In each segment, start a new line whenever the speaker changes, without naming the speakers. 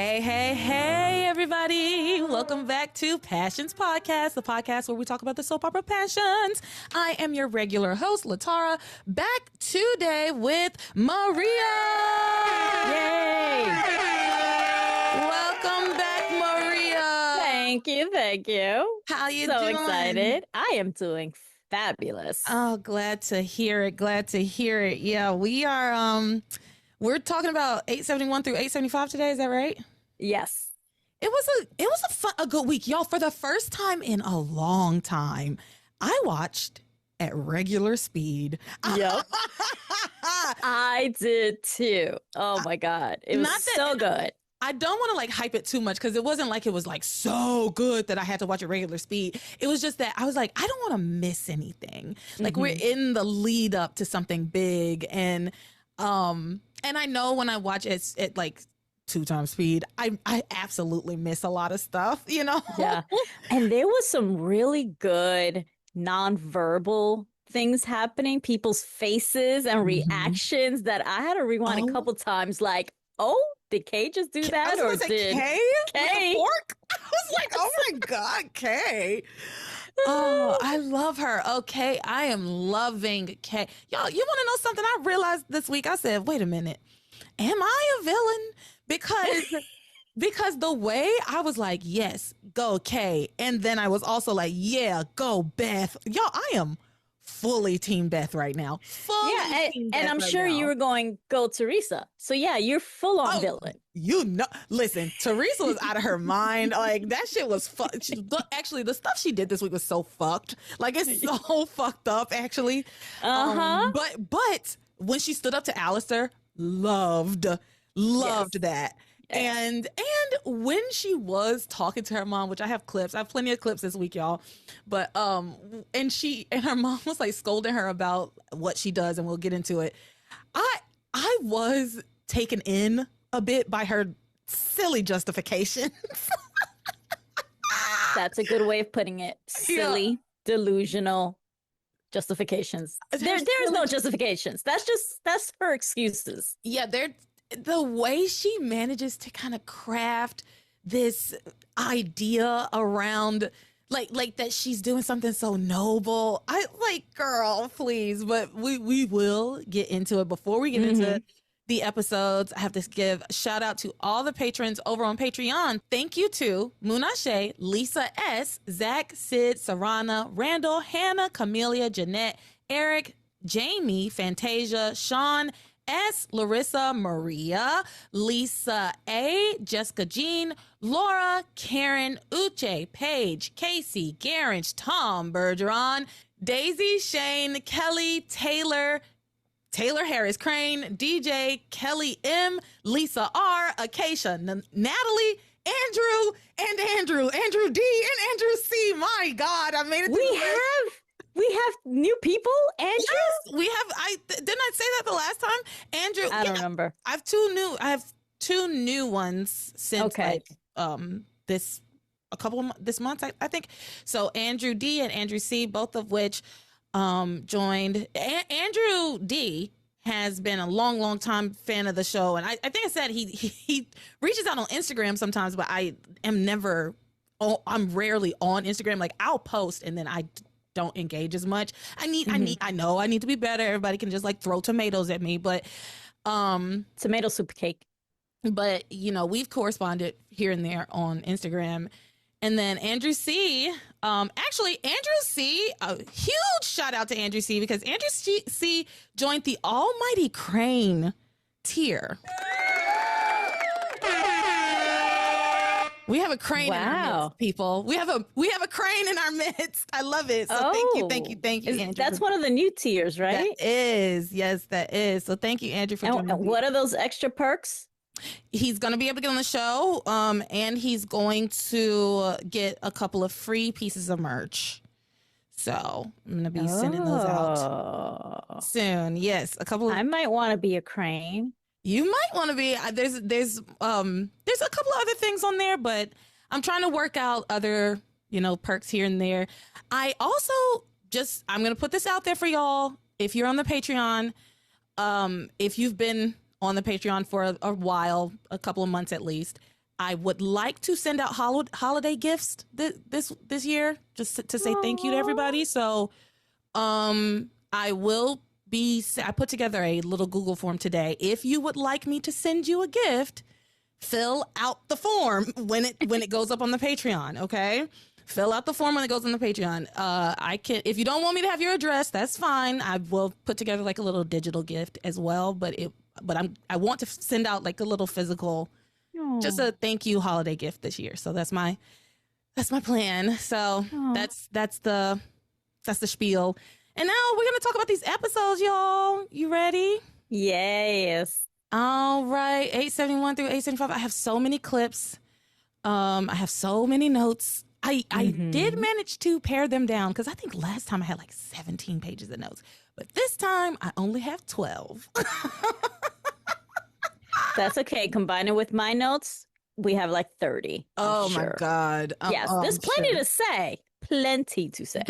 Hey, everybody. Welcome back to Passions Podcast, the podcast where we talk about the soap opera passions. I am your regular host, LeTara, back today with Maria.
Yay!
Welcome back, Maria.
Thank you.
How you
so
doing?
excited. I am doing fabulous.
Oh, glad to hear it. Yeah, we are, we're talking about 871 through 875 today. Is that right?
Yes.
It was a good week, y'all. For the first time in a long time, I watched at regular speed.
Yep. I did too. Oh my God. It was so good.
I don't want to like hype it too much because it wasn't like it was like so good that I had to watch at regular speed. It was just that I was like, I don't want to miss anything. Like we're in the lead up to something big, and I know when I watch it at like 2 times speed, I absolutely miss a lot of stuff, you know?
Yeah. And there was some really good nonverbal things happening, people's faces and reactions that I had to rewind a couple times. Like, oh, did Kay just do that?
Or did
Kay?
I was like, oh my God, Kay. Oh, I love her. Okay, I am loving Kay. Y'all, you want to know something? I realized this week, I said, wait a minute. Am I a villain? Because the way I was like, yes, go Kay. And then I was also like, yeah, go Beth. Y'all, I am fully Team Beth right now.
And I'm sure you were going, go Theresa. So yeah, you're full on villain.
You know, listen, Theresa was out of her mind. Like that shit was actually, the stuff she did this week was so fucked. Like it's so fucked up, actually. But when she stood up to Alistair, loved that. And when she was talking to her mom, which I have plenty of clips this week, y'all. But and her mom was like scolding her about what she does, and we'll get into it. I was taken in a bit by her silly justifications.
That's a good way of putting it. Silly, delusional justifications. There is no justifications. That's her excuses.
Yeah, the way she manages to kind of craft this idea around like that she's doing something so noble. I like, girl, please. But we will get into it. Before we get into the episodes, I have to give a shout out to all the patrons over on Patreon. Thank you to Munashe, Lisa S, Zach, Sid, Sarana, Randall, Hannah, Camelia, Jeanette, Eric, Jamie, Fantasia, Sean, S, Larissa, Maria, Lisa A, Jessica Jean, Laura, Karen, Uche, Paige, Casey, Garage, Tom, Bergeron, Daisy, Shane, Kelly, Taylor Harris, Crane, DJ, Kelly M, Lisa R, Acacia, Natalie, Andrew D, and Andrew C. My God, I made it.
We have new people, Andrew.
Yes, we have. Didn't I say that the last time, Andrew?
I don't remember.
I have two new ones since this month. I think so. Andrew D and Andrew C, both of which joined. Andrew D has been a long time fan of the show, and I think I said he reaches out on Instagram sometimes, but I'm rarely on Instagram. Like I'll post and then I don't engage as much. I know I need to be better. Everybody can just like throw tomatoes at me, but
tomato soup cake.
But you know, we've corresponded here and there on Instagram. And then Andrew C, a huge shout out to Andrew C, because Andrew C joined the Almighty Crane tier. We have a crane in our midst, people. We have a crane in our midst. I love it. So thank you, Andrew.
That's one of the new tiers, right?
That is. Yes, that is. So thank you, Andrew, for joining.
And what are those extra perks?
He's going to be able to get on the show, and he's going to get a couple of free pieces of merch. So I'm going to be sending those out soon. Yes, a couple.
I might want to be a crane.
You might want to be. There's a couple of other things on there, but I'm trying to work out other, perks here and there. I also I'm going to put this out there for y'all. If you're on the Patreon, if you've been on the Patreon for a while, a couple of months at least, I would like to send out holiday gifts this year, just to say thank you to everybody. So I put together a little Google form today. If you would like me to send you a gift, fill out the form when it goes up on the Patreon, okay? Fill out the form when it goes on the Patreon. If you don't want me to have your address, that's fine. I will put together like a little digital gift as well, but I want to send out like a little physical, just a thank you holiday gift this year. So that's my plan. So that's the spiel. And now we're going to talk about these episodes, y'all. You ready?
Yes.
All right. 871 through 875. I have so many clips. I have so many notes. I did manage to pare them down because I think last time I had like 17 pages of notes. But this time I only have 12.
That's okay. Combine it with my notes, we have like 30.
My God.
Yes, there's plenty to say. Plenty to say.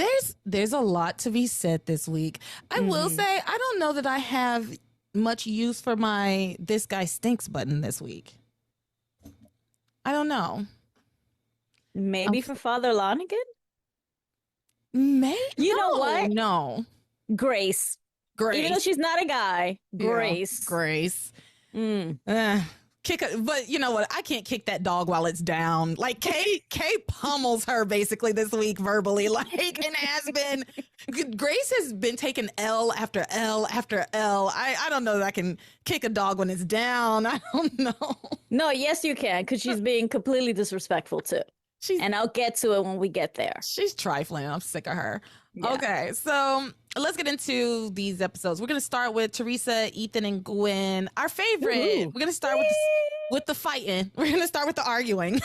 There's a lot to be said this week. I will say, I don't know that I have much use for my "this guy stinks" button this week. I don't know.
Maybe for Father Lonigan?
Maybe.
You know what?
No.
Grace. Even though she's not a guy. Grace.
Yeah, Grace. But you know what? I can't kick that dog while it's down. Like Kay pummels her basically this week verbally, and has been. Grace has been taking L after L after L. I don't know that I can kick a dog when it's down. I don't know.
No, yes you can, because she's being completely disrespectful too. And I'll get to it when we get there.
She's trifling. I'm sick of her.
Yeah.
Okay, so let's get into these episodes. We're going to start with Theresa, Ethan, and Gwen. Our favorite. Ooh. We're going to start with the fighting. We're going to start with the arguing.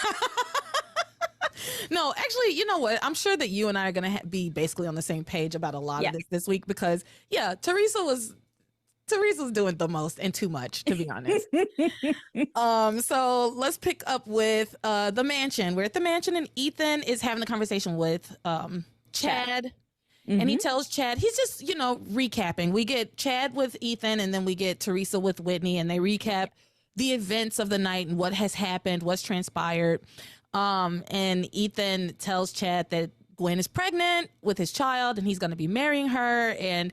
No, actually, you know what? I'm sure that you and I are going to be basically on the same page about a lot of this week because, Teresa's doing the most and too much, to be honest. So let's pick up with the mansion. We're at the mansion and Ethan is having a conversation with Chad. And he tells Chad, he's just, recapping. We get Chad with Ethan and then we get Theresa with Whitney and they recap the events of the night and what has happened, what's transpired. And Ethan tells Chad that Gwen is pregnant with his child and he's going to be marrying her and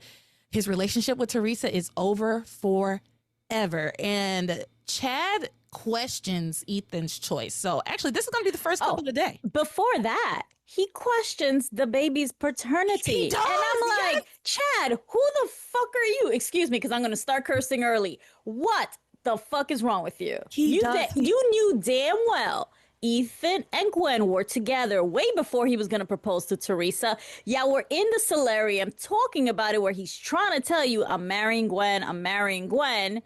his relationship with Theresa is over forever. And Chad questions Ethan's choice. So actually, this is going to be the first couple of the day.
Before that, he questions the baby's paternity.
He does,
and I'm like, Chad, who the fuck are you? Excuse me, because I'm going to start cursing early. What the fuck is wrong with you? You knew damn well Ethan and Gwen were together way before he was going to propose to Theresa. Yeah, we're in the solarium talking about it where he's trying to tell you, I'm marrying Gwen, I'm marrying Gwen.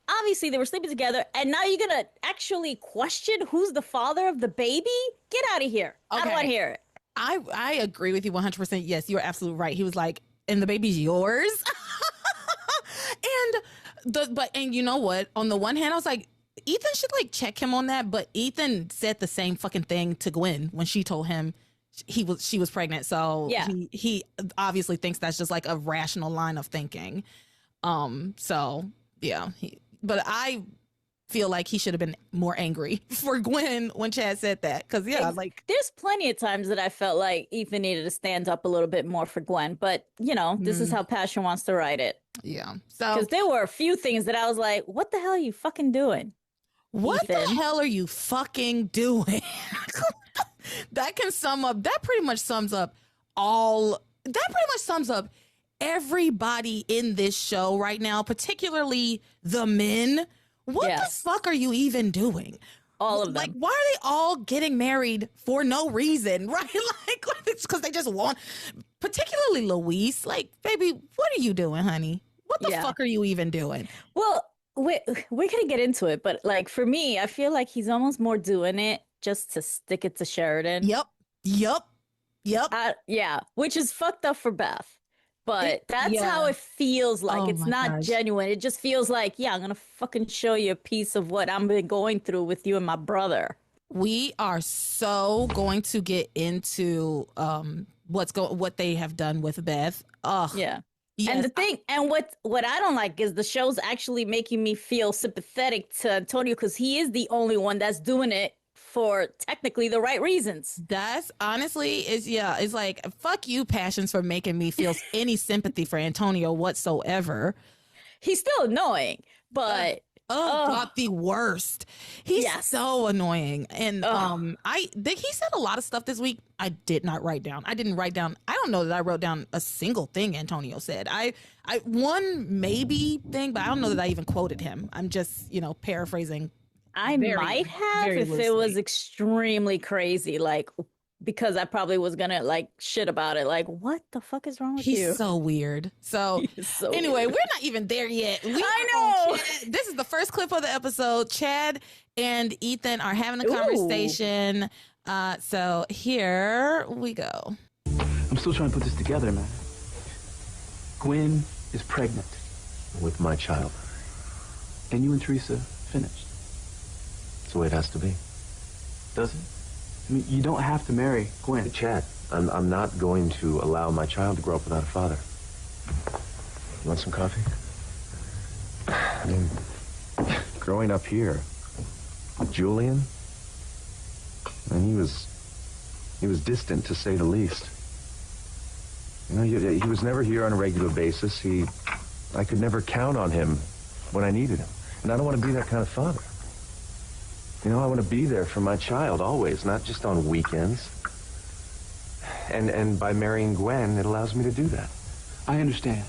Obviously, they were sleeping together, and now you're going to actually question who's the father of the baby? Get out of here. Okay. I don't want to hear it.
I agree with you 100%. Yes, you're absolutely right. He was like, and the baby's yours? And you know what? On the one hand, I was like, Ethan should check him on that, but Ethan said the same fucking thing to Gwen when she told him she was pregnant. So yeah. he obviously thinks that's just a rational line of thinking. So yeah, but I feel like he should have been more angry for Gwen when Chad said that. Cause
there's plenty of times that I felt like Ethan needed to stand up a little bit more for Gwen, but this is how passion wants to write it.
Yeah. So,
cause there were a few things that I was like, what the hell are you fucking doing?
What
Ethan?
The hell are you fucking doing? That pretty much sums up everybody in this show right now, particularly the men. What the fuck are you even doing?
All of them.
Why are they all getting married for no reason, right? Because they just want, particularly Luis. Baby, what are you doing, honey? What the fuck are you even doing?
Well, we're gonna get into it, but for me, I feel like he's almost more doing it just to stick it to Sheridan.
Yep.
Yeah, which is fucked up for Beth. But that's how it feels like. Oh, it's not genuine. It just feels like, I'm going to fucking show you a piece of what I've been going through with you and my brother.
We are so going to get into what they have done with Beth. Ugh.
Yeah. Yes. And what I don't like is the show's actually making me feel sympathetic to Antonio because he is the only one that's doing it for technically the right reasons.
That's honestly it's like, fuck you, Passions, for making me feel any sympathy for Antonio whatsoever.
He's still annoying, but
God, the worst. He's so annoying. And he said a lot of stuff this week I did not write down. I didn't write down. I don't know that I wrote down a single thing Antonio said. I one maybe thing, but I don't know that I even quoted him. I'm just, paraphrasing.
I might have if
loosely.
it was extremely crazy, like, because I probably was gonna like shit about it. Like, what the fuck is wrong with you?
He's so weird. So anyway, we're not even there yet.
I know.
This is the first clip of the episode. Chad and Ethan are having a conversation. So here we go.
I'm still trying to put this together, man. Gwen is pregnant.
With my child.
And you and Theresa finished.
That's the way it has to be.
Does it? I mean, you don't have to marry Gwen.
Chad, I'm not going to allow my child to grow up without a father. You want some coffee? I mean, growing up here, Julian, and he was distant, to say the least. He was never here on a regular basis. I could never count on him when I needed him. And I don't want to be that kind of father. I want to be there for my child always, not just on weekends. And by marrying Gwen, it allows me to do that.
I understand.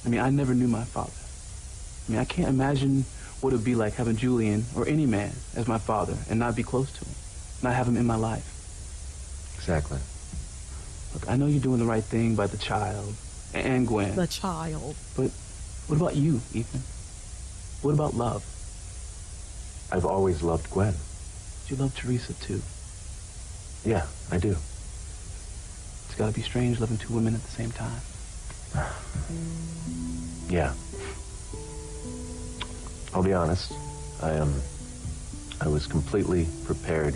I mean, I never knew my father. I mean, I can't imagine what it would be like having Julian or any man as my father and not be close to him, not have him in my life.
Exactly.
Look, I know you're doing the right thing by the child and Gwen.
The child.
But what about you, Ethan? What about love?
I've always loved Gwen.
You love Theresa, too.
Yeah, I do.
It's got to be strange loving two women at the same time.
Yeah. I'll be honest. I was completely prepared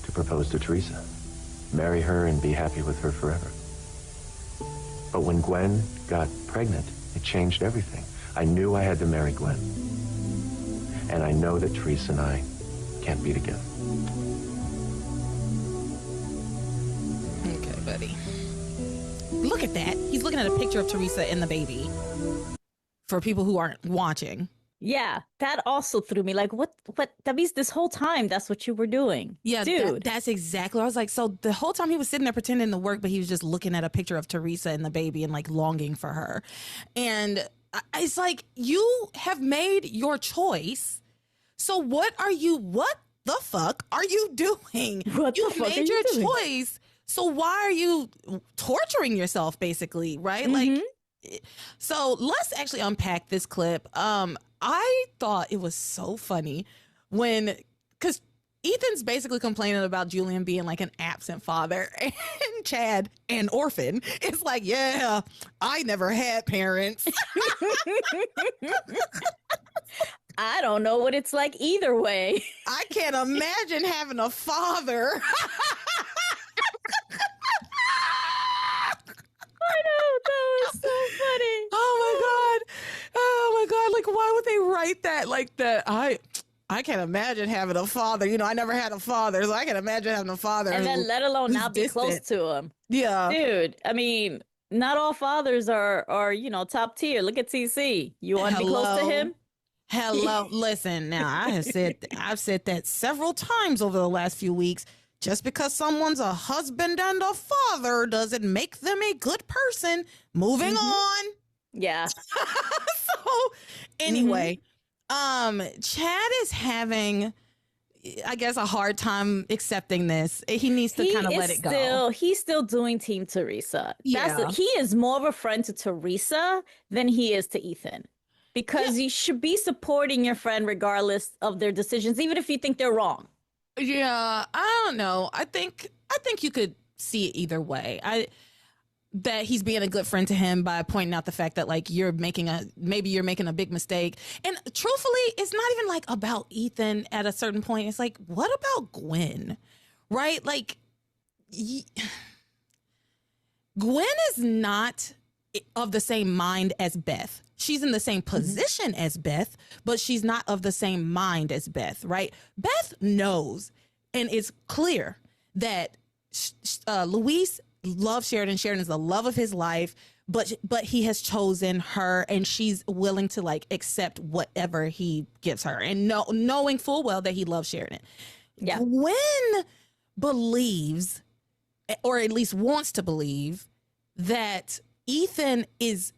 to propose to Theresa. Marry her and be happy with her forever. But when Gwen got pregnant, it changed everything. I knew I had to marry Gwen. And I know that Theresa and I can't be together.
Okay, buddy. Look at that. He's looking at a picture of Theresa and the baby. For people who aren't watching.
Yeah, that also threw me. Like, what? That means this whole time, that's what you were doing.
Yeah,
dude.
That's exactly. I was like, so the whole time he was sitting there pretending to work, but he was just looking at a picture of Theresa and the baby and like longing for her. And it's like, you have made your choice. So what the fuck are you doing? You made your choice. So why are you torturing yourself, basically, right?
Mm-hmm.
Like, so let's actually unpack this clip. I thought it was so funny because Ethan's basically complaining about Julian being like an absent father, and Chad, an orphan, is like, yeah, I never had parents.
I don't know what it's like either way.
I can't imagine having a father.
I know, that was so funny.
Oh my God. Like, why would they write that like that? I can't imagine having a father. I never had a father, so I can imagine having a father.
And then let alone not be close to him.
Yeah.
Dude, I mean, not all fathers are top tier. Look at TC. You want to be close to him?
Hello. Listen, now I've said that several times over the last few weeks. Just because someone's a husband and a father doesn't make them a good person. Moving on.
Yeah.
So anyway, Chad is having, I guess, a hard time accepting this. He needs to kind of let it go.
He's still doing Team Theresa.
Yeah.
He is more of a friend to Theresa than he is to Ethan. Because you should be supporting your friend regardless of their decisions, even if you think they're wrong.
Yeah, I don't know. I think you could see it either way. That he's being a good friend to him by pointing out the fact that like maybe you're making a big mistake. And truthfully, it's not even like about Ethan at a certain point. It's like, what about Gwen? Right? Like Gwen is not of the same mind as Beth. She's in the same position as Beth, but she's not of the same mind as Beth, right? Beth knows and it's clear that Luis loves Sheridan. Sheridan is the love of his life, but he has chosen her, and she's willing to like accept whatever he gives her, and knowing full well that he loves Sheridan.
Yeah.
Gwen believes, or at least wants to believe, that Ethan is,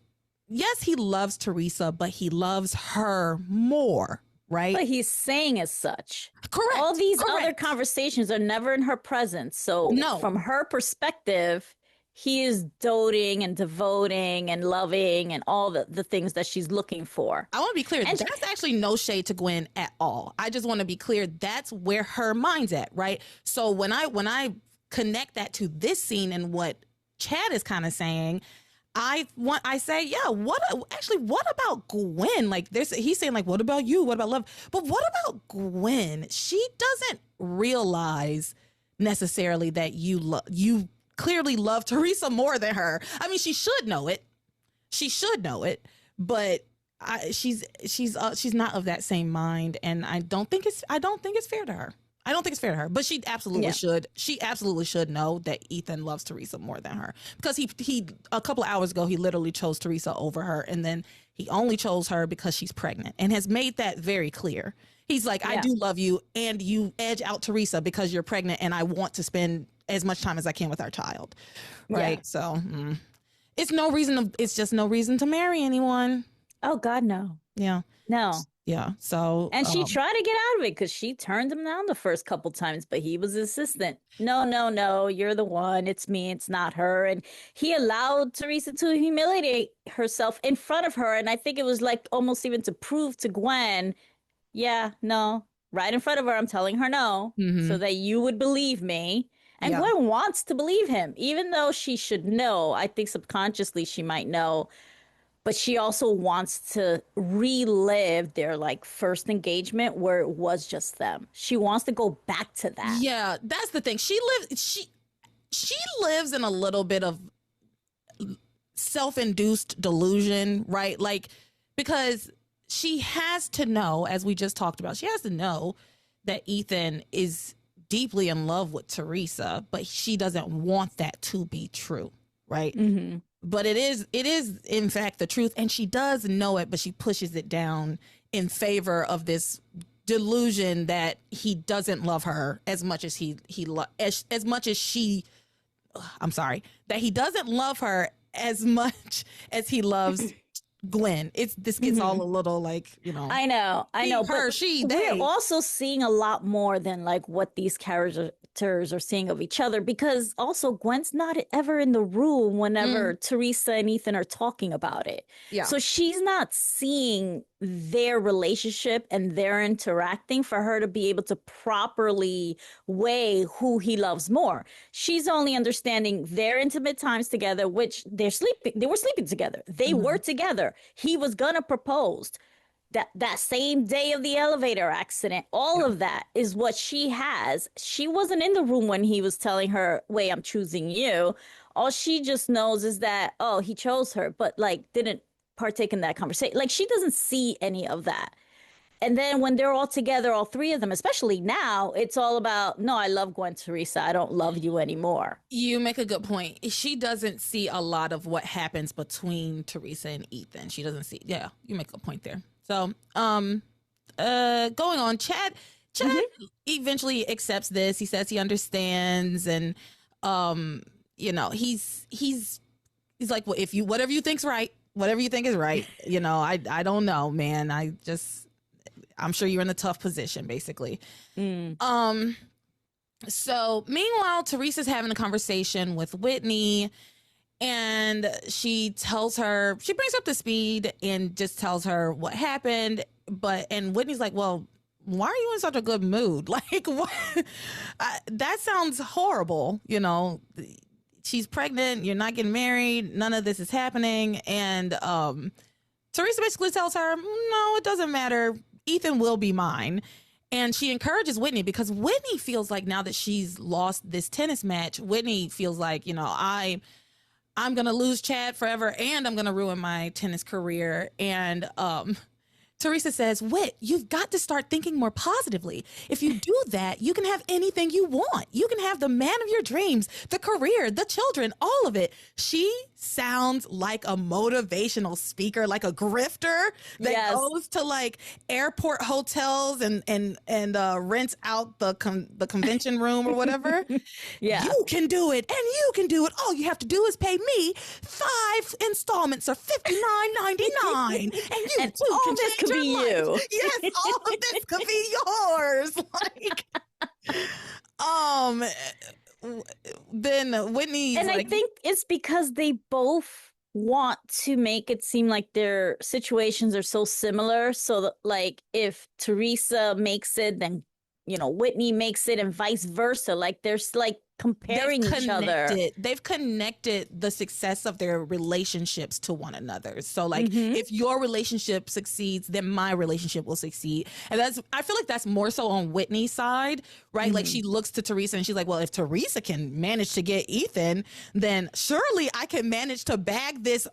yes, he loves Theresa, but he loves her more, right?
But he's saying as such.
Correct.
All these other conversations are never in her presence. So from her perspective, he is doting and devoting and loving and all the things that she's looking for.
I want to be clear. And that's actually no shade to Gwen at all. I just want to be clear. That's where her mind's at, right? So when I connect that to this scene and what Chad is kind of saying, I say, yeah, what about Gwen? Like he's saying like, what about you? What about love? But what about Gwen? She doesn't realize necessarily that you clearly love Theresa more than her. I mean, she should know it. But she's not of that same mind, and I don't think it's fair to her. I don't think it's fair to her, but she absolutely should. She absolutely should know that Ethan loves Theresa more than her, because he a couple of hours ago he literally chose Theresa over her, and then he only chose her because she's pregnant, and has made that very clear. He's like, I do love you, and you edge out Theresa because you're pregnant, and I want to spend as much time as I can with our child, right? Yeah. So it's just no reason to marry anyone.
Oh God, no.
Yeah.
No.
Yeah. So
and she tried to get out of it because she turned him down the first couple times, but he was insistent. No, you're the one. It's me. It's not her. And he allowed Theresa to humiliate herself in front of her. And I think it was like almost even to prove to Gwen, yeah, no, right in front of her, I'm telling her no, so that you would believe me. And Gwen wants to believe him, even though she should know. I think subconsciously she might know. But she also wants to relive their like first engagement where it was just them. She wants to go back to that.
Yeah, that's the thing. She lives in a little bit of self-induced delusion, right? Like, because she has to know, as we just talked about, she has to know that Ethan is deeply in love with Theresa, but she doesn't want that to be true, right? Mm-hmm. But it is in fact the truth, and she does know it, but she pushes it down in favor of this delusion that he doesn't love her as much as as much as she. I'm sorry, that he doesn't love her as much as he loves Gwen. This gets all a little like, you know.
I know.
Her,
but
she, they.
We're also seeing a lot more than like what these characters are seeing of each other, because also Gwen's not ever in the room whenever Theresa and Ethan are talking about it. Yeah. So she's not seeing their relationship and their interacting for her to be able to properly weigh who he loves more. She's only understanding their intimate times together, which they were sleeping together. They were together. He was gonna propose. That same day of the elevator accident, all of that is what she has. She wasn't in the room when he was telling her, wait, I'm choosing you. All she just knows is that, oh, he chose her, but like didn't partake in that conversation. Like she doesn't see any of that. And then when they're all together, all three of them, especially now, it's all about, no, I love Gwen, Theresa. I don't love you anymore.
You make a good point. She doesn't see a lot of what happens between Theresa and Ethan. She doesn't see. Yeah, you make a point there. So, going on, Chad eventually accepts this. He says he understands, and you know, he's like, well, whatever you think is right. You know, I don't know, man. I'm sure you're in a tough position, basically. So meanwhile, Theresa's having a conversation with Whitney. And she brings up the speed and just tells her what happened. And Whitney's like, well, why are you in such a good mood? Like, what? That sounds horrible. You know, she's pregnant. You're not getting married. None of this is happening. And Theresa basically tells her, no, it doesn't matter. Ethan will be mine. And she encourages Whitney, because Whitney feels like now that she's lost this tennis match, Whitney feels like, you know, I'm going to lose Chad forever, and I'm going to ruin my tennis career. And Theresa says, Whit, you've got to start thinking more positively. If you do that, you can have anything you want. You can have the man of your dreams, the career, the children, all of it. She sounds like a motivational speaker, like a grifter that goes to like airport hotels and rents out the convention room or whatever. You can do it, and you can do it. All you have to do is pay me 5 installments of $59.99, and you
and
too
all
can
this
change
could be
your life.
you.
Yes, all of this could be yours. Then Whitney,
and I think it's because they both want to make it seem like their situations are so similar. So that, like, if Theresa makes it, then Whitney makes it, and vice versa. Like, there's like comparing each other.
They've connected the success of their relationships to one another. So like, if your relationship succeeds, then my relationship will succeed. And I feel like that's more so on Whitney's side, right? Like, she looks to Theresa and she's like, well, if Theresa can manage to get Ethan, then surely I can manage to bag this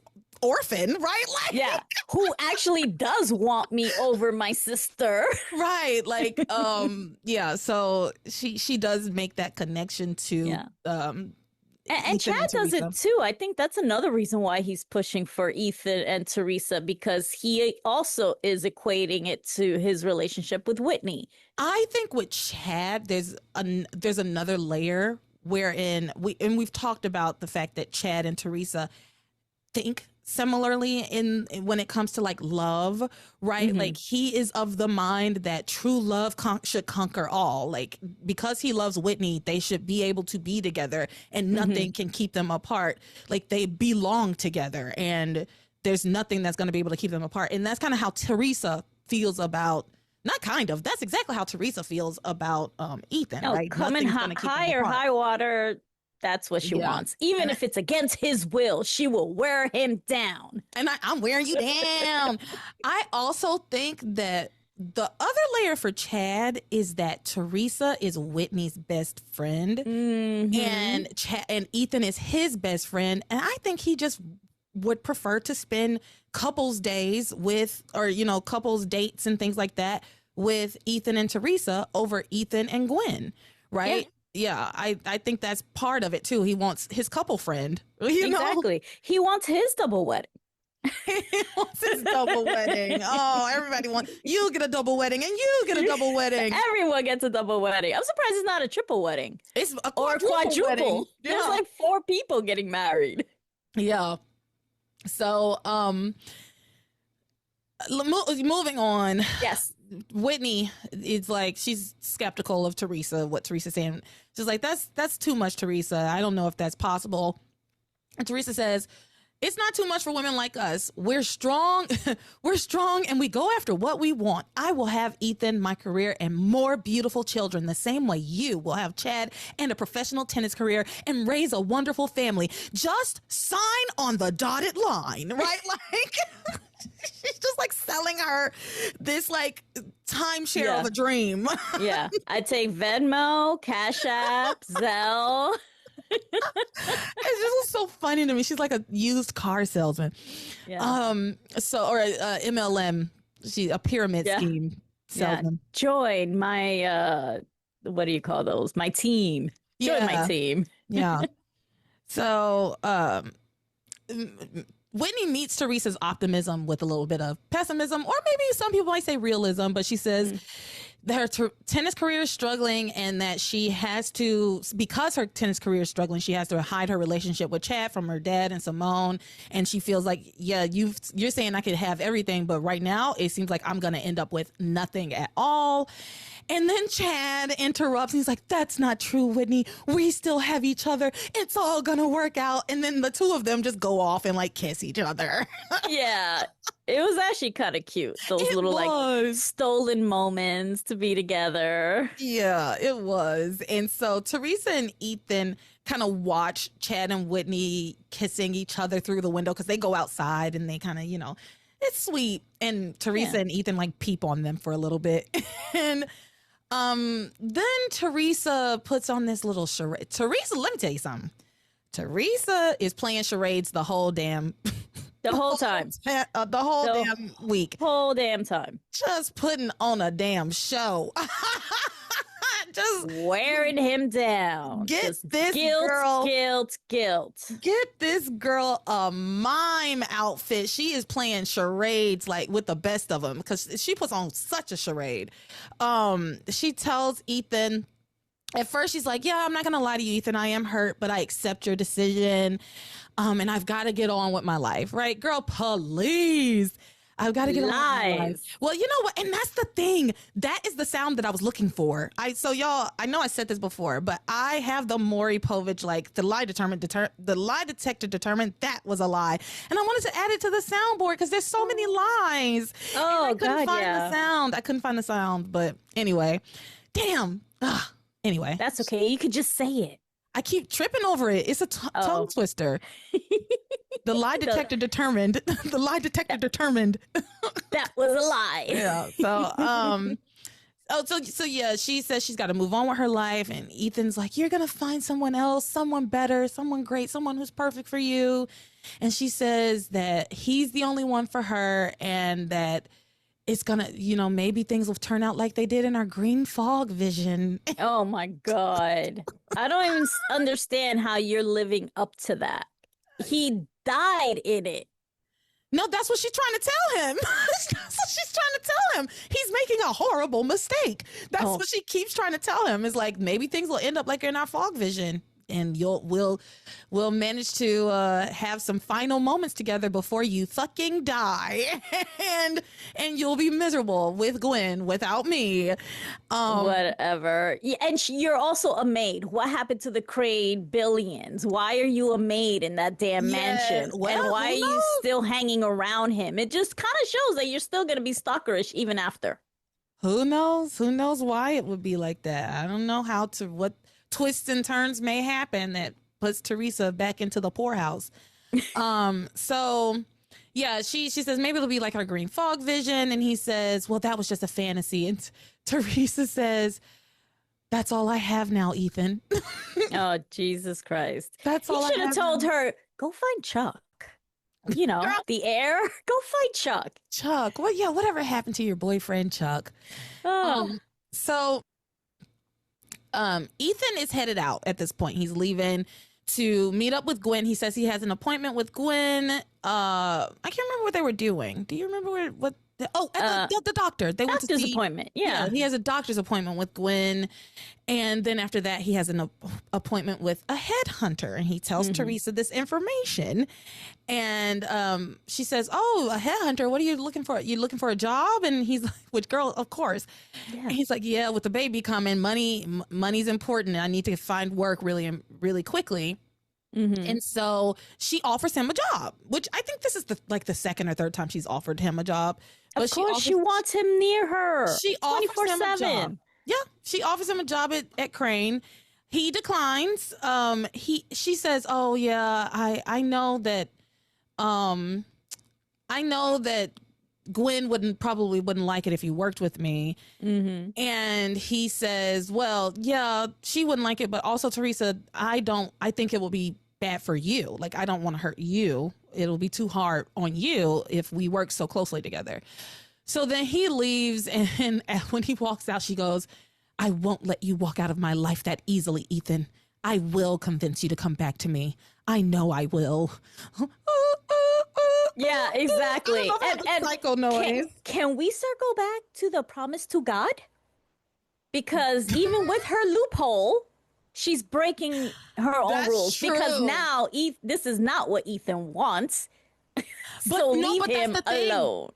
orphan, right? Like,
who actually does want me over my sister.
Right. Like, so she does make that connection to
and Chad does it too. I think that's another reason why he's pushing for Ethan and Theresa, because he also is equating it to his relationship with Whitney.
I think with Chad, there's another layer wherein we've talked about the fact that Chad and Theresa think similarly in when it comes to like love, right? Like, he is of the mind that true love should conquer all. Like, because he loves Whitney, they should be able to be together and nothing can keep them apart. Like, they belong together and there's nothing that's going to be able to keep them apart. And that's kind of how Theresa feels about, not kind of, that's exactly how Theresa feels about Ethan, right?
Coming high or high water, that's what she wants. Even if it's against his will, she will wear him down.
And I'm wearing you down. I also think that the other layer for Chad is that Theresa is Whitney's best friend, and Ethan is his best friend. And I think he just would prefer to spend couples days with, or, couples dates and things like that with Ethan and Theresa over Ethan and Gwen, right? Yeah, I think that's part of it too. He wants his couple friend.
Exactly. He wants his double wedding.
He wants his double wedding. Oh, everybody wants. You get a double wedding, and you get a double wedding.
Everyone gets a double wedding. I'm surprised it's not a triple wedding.
It's a
quadruple wedding.
Yeah.
There's like 4 people getting married.
Yeah. So, moving on.
Yes.
Whitney is like, she's skeptical of Theresa, what Theresa's saying. She's like, that's too much, Theresa. I don't know if that's possible. And Theresa says, it's not too much for women like us. We're strong. We're strong, and we go after what we want. I will have Ethan, my career, and more beautiful children the same way you will have Chad and a professional tennis career and raise a wonderful family. Just sign on the dotted line, right? Like, she's just like selling her this like timeshare of a dream.
Yeah. I take Venmo, Cash App, Zelle.
It's just so funny to me. She's like a used car salesman.
Yeah.
Or MLM. She a pyramid scheme salesman.
Join my what do you call those? My team. Join my team.
Yeah. So Whitney meets Theresa's optimism with a little bit of pessimism, or maybe some people might say realism, but she says that her tennis career is struggling, and that she has to, because her tennis career is struggling, she has to hide her relationship with Chad from her dad and Simone. And she feels like, you're saying I could have everything, but right now it seems like I'm going to end up with nothing at all. And then Chad interrupts. He's like, that's not true, Whitney. We still have each other. It's all going to work out. And then the two of them just go off and like kiss each other.
Yeah. It was actually kind of cute. Those little like stolen moments to be together.
Yeah, it was. And so Theresa and Ethan kind of watch Chad and Whitney kissing each other through the window, because they go outside and they kind of, it's sweet. And Theresa and Ethan like peep on them for a little bit. And then Theresa puts on this little charade. Theresa, let me tell you something. Theresa is playing charades the whole damn
The whole time.
The whole
The
damn week.
Whole damn time.
Just putting on a damn show. Just
wearing him down.
Get
Just
this
guilt,
girl.
Guilt.
Get this girl a mime outfit. She is playing charades like with the best of them because she puts on such a charade. She tells Ethan. At first, she's like, yeah, I'm not going to lie to you, Ethan. I am hurt, but I accept your decision. And I've got to get on with my life, right? Girl, please. I've got to get on with my life. Well, you know what? And that's the thing. That is the sound that I was looking for. So y'all, I know I said this before, but I have the Maury Povich, like the lie detector determined that was a lie. And I wanted to add it to the soundboard because there's so many lies.
Oh,
I couldn't
God,
find
yeah.
the sound. I couldn't find the sound. But anyway, damn. Anyway.
That's okay. You could just say it.
I keep tripping over it. It's a tongue twister. The lie detector determined. The lie detector determined.
That was a lie.
Yeah. So yeah, she says she's got to move on with her life, and Ethan's like, "You're gonna find someone else, someone better, someone great, someone who's perfect for you." And she says that he's the only one for her, and that it's gonna, maybe things will turn out like they did in our green fog vision.
Oh my God. I don't even understand how you're living up to that. He died in it.
No, that's what she's trying to tell him. That's what she's trying to tell him. He's making a horrible mistake. That's what she keeps trying to tell him. Is like, maybe things will end up like in our fog vision. And we'll manage to have some final moments together before you fucking die, and you'll be miserable with Gwen without me.
Whatever. Yeah, and you're also a maid. What happened to the Crane billions? Why are you a maid in that damn mansion?
Well,
and why are you still hanging around him? It just kind of shows that you're still going to be stalkerish even after.
Who knows? Who knows why it would be like that? I don't know what twists and turns may happen that puts Theresa back into the poorhouse. So yeah, she says maybe it'll be like her green fog vision, and he says, well, that was just a fantasy. And Theresa says, that's all I have now, Ethan.
Oh, Jesus Christ.
That's all I have.
He should have told her, go find Chuck. Girl. The heir. Go find Chuck.
Chuck. Well, yeah, whatever happened to your boyfriend, Chuck? So Ethan is headed out at this point. He's leaving to meet up with Gwen. He says he has an appointment with Gwen. I can't remember what they were doing. Do you remember at the doctor. They went to
doctor's
see,
appointment. Yeah.
He has a doctor's appointment with Gwen. And then after that, he has an appointment with a headhunter. And he tells Theresa this information. And she says, oh, a headhunter, what are you looking for? You looking for a job? And he's like, which girl, of course. Yeah. And he's like, yeah, with the baby coming, money's important. I need to find work really, really quickly. And so she offers him a job, which I think this is the second or third time she's offered him a job. But
of course, she wants him near her.
She offers him a
24/7.
job. Yeah, she offers him a job at Crane. He declines. She says, "Oh yeah, I know that. I know that Gwen probably wouldn't like it if you worked with me." And he says, "Well, yeah, she wouldn't like it, but also Theresa, I think it will be bad for you. Like, I don't want to hurt you. It'll be too hard on you if we work so closely together." So then he leaves, and when he walks out, she goes, "I won't let you walk out of my life that easily, Ethan. I will convince you to come back to me. I know I will."
Yeah, exactly.
And psycho noise.
Can we circle back to the promise to God? Because even with her loophole, she's breaking her own rules.
True.
Because now this is not what Ethan wants. So leave him alone.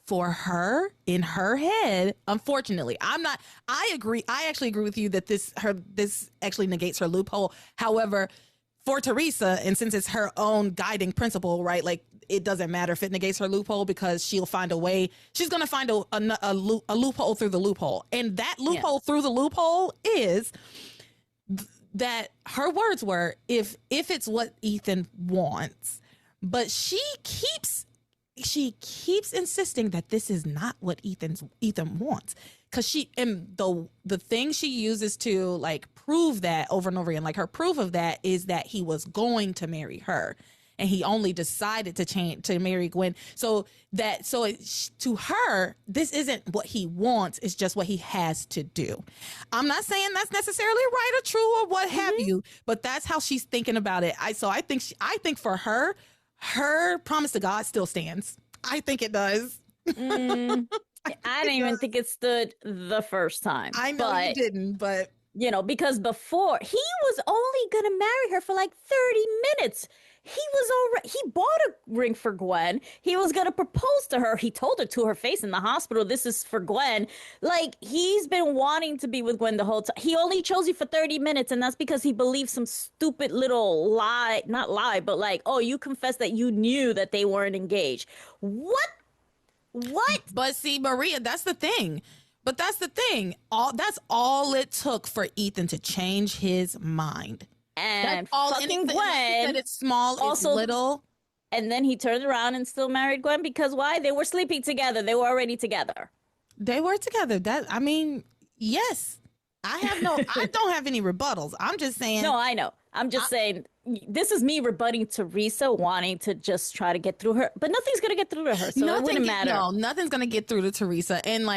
For her, in her head, unfortunately, I agree. I actually agree with you that this actually negates her loophole. However, for Theresa, and since it's her own guiding principle, right? Like, it doesn't matter if it negates her loophole, because she'll find a way. She's going to find a loophole through the loophole. And that loophole through the loophole is that her words were, if it's what Ethan wants. But she keeps insisting that this is not what Ethan wants, because the thing she uses to like prove that over and over again, like her proof of that is that he was going to marry her, and he only decided to marry Gwen. So to her, this isn't what he wants, it's just what he has to do. I'm not saying that's necessarily right or true or what have you, but that's how she's thinking about it. I think for her promise to God still stands. I think it does.
I didn't even think it stood the first time.
I know you didn't, but
you know, because before he was only gonna marry her for like 30 minutes. He bought a ring for Gwen. He was gonna propose to her. He told her to her face in the hospital, "This is for Gwen." Like, he's been wanting to be with Gwen the whole time. He only chose you for 30 minutes, and that's because he believed some stupid little lie, not lie, but like, oh, you confessed that you knew that they weren't engaged. What?
But see, Maria, that's the thing. That's all it took for Ethan to change his mind.
And
fucking Gwen said it's small, also, it's little.
And then he turned around and still married Gwen because why? They were sleeping together. They were already together.
They were together. Yes. I don't have any rebuttals. I'm just saying.
No, I know. I'm just saying, this is me rebutting Theresa, wanting to just try to get through her, but nothing's going to get through to her, so it wouldn't matter.
No, nothing's going to get through to Theresa. And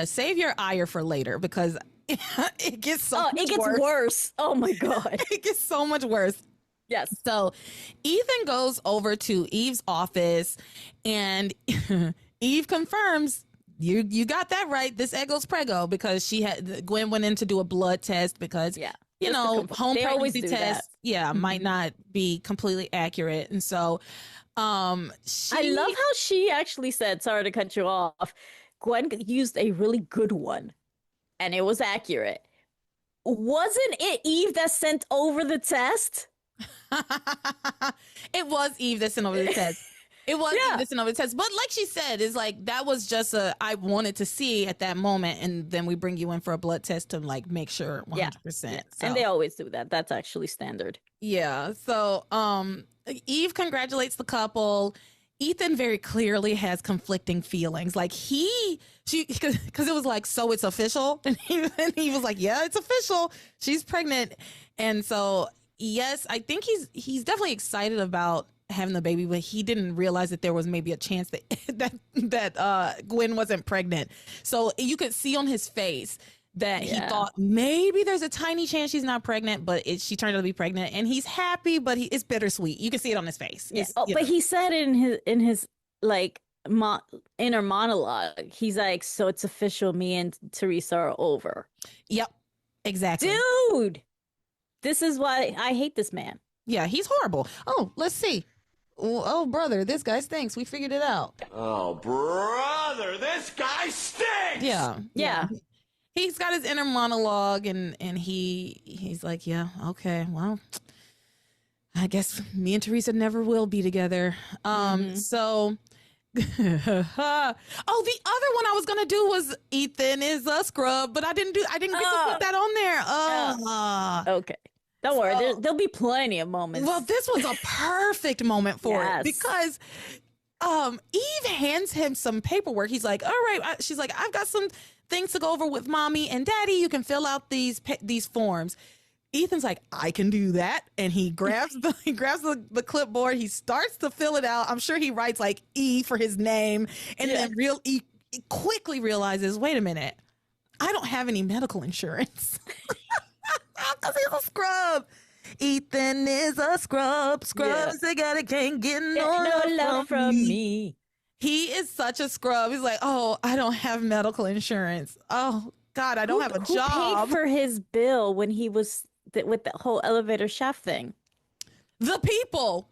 save your ire for later, because it gets
worse. Oh my God.
It gets so much worse.
Yes.
So Ethan goes over to Eve's office, and Eve confirms, you got that right. This eggo's prego, because Gwen went in to do a blood test because home pregnancy test might not be completely accurate. And so I
love how she actually said, sorry to cut you off, Gwen used a really good one and it was accurate. Wasn't it Eve that sent over the test?
It was Eve that sent over the test. It was Eve that sent over the test. But like she said, it's like, that was just I wanted to see at that moment. And then we bring you in for a blood test to like make sure 100%.
Yeah.
So.
And they always do that. That's actually standard.
Yeah. So Eve congratulates the couple. Ethan very clearly has conflicting feelings. Like because it was like, so it's official. And he was like, yeah, it's official. She's pregnant. And so, yes, I think he's definitely excited about having the baby, but he didn't realize that there was maybe a chance that Gwen wasn't pregnant. So you could see on his face that he thought maybe there's a tiny chance she's not pregnant, but she turned out to be pregnant, and he's happy, but it's bittersweet. You can see it on his face.
Yeah. But he said in his like inner monologue, he's like, so it's official, me and Theresa are over.
Yep, exactly.
Dude, this is why I hate this man. Yeah,
he's horrible. Oh, let's see. Oh, brother, this guy stinks. We figured it out.
Oh, brother, this guy stinks.
Yeah. He's got his inner monologue, and he's like, yeah, okay, well, I guess me and Theresa never will be together. So, the other one I was gonna do was Ethan is a scrub, but I didn't get to put that on there.
Okay. Don't worry, there'll be plenty of moments.
Well, this was a perfect moment for it, because Eve hands him some paperwork. He's like, all right. She's like, I've got some things to go over with mommy and daddy. You can fill out these forms. Ethan's like, I can do that. And he grabs the clipboard. He starts to fill it out. I'm sure he writes like E for his name. And then he quickly realizes, wait a minute, I don't have any medical insurance. Because he's a scrub. Ethan is a scrub. Scrubs, they can't get no love from me. He is such a scrub. He's like, oh, I don't have medical insurance. Oh, God, I don't have a job.
Who paid for his bill when he was with the whole elevator shaft thing?
The people.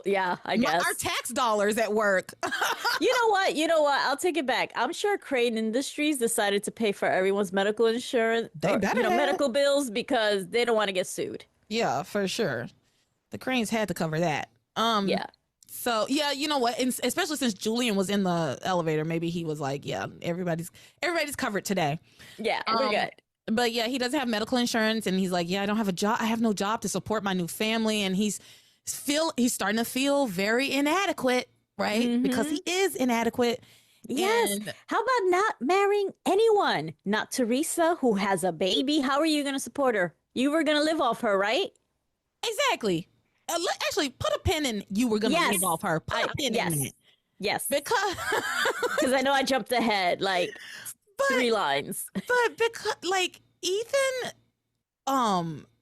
Yeah, I guess.
Our tax dollars at work.
You know what? I'll take it back. I'm sure Crane Industries decided to pay for everyone's medical insurance.
They better have
medical bills, because they don't want to get sued.
Yeah, for sure. The Cranes had to cover that.
Yeah.
So, yeah, you know what? And especially since Julian was in the elevator, maybe he was like, yeah, everybody's covered today.
Yeah, we're good.
But yeah, he doesn't have medical insurance, and he's like, yeah, I don't have a job. I have no job to support my new family. And he's starting to feel very inadequate, right? Mm-hmm. Because he is inadequate.
Yes. And how about not marrying anyone? Not Theresa, who has a baby. How are you going to support her? You were going to live off her, right?
Exactly. actually put a pin in you were going to live off her. Put a pin in it.
Yes.
Because
I know I jumped ahead like 3 lines.
But because like Ethan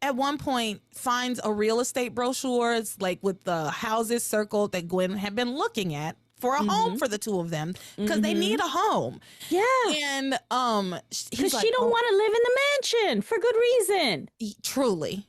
at one point finds a real estate brochure, it's like with the houses circled that Gwen had been looking at for a home for the two of them because they need a home.
Yeah.
And
because she don't want to live in the mansion for good reason.
Truly.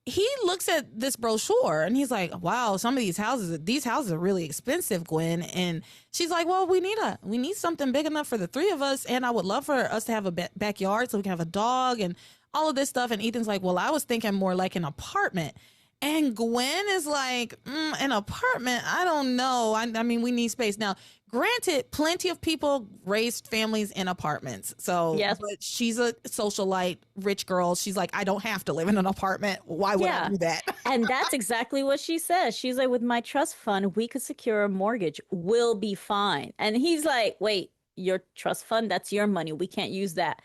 He looks at this brochure and he's like, wow, some of these houses are really expensive, Gwen. And she's like, well, we need something big enough for the 3 of us. And I would love for us to have a backyard so we can have a dog and all of this stuff. And Ethan's like, well, I was thinking more like an apartment. And Gwen is like, an apartment? I don't know. I mean, we need space. Now, granted, plenty of people raised families in apartments. So, yes. But she's a socialite, rich girl. She's like, I don't have to live in an apartment. Why would I do that?
And that's exactly what she says. She's like, with my trust fund, we could secure a mortgage. We'll be fine. And he's like, wait, your trust fund? That's your money. We can't use that.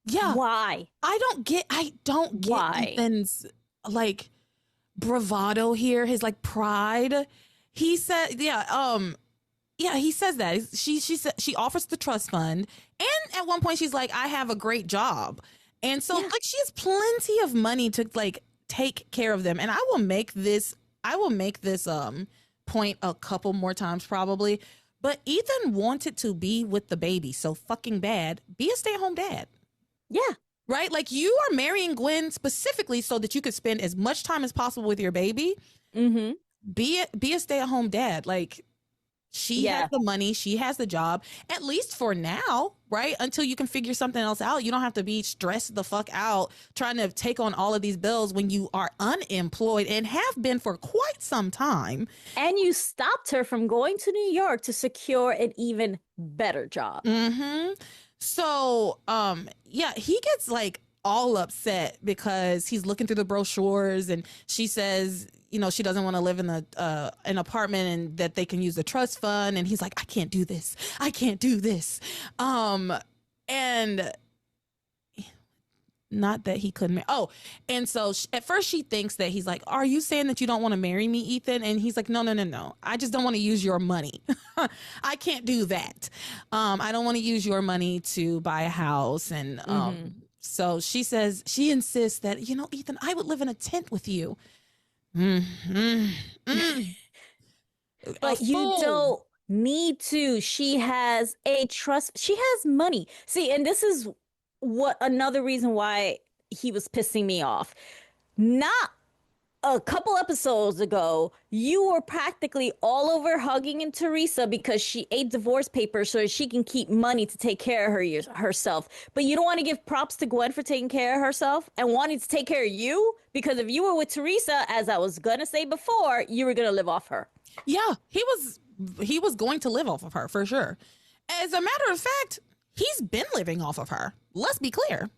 Yeah.
Why?
I don't get
why?
Ethan's like bravado here, his like pride. He said, he says that. She offers the trust fund, and at one point she's like, I have a great job. And so like she has plenty of money to like take care of them. And I will make this point a couple more times probably. But Ethan wanted to be with the baby so fucking bad. Be a stay-at-home dad.
Yeah.
Right? Like you are marrying Gwen specifically so that you could spend as much time as possible with your baby. Mm-hmm. Be a stay-at-home dad. Like she has the money. She has the job, at least for now, right? Until you can figure something else out. You don't have to be stressed the fuck out trying to take on all of these bills when you are unemployed and have been for quite some time.
And you stopped her from going to New York to secure an even better job.
Mm-hmm. So, he gets like all upset because he's looking through the brochures and she says, she doesn't want to live in an apartment and that they can use the trust fund. And he's like, I can't do this. And not that he couldn't. And so at first she thinks that he's like, are you saying that you don't want to marry me, Ethan? And he's like, no. I just don't want to use your money. I can't do that. I don't want to use your money to buy a house. And so she insists that, Ethan, I would live in a tent with you. But
you don't need to. She has she has money. See, and this is another reason why he was pissing me off. Not a couple episodes ago, you were practically all over hugging and Theresa because she ate divorce papers so she can keep money to take care of herself. But you don't want to give props to Gwen for taking care of herself and wanting to take care of you, because if you were with Theresa, as I was going to say before, you were going to live off her.
Yeah, he was going to live off of her for sure. As a matter of fact, he's been living off of her. Let's be clear.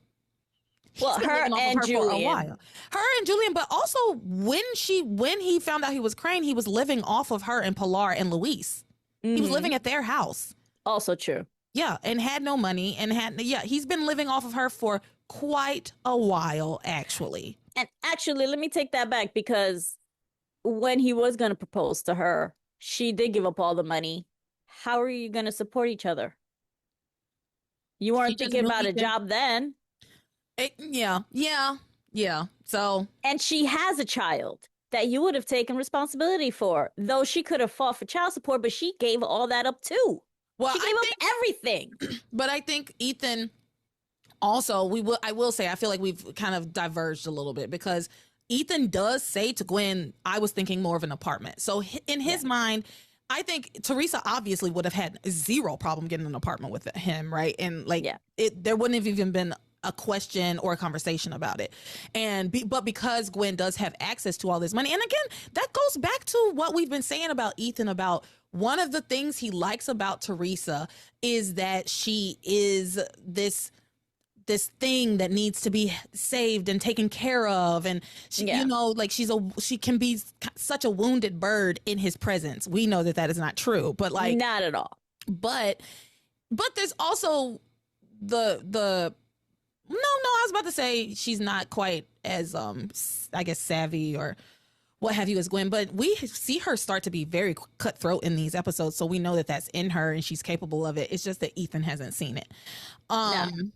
Well, her and Julian.
Her and Julian, but also when he found out he was Crane, he was living off of her and Pilar and Luis. He was living at their house.
Also true.
Yeah, and had no money he's been living off of her for quite a while, actually.
And actually, let me take that back, because when he was going to propose to her, she did give up all the money. How are you going to support each other? You weren't thinking about a job then. Yeah. So, and she has a child that you would have taken responsibility for, though she could have fought for child support, but she gave all that up too. Well, she gave up everything.
But I think Ethan also, I will say, I feel like we've kind of diverged a little bit, because Ethan does say to Gwen, I was thinking more of an apartment. So in his mind, I think Theresa obviously would have had zero problem getting an apartment with him, right? And there wouldn't have even been a question or a conversation about it. But because Gwen does have access to all this money, and again, that goes back to what we've been saying about Ethan, about one of the things he likes about Theresa is that she is this thing that needs to be saved and taken care of, and she, she can be such a wounded bird in his presence. We know that is not true, but
not at all.
But there's also the no, I was about to say she's not quite I guess savvy or what have you as Gwen, but we see her start to be very cutthroat in these episodes, so we know that that's in her and she's capable of it. It's just that Ethan hasn't seen it.
And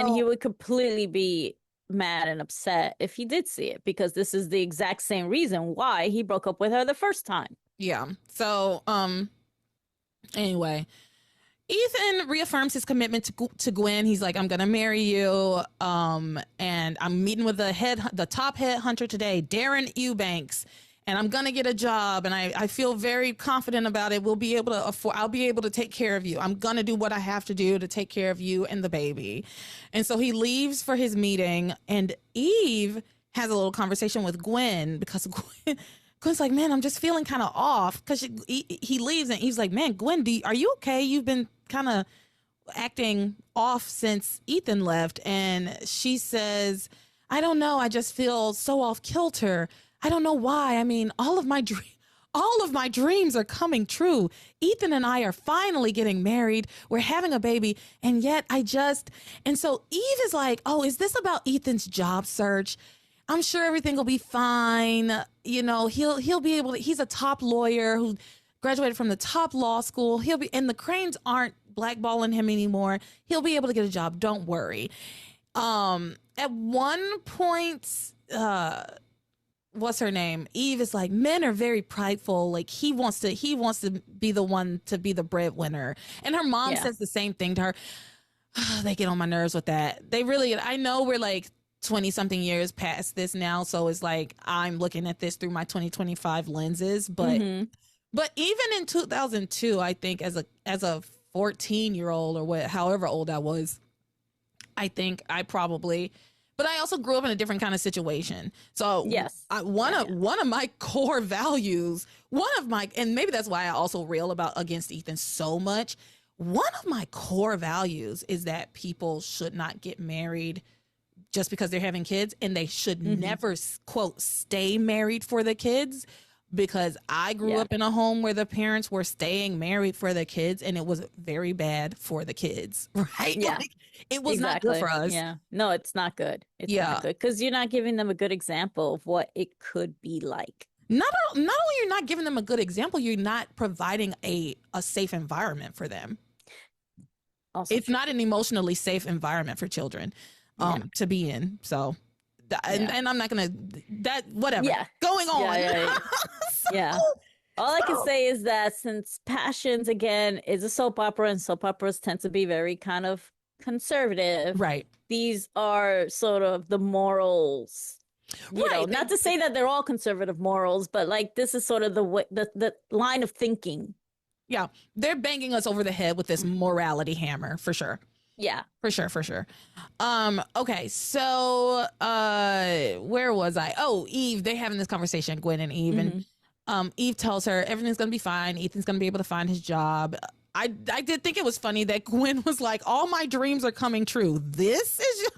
he would completely be mad and upset if he did see it, because this is the exact same reason why he broke up with her the first time.
Yeah. So anyway, Ethan reaffirms his commitment to Gwen. He's like, I'm going to marry you. And I'm meeting with the top headhunter today, Darren Eubanks, and I'm going to get a job. And I feel very confident about it. I'll be able to take care of you. I'm going to do what I have to do to take care of you and the baby. And so he leaves for his meeting, and Eve has a little conversation with Gwen, because Gwen's like, man, I'm just feeling kind of off, because he leaves and Eve's like, man, Gwen, are you okay? You've been kind of acting off since Ethan left. And she says, I don't know. I just feel so off kilter. I don't know why. I mean, all of my dreams are coming true. Ethan and I are finally getting married. We're having a baby. And yet and so Eve is like, oh, is this about Ethan's job search? I'm sure everything will be fine. You know, he'll be able to, he's a top lawyer who graduated from the top law school. And the Cranes aren't blackballing him anymore. He'll be able to get a job. Don't worry. At one point, what's her name? Eve is like, men are very prideful. Like he wants to be the one to be the breadwinner. And her mom says the same thing to her. They get on my nerves with that. I know we're like 20 something years past this now. So it's like, I'm looking at this through my 2025 lenses, but even in 2002, I think as a 14-year-old or however old I was, I think but I also grew up in a different kind of situation. So yes, one of my core values, and maybe that's why I also rail against Ethan so much. One of my core values is that people should not get married just because they're having kids, and they should never, quote, stay married for the kids, because I grew up in a home where the parents were staying married for the kids, and it was very bad for the kids, right?
Yeah.
Like, it was not good for us.
Yeah. No, it's not good. It's not good, because you're not giving them a good example of what it could be like.
Not only you're not giving them a good example, you're not providing a safe environment for them. Also it's not an emotionally safe environment for children to be in. So, and I'm not gonna whatever. Yeah. Going on.
Yeah. All I can say is that since Passions again is a soap opera, and soap operas tend to be very kind of conservative, right? These are sort of the morals. You know, not to say that they're all conservative morals, but like this is sort of the line of thinking. Yeah, they're banging us over the head with this morality hammer for sure. Yeah, for sure. Okay, so where was I? Oh, Eve. They're having this conversation, Gwen and Eve, and Eve tells her everything's gonna be fine. Ethan's gonna be able to find his job. I did think it was funny that Gwen was like, all my dreams are coming true. This is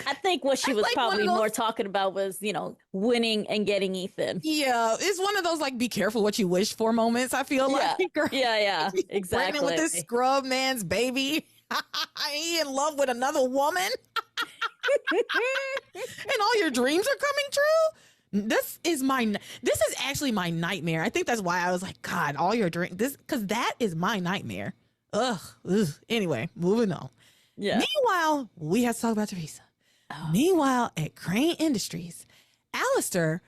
I think what she was like probably more talking about was, you know, winning and getting Ethan. Yeah, it's one of those like, be careful what you wish for moments, I feel like. Yeah, exactly. Pregnant with this scrub man's baby. He in love with another woman. And all your dreams are coming true. This is actually my nightmare. I think that's why I was like, God, all your dreams, because that is my nightmare. Ugh. Anyway, moving on. Yeah. Meanwhile, we have to talk about Theresa. Oh. Meanwhile, at Crane Industries, Alistair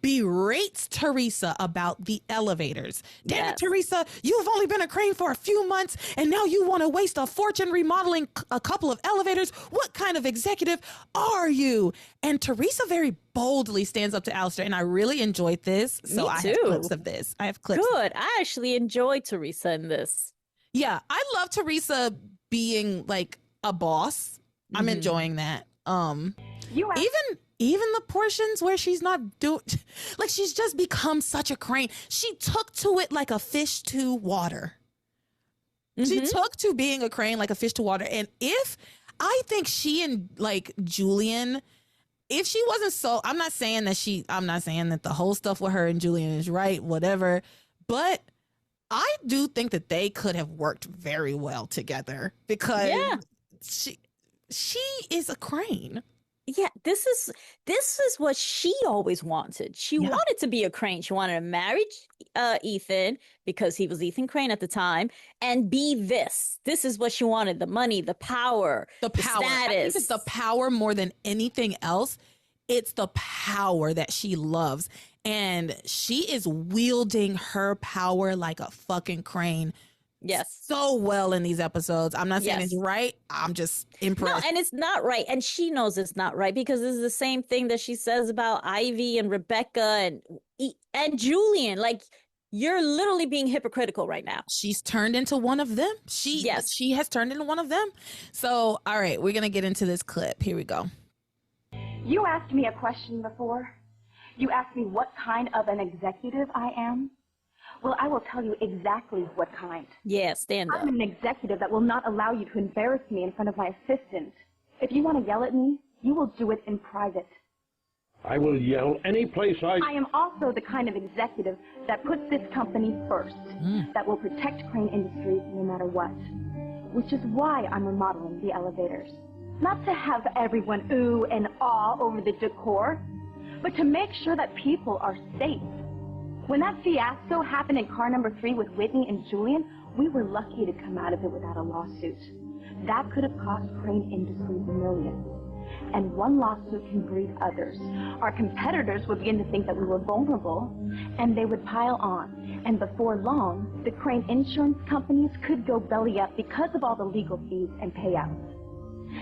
berates Theresa about the elevators. Damn it, Theresa, you've only been a Crane for a few months, and now you want to waste a fortune remodeling a couple of elevators? What kind of executive are you? And Theresa very boldly stands up to Alistair, and I really enjoyed this. So I have clips of this. Good. I actually enjoyed Theresa in this. Yeah, I love Theresa being like a boss. I'm enjoying that. Even the portions where she's not doing, like, she's just become such a Crane. She took to it like a fish to water. She took to being a Crane like a fish to water. And I think she and like Julian, if she wasn't so, I'm not saying that the whole stuff with her and Julian is right, whatever, but I do think that they could have worked very well together, because
she is a Crane.
Yeah, this is what she always wanted. She wanted to be a Crane. She wanted to marry Ethan because he was Ethan Crane at the time and be this. This is what she wanted: the money, the power, the status.
I think it's the power more than anything else. It's the power that she loves, and she is wielding her power like a fucking Crane.
Yes.
So well in these episodes. I'm not saying it's right. I'm just impressed.
No, and it's not right. And she knows it's not right because this is the same thing that she says about Ivy and Rebecca and Julian. Like, you're literally being hypocritical right now.
She's turned into one of them. She has turned into one of them. So, all right, we're going to get into this clip. Here we go.
You asked me a question before. You asked me what kind of an executive I am. Well, I will tell you exactly what kind.
Yeah, stand up.
I'm an executive that will not allow you to embarrass me in front of my assistant. If you want to yell at me, you will do it in private.
I will yell any place I
am also the kind of executive that puts this company first, that will protect Crane Industries no matter what. Which is why I'm remodeling the elevators. Not to have everyone ooh and ah over the decor, but to make sure that people are safe. When that fiasco happened in car number 3 with Whitney and Julian, we were lucky to come out of it without a lawsuit. That could have cost Crane Industries millions. And one lawsuit can breed others. Our competitors would begin to think that we were vulnerable, and they would pile on. And before long, the Crane insurance companies could go belly up because of all the legal fees and payouts.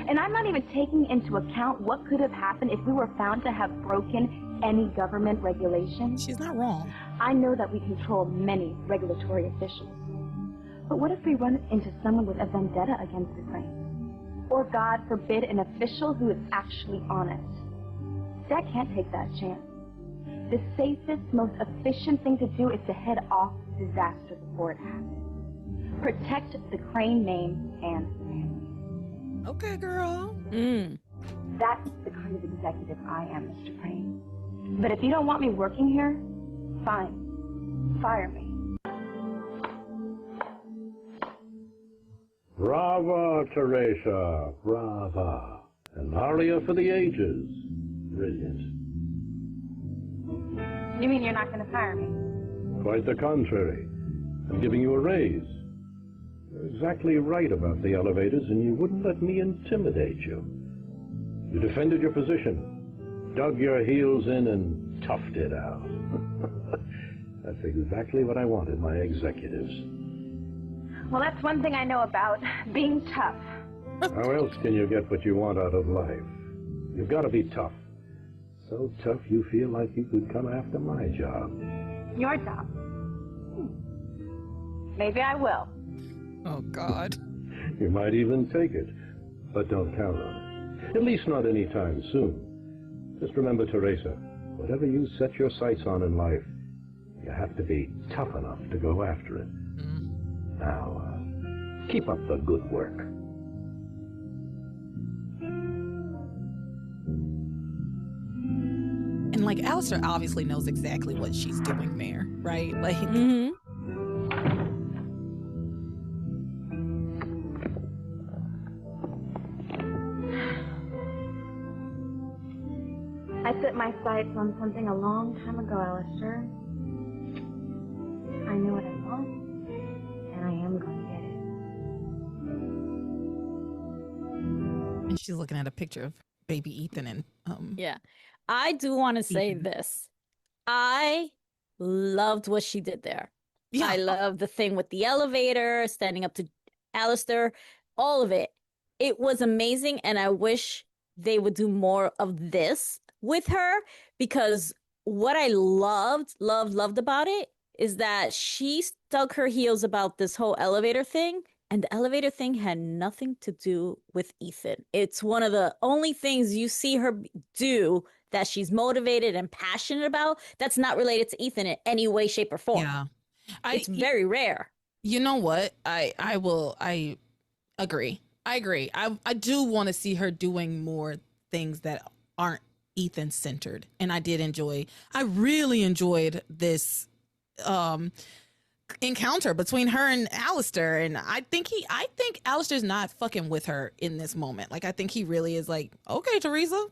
And I'm not even taking into account what could have happened if we were found to have broken any government regulation.
She's not wrong.
I know that we control many regulatory officials. But what if we run into someone with a vendetta against the Cranes? Or, God forbid, an official who is actually honest? Dad can't take that chance. The safest, most efficient thing to do is to head off disaster before it happens. Protect the Crane name and family.
Okay, girl.
That's the kind of executive I am, Mr. Crane. But if you don't want me working here, fine. Fire me.
Brava, Theresa. Brava. And Maria for the ages. Brilliant.
You mean you're not going to fire me?
Quite the contrary. I'm giving you a raise. You're exactly right about the elevators, and you wouldn't let me intimidate you. You defended your position, dug your heels in, and toughed it out. That's exactly what I wanted my executives.
Well, that's one thing I know about, being tough.
How else can you get what you want out of life? You've got to be tough. So tough you feel like you could come after my job.
Your job? Maybe I will.
Oh, God.
You might even take it, but don't count on it. At least not anytime soon. Just remember, Theresa, whatever you set your sights on in life, you have to be tough enough to go after it. Now, keep up the good work.
And like Alistair obviously knows exactly what she's doing there, right? Like,
I set my sights on something a long time ago, Alistair. I know what I want, and I am going to get it.
and she's looking at a picture of baby Ethan and
Yeah. I do want to say this. I loved what she did there.
Yeah.
I love the thing with the elevator, standing up to Alistair, all of it. It was amazing, and I wish they would do more of this with her, because what I loved about it is that she stuck her heels about this whole elevator thing, and the elevator thing had nothing to do with Ethan. It's one of the only things you see her do that she's motivated and passionate about that's not related to Ethan in any way, shape, or form.
Yeah.
It's very rare.
You know what? I agree. I do want to see her doing more things that aren't Ethan centered. And I really enjoyed this encounter between her and Alistair, and I think Alistair's not fucking with her in this moment. Like, I think he really is like, okay, Theresa.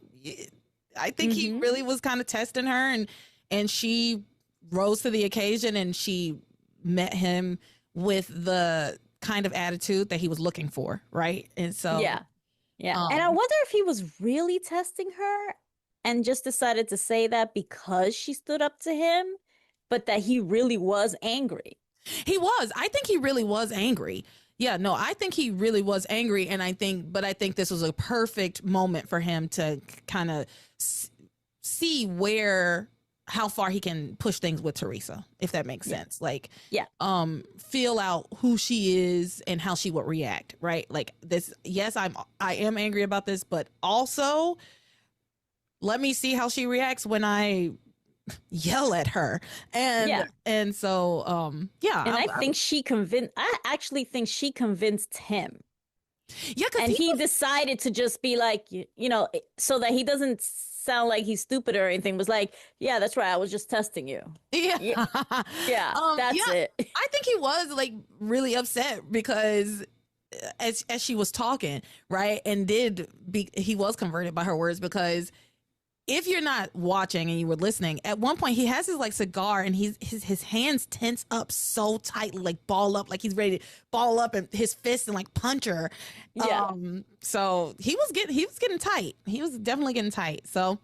I think he really was kind of testing her, and she rose to the occasion, and she met him with the kind of attitude that he was looking for, right? And so
yeah. And I wonder if he was really testing her and just decided to say that because she stood up to him, but that he really was angry.
He was. I think he really was angry. Yeah, no, I think he really was angry, and I think this was a perfect moment for him to kind of see how far he can push things with Theresa, if that makes sense. Like, feel out who she is and how she would react, right? Like this, yes, I am angry about this, but also let me see how she reacts when I yell at her. And so and
I actually think she convinced him.
Yeah,
and he decided to just be like, so that he doesn't sound like he's stupid or anything, was like, yeah, that's right, I was just testing you. That's it.
I think he was like really upset because as she was talking, right, and he was converted by her words, because if you're not watching and you were listening, at one point he has his like cigar and his hands tense up so tightly, like ball up, like he's ready to ball up and his fist and like punch her. Yeah. So he was getting tight. He was definitely getting tight. So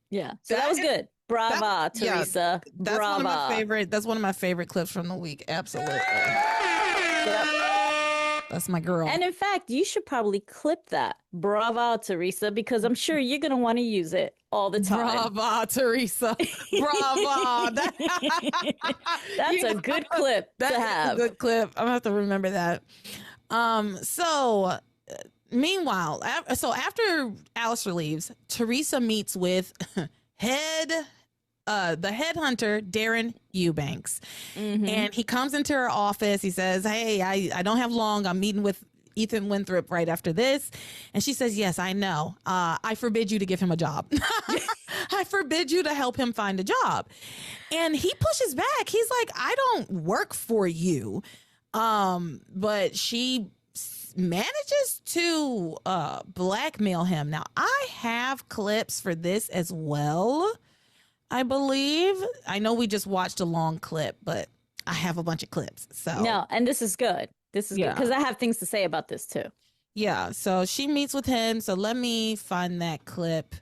yeah. So that was good. Brava, Theresa.
That's
Brava.
One of my favorite. That's one of my favorite clips from the week. Absolutely.
Yep.
That's my girl.
And in fact, you should probably clip that. Brava, Theresa, because I'm sure you're going to want to use it all the time.
Brava, Theresa. Brava.
That's a good clip to have.
A good clip. I'm going to have to remember that. Meanwhile, so after Alistair leaves, Theresa meets with the headhunter, Darren Eubanks. And he comes into her office. He says, hey, I don't have long. I'm meeting with Ethan Winthrop right after this. And she says, yes, I know. I forbid you to give him a job. I forbid you to help him find a job. And he pushes back. He's like, I don't work for you. But she manages to blackmail him. Now, I have clips for this as well, I believe. I know we just watched a long clip, but I have a bunch of clips. So
no, and this is good. This is good because I have things to say about this too.
Yeah, so she meets with him. So let me find that clip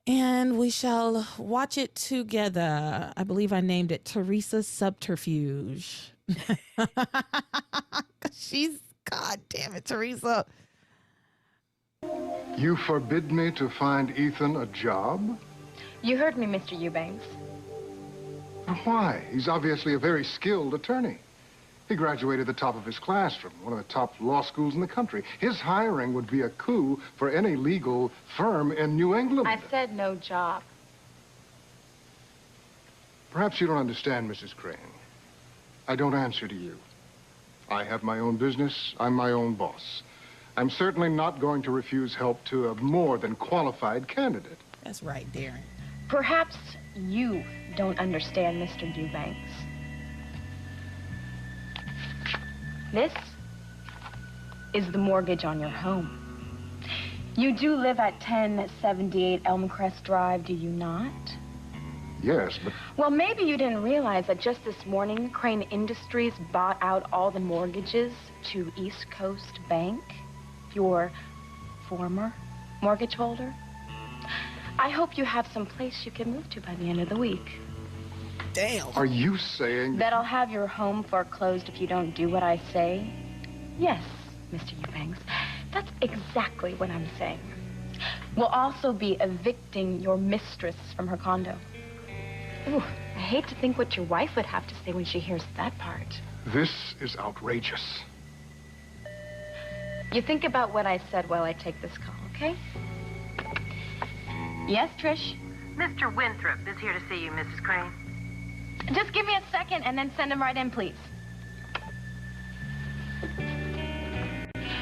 and we shall watch it together. I believe I named it Theresa's Subterfuge. God damn it, Theresa.
You forbid me to find Ethan a job?
You heard me, Mr. Eubanks.
Why? He's obviously a very skilled attorney. He graduated the top of his class from one of the top law schools in the country. His hiring would be a coup for any legal firm in New England.
I said no job.
Perhaps you don't understand, Mrs. Crane. I don't answer to you. I have my own business. I'm my own boss. I'm certainly not going to refuse help to a more than qualified candidate.
That's right, Darren.
Perhaps you don't understand, Mr. Eubanks. This is the mortgage on your home. You do live at 1078 Elmcrest Drive, do you not?
Yes, but...
Well, maybe you didn't realize that just this morning, Crane Industries bought out all the mortgages to East Coast Bank, your former mortgage holder. I hope you have some place you can move to by the end of the week.
Damn.
Are you saying...
that I'll have your home foreclosed if you don't do what I say? Yes, Mr. Eubanks. That's exactly what I'm saying. We'll also be evicting your mistress from her condo. Ooh, I hate to think what your wife would have to say when she hears that part.
This is outrageous.
You think about what I said while I take this call, okay? Yes, Trish?
Mr. Winthrop is here to see you, Mrs. Crane.
Just give me a second and then send him right in, please.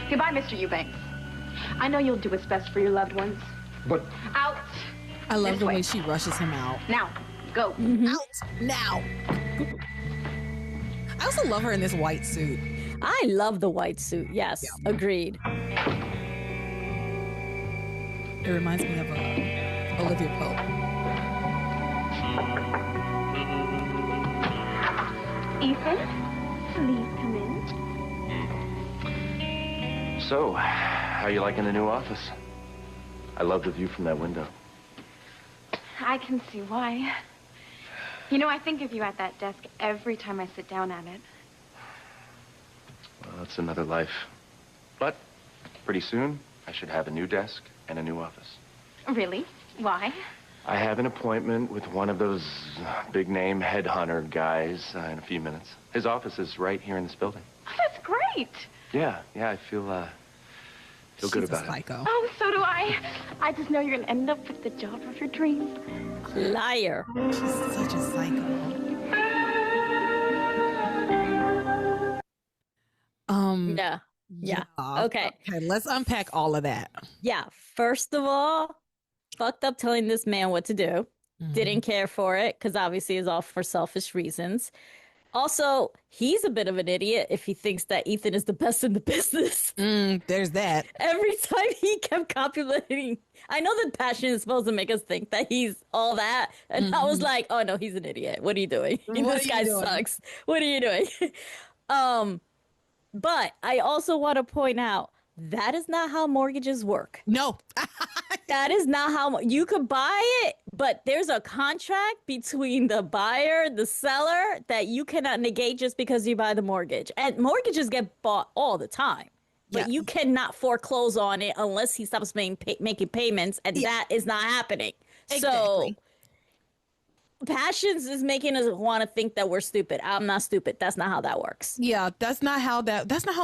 Goodbye, Mr. Eubanks. I know you'll do what's best for your loved ones.
But...
Out!
I love the way she rushes him out.
Now, go.
Out now. I also love her in this white suit.
I love the white suit. Yes, agreed.
It reminds me of Olivia Pope.
Ethan, please come in.
So, how you liking the new office? I love the view from that window.
I can see why. You know, I think of you at that desk every time I sit down at it.
Well, it's another life. But pretty soon, I should have a new desk and a new office.
Really? Why?
I have an appointment with one of those big-name headhunter guys in a few minutes. His office is right here in this building.
Oh, that's great.
Yeah, I feel good about
She's a psycho.
Oh, so do I. I just know you're going to end up with the job of your dreams.
Liar.
She's such a psycho.
Yeah. Okay,
let's unpack all of that.
Yeah. First of all, fucked up telling this man what to do. Didn't care for it because obviously it's all for selfish reasons. Also, he's a bit of an idiot if he thinks that Ethan is the best in the business.
There's that.
Every time he kept complimenting, I know that passion is supposed to make us think that he's all that. And I was like, oh no, he's an idiot. What are you doing? This guy sucks. What are you doing? But I also want to point out that is not how mortgages work.
No.
That is not how you could buy it, but there's a contract between the buyer, the seller that you cannot negate just because you buy the mortgage. And mortgages get bought all the time, but you cannot foreclose on it unless he stops making payments, and that is not happening.
Exactly.
So passions is making us want to think that we're stupid. I'm not stupid. That's not how that works.
Yeah, that's not how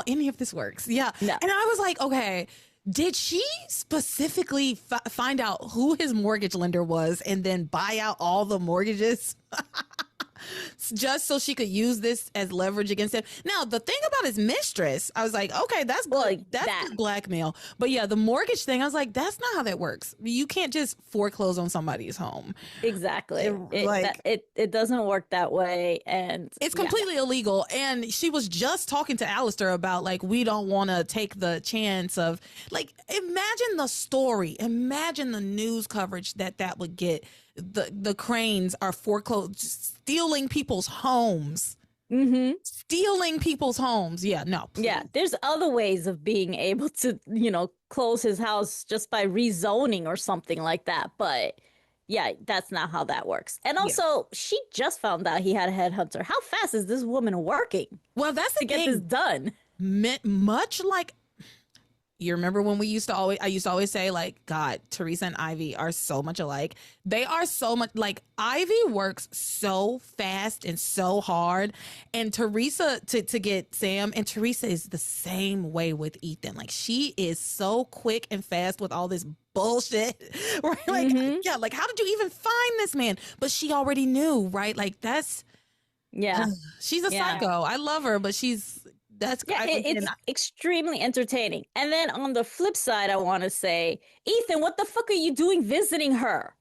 any of this works. Yeah.
No.
And I was like, okay, did she specifically find out who his mortgage lender was and then buy out all the mortgages just so she could use this as leverage against him? Now, the thing about his mistress, I was like, okay, that's good. That's good blackmail. But yeah, the mortgage thing, I was like, that's not how that works. You can't just foreclose on somebody's home.
Exactly. It doesn't work that way. And
it's completely illegal. And she was just talking to Alistair about, like, we don't want to take the chance of, like, imagine the story. Imagine the news coverage that would get. The Cranes are stealing people's homes. Stealing people's homes. Yeah, no. Please.
Yeah, there's other ways of being able to, close his house just by rezoning or something like that. But yeah, that's not how that works. And also, she just found out he had a headhunter. How fast is this woman working?
Well, that's the
thing. Get this done.
Much like, you remember when I used to always say, like, God, Theresa and Ivy are so much alike. They are so much like, Ivy works so fast and so hard, and Theresa to get Sam, and Theresa is the same way with Ethan. Like, she is so quick and fast with all this bullshit, right? Like, yeah, like, how did you even find this man? But she already knew, right? Like, that's, she's a psycho. I love her, but it's
extremely entertaining. And then on the flip side, I want to say, Ethan, what the fuck are you doing visiting her?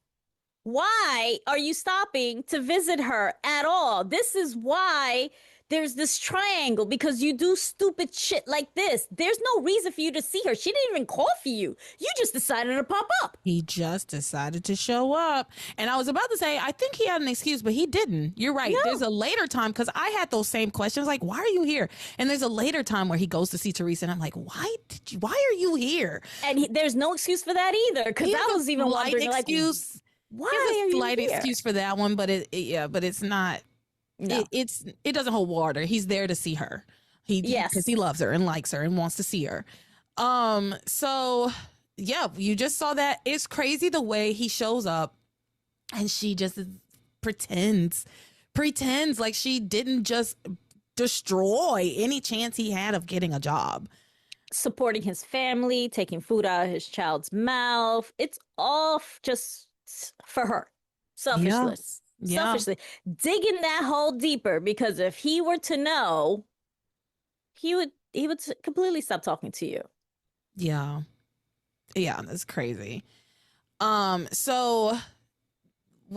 Why are you stopping to visit her at all? This is why there's this triangle, because you do stupid shit like this. There's no reason for you to see her. She didn't even call for you. You just decided to pop up.
He just decided to show up. And I was about to say, I think he had an excuse, but he didn't. You're right. No. There's a later time, because I had those same questions, like, why are you here? And there's a later time where he goes to see Theresa, and I'm like, why are you here?
And there's no excuse for that either, because I was even wondering,
excuse.
Like, why are you
slight
here?
Excuse for that one, but but it's not. No. It doesn't hold water. He's there to see her. Because he loves her and likes her and wants to see her. So yeah, you just saw that. It's crazy the way he shows up, and she just pretends like she didn't just destroy any chance he had of getting a job.
Supporting his family, taking food out of his child's mouth. It's all just for her. Selfishness. Selfishly digging that hole deeper, because if he were to know, he would completely stop talking to you.
Yeah, that's crazy. So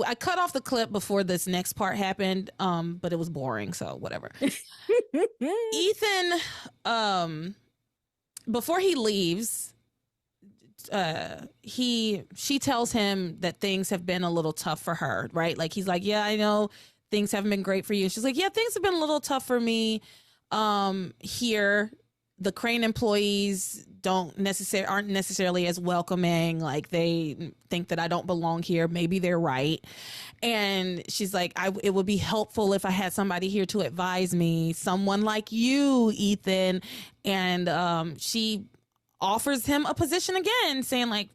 I cut off the clip before this next part happened, but it was boring, so whatever. Ethan, before he leaves, she tells him that things have been a little tough for her, right? Like, he's like, yeah, I know things haven't been great for you. She's like, yeah, things have been a little tough for me here. The Crane employees aren't necessarily as welcoming. Like, they think that I don't belong here. Maybe they're right. And she's like, it would be helpful if I had somebody here to advise me, someone like you, Ethan. And she offers him a position again, saying like,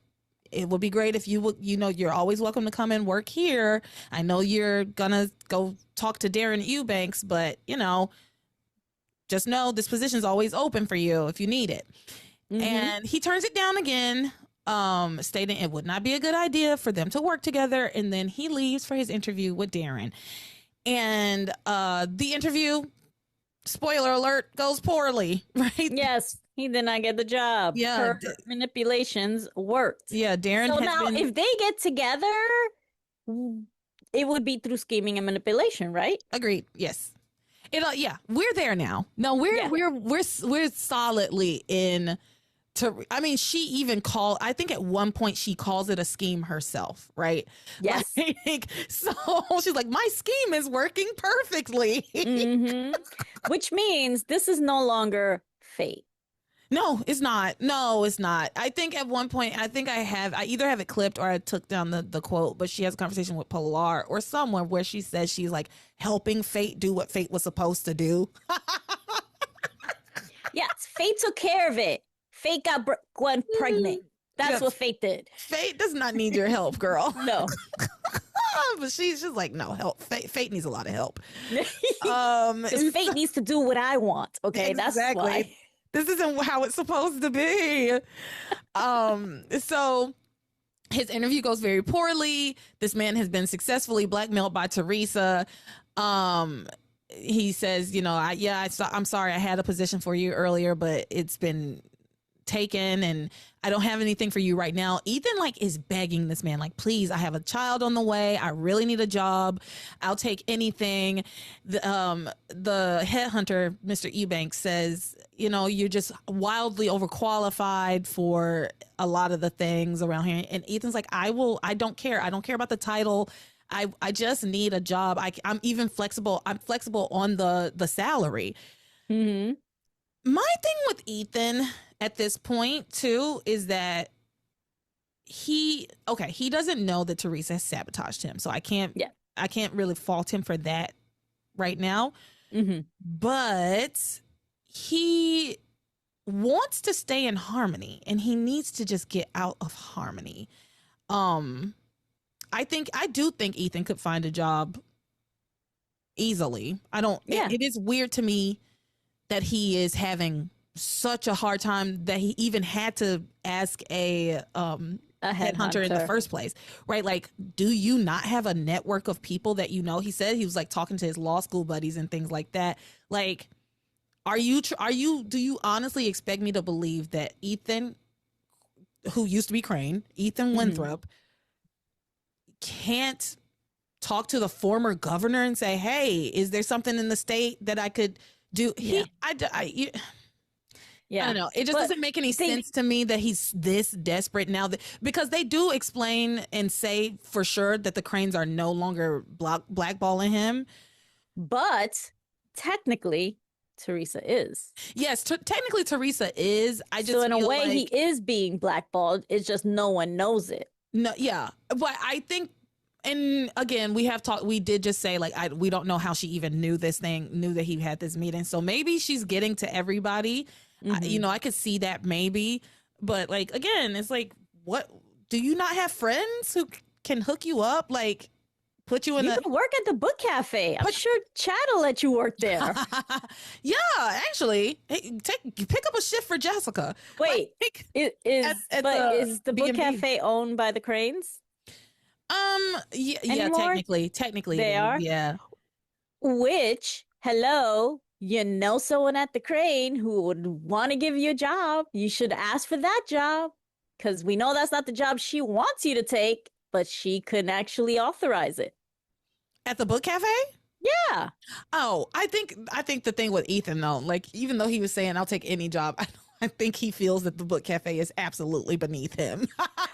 it would be great if you would, you're always welcome to come and work here. I know you're gonna go talk to Darren Eubanks, but just know this position's always open for you if you need it. Mm-hmm. And he turns it down again, stating it would not be a good idea for them to work together. And then he leaves for his interview with Darren. And the interview, spoiler alert, goes poorly, right?
Yes, he did not get the job.
Yeah.
Her manipulations worked.
Yeah, Darren
So now, if they get together, it would be through scheming and manipulation, right?
Agreed. Yes. We're there now. No, we're solidly in. I mean, she even I think at one point she calls it a scheme herself, right?
Yes.
Like, so she's like, my scheme is working perfectly.
Mm-hmm. Which means this is no longer fate.
No, it's not. No, it's not. I think at one point, I either have it clipped or I took down the quote, but she has a conversation with Pilar or someone where she says she's like helping fate do what fate was supposed to do.
Yes, fate took care of it. Fate got Gwen pregnant. That's what fate did.
Fate does not need your help, girl.
No.
But she's just like, no, help. Fate needs a lot of help.
Because fate needs to do what I want. Okay, exactly. That's why.
This isn't how it's supposed to be. So his interview goes very poorly. This man has been successfully blackmailed by Theresa. He says, I'm sorry, I had a position for you earlier, but it's been taken and I don't have anything for you right now. Ethan is begging this man, like, please, I have a child on the way. I really need a job. I'll take anything. The headhunter, Mr. Eubanks, says, you're just wildly overqualified for a lot of the things around here. And Ethan's like, I don't care. I don't care about the title. I just need a job. I'm even flexible. I'm flexible on the salary.
Mm-hmm.
My thing with Ethan at this point too is that he doesn't know that Theresa has sabotaged him. So I can't really fault him for that right now.
Mm-hmm.
But he wants to stay in harmony and he needs to just get out of harmony. I do think Ethan could find a job easily. It is weird to me that he is having such a hard time that he even had to ask a headhunter in the first place, right? Like, do you not have a network of people that he said he was like talking to his law school buddies and things like that. Like, do you honestly expect me to believe that Ethan, who used to be Crane, Ethan Winthrop, can't talk to the former governor and say, hey, is there something in the state that I could do? I don't know. It just doesn't make any sense to me that he's this desperate now, because they do explain and say for sure that the Cranes are no longer blackballing him.
But technically, Theresa is.
Yes, technically Theresa is.
So in a way, he is being blackballed. It's just no one knows it.
No, yeah, but I think. And again, we did just say, we don't know how she even knew that he had this meeting. So maybe she's getting to everybody. Mm-hmm. I could see that maybe. But again, it's what? Do you not have friends who can hook you up? Put you in
You can work at the book cafe. I'm sure Chad will let you work there.
Yeah, actually. Hey, pick up a shift for Jessica.
Wait, is the book cafe owned by the Cranes?
Technically
they are.
Yeah.
Which, hello, someone at the Crane who would want to give you a job. You should ask for that job, because we know that's not the job she wants you to take, but she couldn't actually authorize it.
At the book cafe?
Yeah.
Oh, I think the thing with Ethan though, like even though he was saying I'll take any job, I think he feels that the book cafe is absolutely beneath him.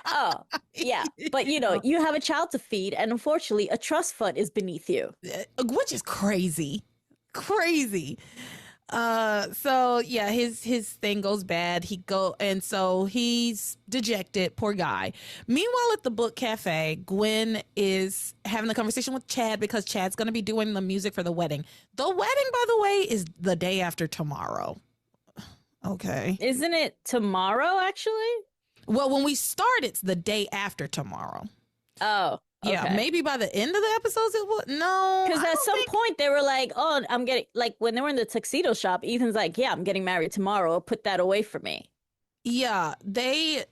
Oh, yeah. But you have a child to feed, and unfortunately a trust fund is beneath you.
Which is crazy. Crazy. So yeah, his thing goes bad. And so he's dejected, poor guy. Meanwhile, at the book cafe, Gwen is having a conversation with Chad because Chad's going to be doing the music for the wedding. The wedding, by the way, is the day after tomorrow. Okay.
Isn't it tomorrow, actually?
Well, when we start, it's the day after tomorrow.
Oh. Okay.
Yeah, maybe by the end of the episodes it will. No,
because at some point they were like, "Oh, I'm getting like when they were in the tuxedo shop." Ethan's like, "Yeah, I'm getting married tomorrow. Put that away for me."
Yeah, the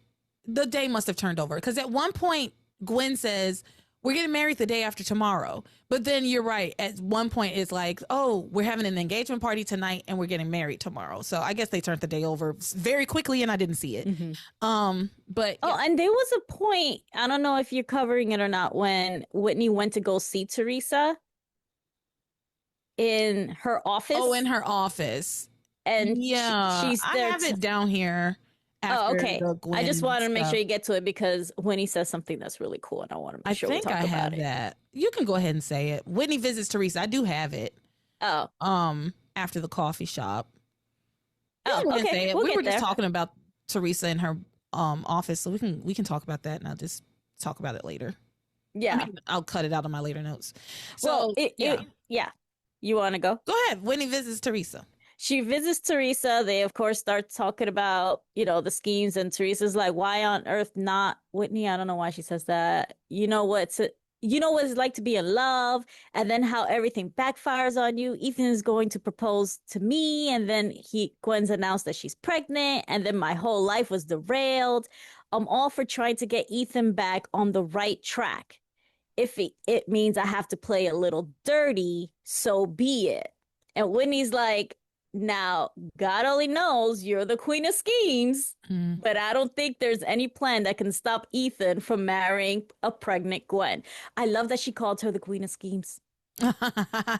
day must have turned over because at one point Gwen says, "We're getting married the day after tomorrow," but then you're right. At one point it's like, "Oh, we're having an engagement party tonight and we're getting married tomorrow." So I guess they turned the day over very quickly and I didn't see it.
Mm-hmm.
But
oh, and there was a point, I don't know if you're covering it or not, when Whitney went to go see Theresa in her office.
Oh, in her office.
And
yeah,
she's there.
I have it down here.
Oh, okay. I just wanted to make
stuff.
sure you get to it because Whitney says something that's really cool, and I want to make sure we talk about it.
I think I have that. You can go ahead and say it. Whitney visits Theresa. I do have it.
Oh.
After the coffee shop.
Oh, okay.
Say it.
We'll
we were
get
just
there.
talking about Theresa in her office, so we can talk about that, and I'll just talk about it later.
Yeah,
I'll cut it out of my later notes. So
yeah. You want to go?
Go ahead. Whitney visits Theresa.
She visits Theresa. They, of course, start talking about, the schemes. And Teresa's like, why on earth not Whitney? I don't know why she says that. You know what it's like to be in love, and then how everything backfires on you. Ethan is going to propose to me, and then Gwen's announced that she's pregnant, and then my whole life was derailed. I'm all for trying to get Ethan back on the right track. If it means I have to play a little dirty, so be it. And Whitney's like, now, God only knows you're the queen of schemes, but I don't think there's any plan that can stop Ethan from marrying a pregnant Gwen. I love that she called her the queen of schemes.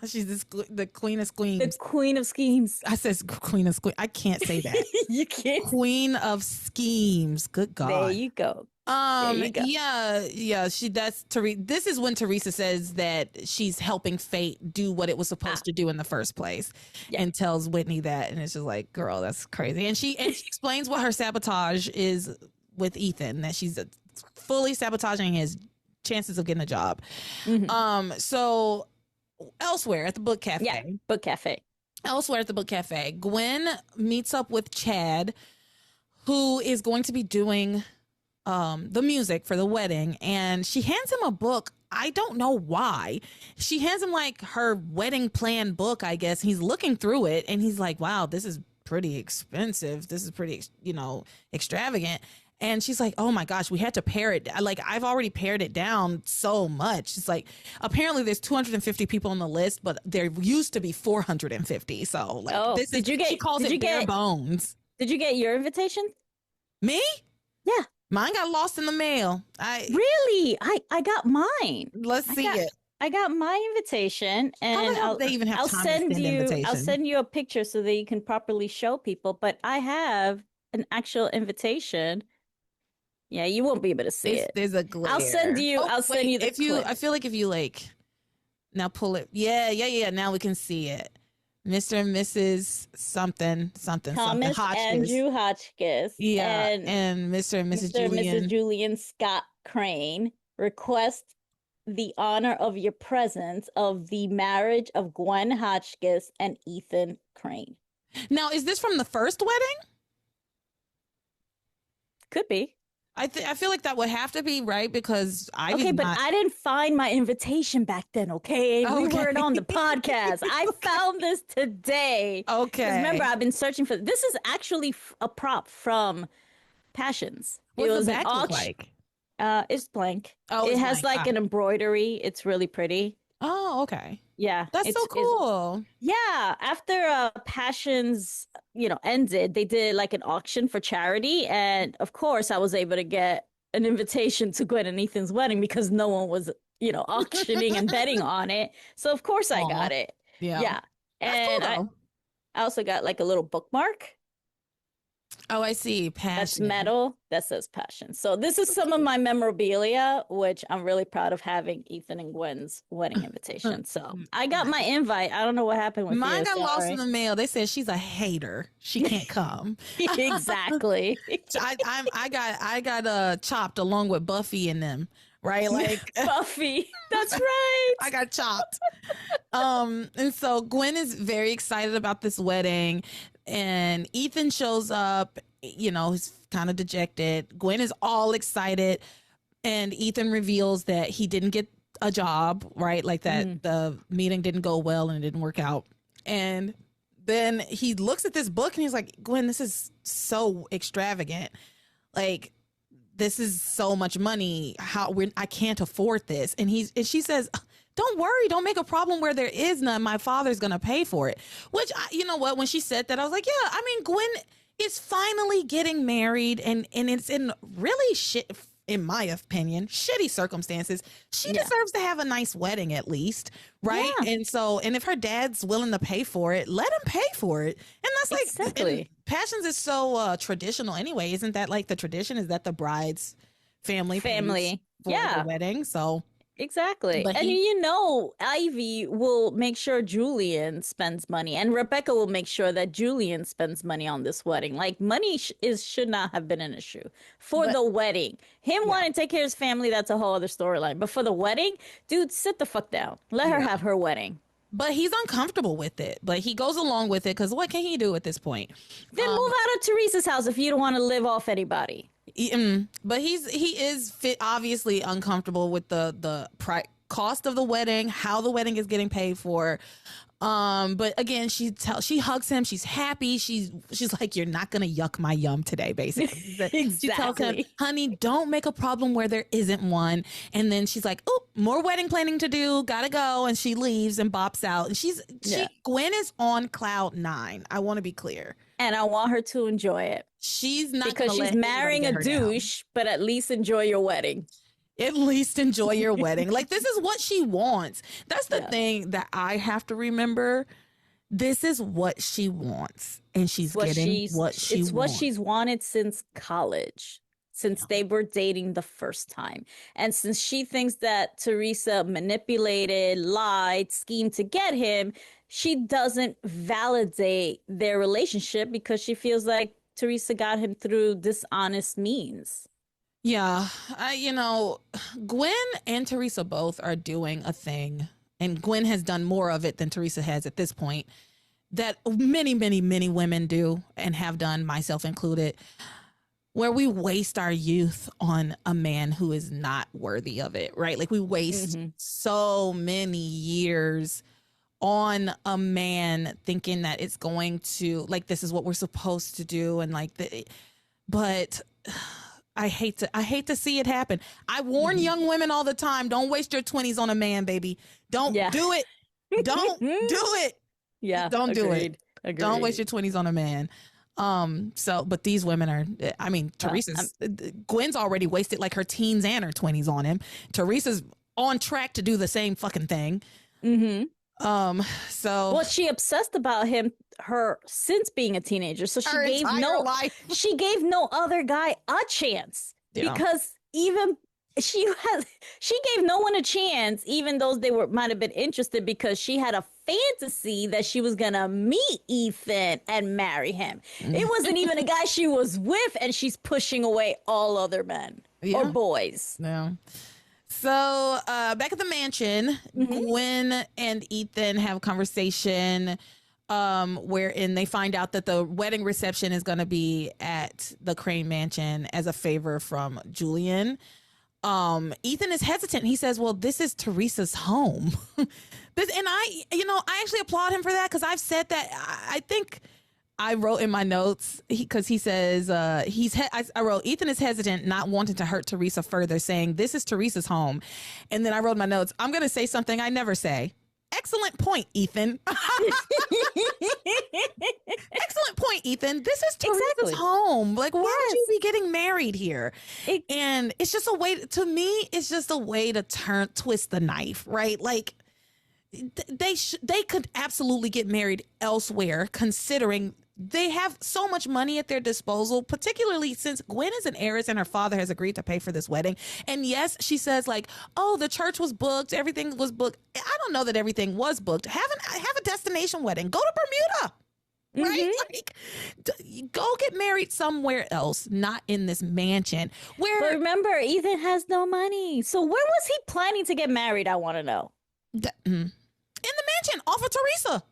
She's the queen of schemes.
The queen of schemes.
I said queen of schemes. I can't say that.
You can't.
Queen of schemes. Good God.
There you go.
Yeah. That's Theresa. This is when Theresa says that she's helping fate do what it was supposed to do in the first place, and tells Whitney that, and it's just like, girl, that's crazy. And she explains what her sabotage is with Ethan, that she's fully sabotaging his chances of getting a job.
Mm-hmm.
So elsewhere at the book cafe.
Yeah, book cafe.
Elsewhere at the book cafe, Gwen meets up with Chad, who is going to be doing the music for the wedding, and she hands him a book. I don't know why. She hands him like her wedding plan book, I guess. He's looking through it and he's like, wow, this is pretty expensive. This is pretty, extravagant. And she's like, oh my gosh, we had to pare it. Like, I've already pared it down so much. It's like, apparently there's 250 people on the list, but there used to be 450. So like, she calls it bare bones.
Did you get your invitation?
Me?
Yeah.
Mine got lost in the mail.
Really? I got mine.
Let's see it.
I got my invitation, and I'll send you a picture so that you can properly show people. But I have an actual invitation. Yeah, you won't be able to see it.
There's a glare.
I'll send you the clip.
I feel like if you now pull it. Yeah. Now we can see it. Mr. and Mrs. something
Thomas
Hotchkiss.
Andrew Hotchkiss.
Yeah, and Mr. and Mrs. Julian.
and Mrs. Julian Scott Crane request the honor of your presence of the marriage of Gwen Hotchkiss and Ethan Crane.
Now, is this from the first wedding?
Could be.
I feel like that would have to be, right? Because I
didn't find my invitation back then, okay? We weren't on the podcast. I found this today.
Okay.
Remember, I've been searching for this. Is actually a prop from Passions.
What
was
the back look like?
It's blank.
Oh,
it has like an embroidery. It's really pretty.
Oh, okay.
Yeah.
That's so cool.
Yeah. After Passions, ended, they did like an auction for charity. And of course, I was able to get an invitation to Gwen and Ethan's wedding because no one was, auctioning and betting on it. So of course I got it.
Yeah.
Yeah.
That's
And
cool,
I also got like a little bookmark.
Oh, I see. Passion.
That's metal. That says passion. So this is some of my memorabilia, which I'm really proud of having Ethan and Gwen's wedding invitation. So I got my invite. I don't know what happened with
Mine
yours,
got lost
sorry.
in the mail. They said she's a hater. She can't come.
Exactly.
I got chopped along with Buffy and them. Right, like
Buffy. That's right.
I got chopped. And so Gwen is very excited about this wedding, and Ethan shows up. He's kind of dejected. Gwen is all excited, and Ethan reveals that he didn't get a job. Right, like that the meeting didn't go well and it didn't work out. And then he looks at this book and he's like, "Gwen, this is so extravagant. Like, this is so much money. I can't afford this." And she says, "Don't worry. Don't make a problem where there is none. My father's going to pay for it." Which, you know what? When she said that, I was like, yeah, I mean, Gwen is finally getting married, and it's in really shit, in my opinion, shitty circumstances. She deserves to have a nice wedding at least. Right. Yeah. And if her dad's willing to pay for it, let him pay for it. And that's like,
exactly.
Passions is so traditional anyway. Isn't that like the tradition is that the bride's family pays for the wedding? So
exactly.
But
and Ivy will make sure Julian spends money, and Rebecca will make sure that Julian spends money on this wedding. Like, money should not have been an issue for the wedding. Him wanting to take care of his family, that's a whole other storyline. But for the wedding, dude, sit the fuck down. Let her have her wedding.
But he's uncomfortable with it. But he goes along with it because what can he do at this point?
Then move out of Theresa's house if you don't want to live off anybody.
But he is obviously uncomfortable with the cost of the wedding, how the wedding is getting paid for. But again, she hugs him. She's happy. She's like, "You're not gonna yuck my yum today," basically.
Exactly.
She tells him, "Honey, don't make a problem where there isn't one." And then she's like, "Oh, more wedding planning to do. Gotta go." And she leaves and bops out. And Gwen is on cloud 9. I want to be clear.
And I want her to enjoy it.
She's not
because she's marrying a douche, but at least enjoy your wedding.
At least enjoy your wedding. Like, this is what she wants. That's the thing that I have to remember. This is what she wants. And she's getting what she wants.
It's what she's wanted since college, since they were dating the first time. And since she thinks that Theresa manipulated, lied, schemed to get him, she doesn't validate their relationship because she feels like Theresa got him through dishonest means.
Yeah, Gwen and Theresa both are doing a thing, and Gwen has done more of it than Theresa has at this point, that many, many, many women do and have done, myself included, where we waste our youth on a man who is not worthy of it, right? Like, we waste so many years on a man thinking that it's going to, like, this is what we're supposed to do, and but I hate to see it happen. I warn young women all the time, don't waste your 20s on a man, baby. Don't do it. Don't do it.
Yeah.
Don't do it.
Agreed.
Don't waste your 20s on a man. But these women are, I mean, Gwen's already wasted like her teens and her 20s on him. Theresa's on track to do the same fucking thing.
Well, she obsessed about him since being a teenager, so she gave no other guy a chance because even she gave no one a chance, even though they might have been interested, because she had a fantasy that she was gonna meet Ethan and marry him. It wasn't even a guy she was with, and she's pushing away all other men or boys.
Yeah. So back at the mansion, Gwen and Ethan have a conversation wherein they find out that the wedding reception is going to be at the Crane Mansion as a favor from Julian. Ethan is hesitant. He says, "Well, this is Theresa's home." And I actually applaud him for that, because I've said that. I think I wrote in my notes, because he says I wrote, "Ethan is hesitant, not wanting to hurt Theresa further, saying this is Theresa's home." And then I wrote in my notes, "I'm going to say something I never say. Excellent point, Ethan." Excellent point, point, Ethan. This is Teresa's
Exactly.
home. Like, why would you
Yes.
be getting married here? And it's just a way, to me, it's just a way to twist the knife, right? Like, they could absolutely get married elsewhere, considering they have so much money at their disposal, particularly since Gwen is an heiress and her father has agreed to pay for this wedding. And yes, she says like, oh, the church was booked. Everything was booked. I don't know that everything was booked. Have a destination wedding. Go to Bermuda. Right? Like, go get married somewhere else, not in this mansion. Where,
But remember, Ethan has no money. So where was he planning to get married? I want to know.
in the mansion off of Theresa.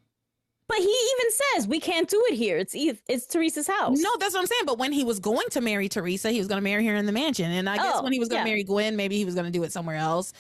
But he even says we can't do it here. It's Teresa's house.
No, that's what I'm saying. But when he was going to marry Theresa, he was going to marry her in the mansion. And I guess when he was going to marry Gwen, maybe he was going to do it somewhere else.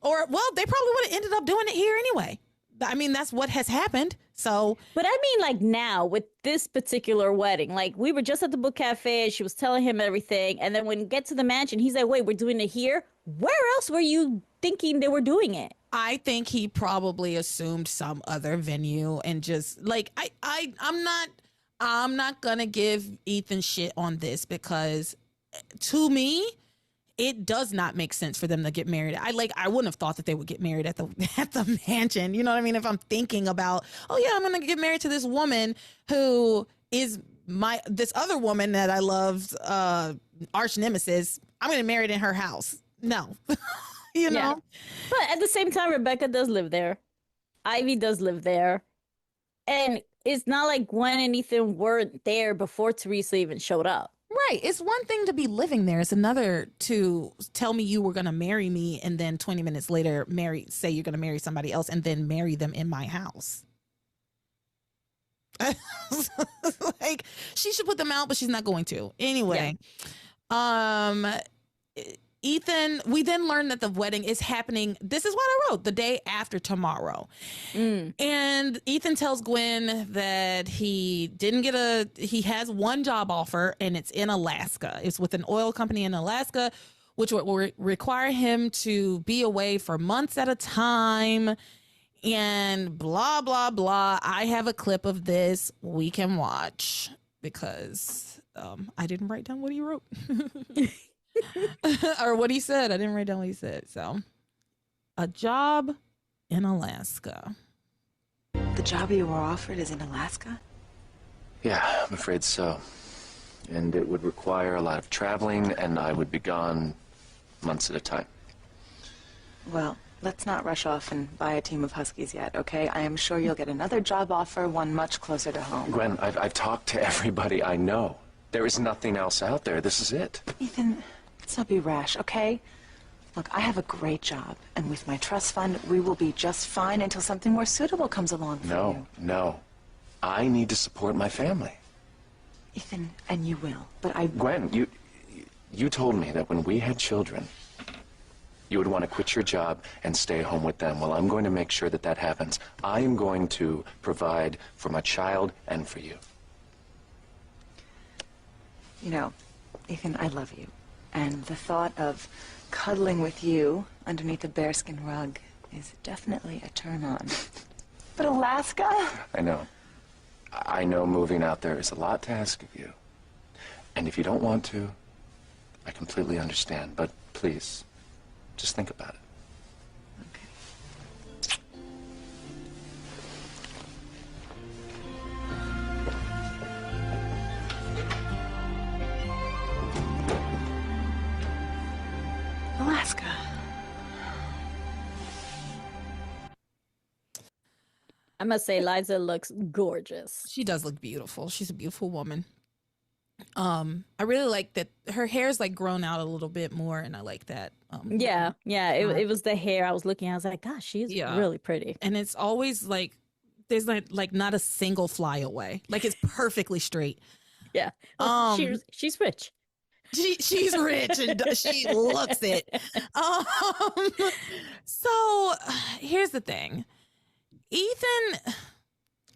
Or, well, they probably would have ended up doing it here anyway. I mean, that's what has happened. So,
but I mean, like now with this particular wedding, like we were just at the book cafe. She was telling him everything. And then when we get to the mansion, he's like, wait, we're doing it here? Where else were you thinking they were doing it?
I think he probably assumed some other venue and just like, I'm not going to give Ethan shit on this because to me, it does not make sense for them to get married. I wouldn't have thought that they would get married at the mansion. You know what I mean? If I'm thinking about, oh yeah, I'm going to get married to this woman who is this other woman that I loved, arch nemesis, I'm going to marry in her house. No, you know?
Yeah. But at the same time, Rebecca does live there. Ivy does live there. And it's not like Gwen and Ethan weren't there before Theresa even showed up.
Right. It's one thing to be living there. It's another to tell me you were going to marry me and then 20 minutes later say you're going to marry somebody else and then marry them in my house. Like, she should put them out, but she's not going to. Anyway, Ethan, we then learned that the wedding is happening. This is what I wrote, the day after tomorrow. And Ethan tells Gwen that he has one job offer and it's in Alaska. It's with an oil company in Alaska, which will require him to be away for months at a time and blah, blah, blah. I have a clip of this we can watch because I didn't write down what he wrote. Or what he said. I didn't write down what he said. So, a job in Alaska.
The job you were offered is in Alaska?
Yeah, I'm afraid so. And it would require a lot of traveling, and I would be gone months at a time.
Well, let's not rush off and buy a team of Huskies yet, okay? I am sure you'll get another job offer, one much closer to home.
Gwen, I've talked to everybody I know. There is nothing else out there. This is it.
Ethan, let's not be rash, okay? Look, I have a great job, and with my trust fund, we will be just fine until something more suitable comes along for you.
No. I need to support my family.
Ethan, and you will, but
Gwen, you told me that when we had children, you would want to quit your job and stay home with them. Well, I'm going to make sure that that happens. I am going to provide for my child and for you.
You know, Ethan, I love you. And the thought of cuddling with you underneath a bearskin rug is definitely a turn on. But Alaska?
I know moving out there is a lot to ask of you. And if you don't want to, I completely understand. But please, just think about it.
Alaska.
I must say, Liza looks gorgeous.
She does look beautiful. She's a beautiful woman. I really like that her hair's like grown out a little bit more, and I like that.
It was the hair I was looking at. I was like, gosh, she's really pretty.
And it's always like there's like not a single flyaway. Like it's perfectly straight.
Yeah. She's rich.
She's rich and she looks it. So here's the thing. Ethan,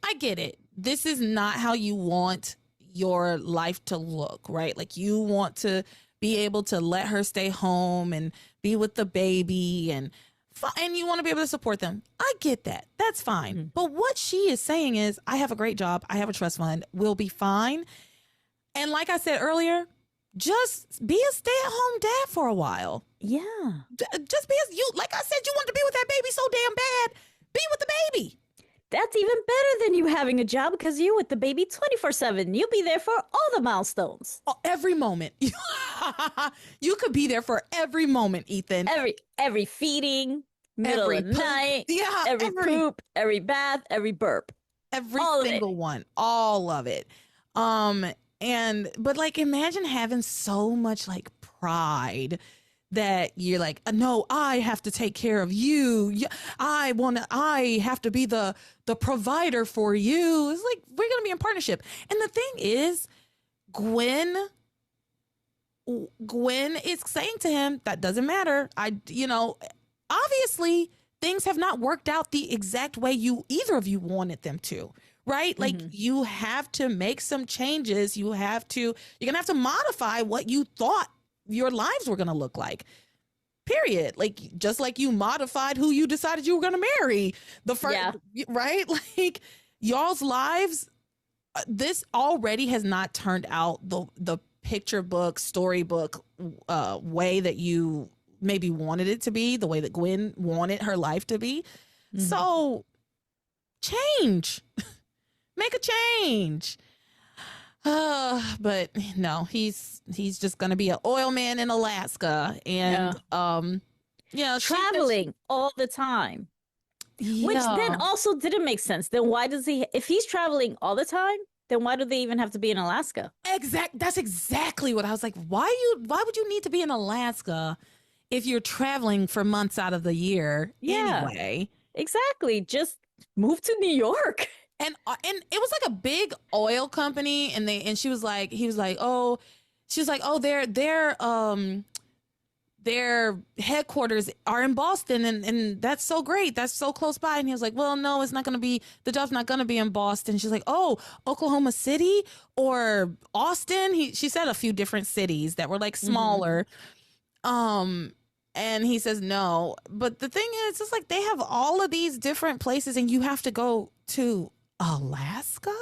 I get it. This is not how you want your life to look, right? Like you want to be able to let her stay home and be with the baby and And you want to be able to support them. I get that. That's fine. But what she is saying is, I have a great job. I have a trust fund. We'll be fine. And like I said earlier, just be a stay-at-home dad for a while.
Yeah.
Just be like I said, you want to be with that baby so damn bad. Be with the baby.
That's even better than you having a job because you're with the baby 24/7. You'll be there for all the milestones.
Oh, every moment. You could be there for every moment, Ethan.
Every feeding, middle of the night, every poop, every bath, every burp.
Every single one. All of it. But like imagine having so much like pride that you're like, no, I have to take care of you. I have to be the provider for you. It's like, we're going to be in partnership. And the thing is, Gwen is saying to him, that doesn't matter. Obviously things have not worked out the exact way either of you wanted them to. Right? Like you have to make some changes. You're going to have to modify what you thought your lives were going to look like. Period. Like, just like you modified who you decided you were going to marry the first, right? Like y'all's lives, this already has not turned out the picture book, storybook way that you maybe wanted it to be, the way that Gwen wanted her life to be. So change. Make a change. But no, he's just gonna be an oil man in Alaska and
traveling all the time. Which then also didn't make sense. Then why does if he's traveling all the time, then why do they even have to be in Alaska?
That's exactly what I was like. Why would you need to be in Alaska if you're traveling for months out of the year anyway?
Exactly. Just move to New York.
And it was like a big oil company, and she was like, their headquarters are in Boston, and that's so great, that's so close by. And he was like, well, no, the job's not gonna be in Boston. She's like, oh, Oklahoma City or Austin. She said a few different cities that were like smaller. And he says no, but the thing is, it's like they have all of these different places, and you have to go to Alaska?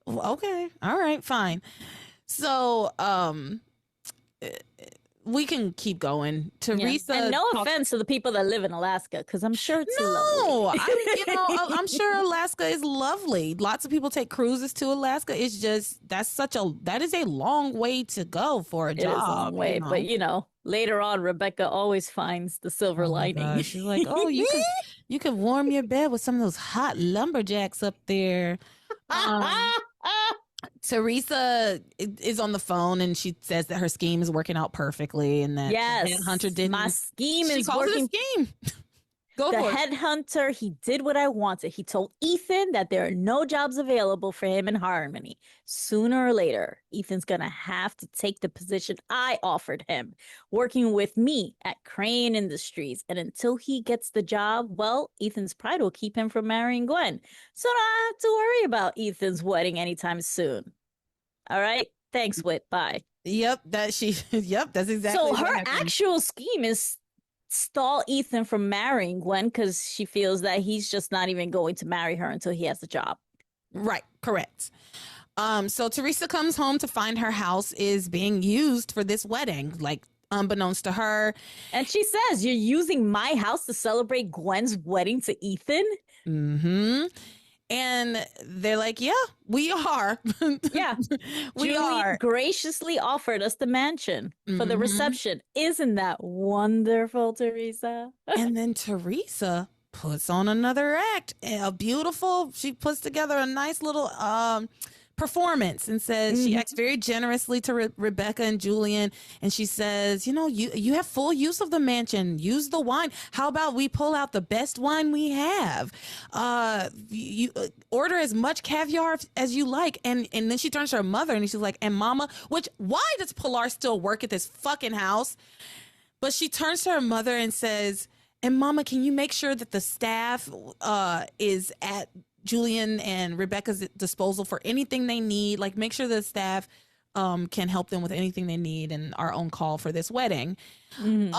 Okay. All right, fine. So, we can keep going. Theresa,
and no offense to the people that live in Alaska, because I'm sure it's lovely.
I'm sure Alaska is lovely. Lots of people take cruises to Alaska. It's just that is a long way to go for a job.
It is a long way, but later on, Rebecca always finds the silver lining.
Gosh. She's like, oh, you could warm your bed with some of those hot lumberjacks up there. Theresa is on the phone, and she says that her scheme is working out perfectly, and that the headhunter didn't.
My scheme
is working. Scheme. Go
the
for it.
Headhunter, he did what I wanted. He told Ethan that there are no jobs available for him in Harmony. Sooner or later, Ethan's going to have to take the position I offered him, working with me at Crane Industries. And until he gets the job, well, Ethan's pride will keep him from marrying Gwen. So I don't have to worry about Ethan's wedding anytime soon. All right? Thanks, Whit. Bye.
Yep, that's exactly
so
what
her
happened.
actual scheme is stall Ethan from marrying Gwen because she feels that he's just not even going to marry her until he has the job.
Right, correct. So Theresa comes home to find her house is being used for this wedding, like unbeknownst to her.
And she says, "You're using my house to celebrate Gwen's wedding to Ethan?"
Mm-hmm. And they're like, yeah, we are.
Yeah.
Julian
are. Graciously offered us the mansion for the reception. Isn't that wonderful, Theresa?
And then Theresa puts on another act. She puts together a nice little performance and says she acts very generously to Rebecca and Julian, and she says, you have full use of the mansion, use the wine. How about we pull out the best wine we have, you order as much caviar as you like. And then she turns to her mother and she's like, and Mama, why does Pilar still work at this fucking house? But she turns to her mother and says, and Mama, can you make sure that the staff is at Julian and Rebecca's disposal for anything they need? Like, make sure the staff can help them with anything they need and are on call for this wedding. And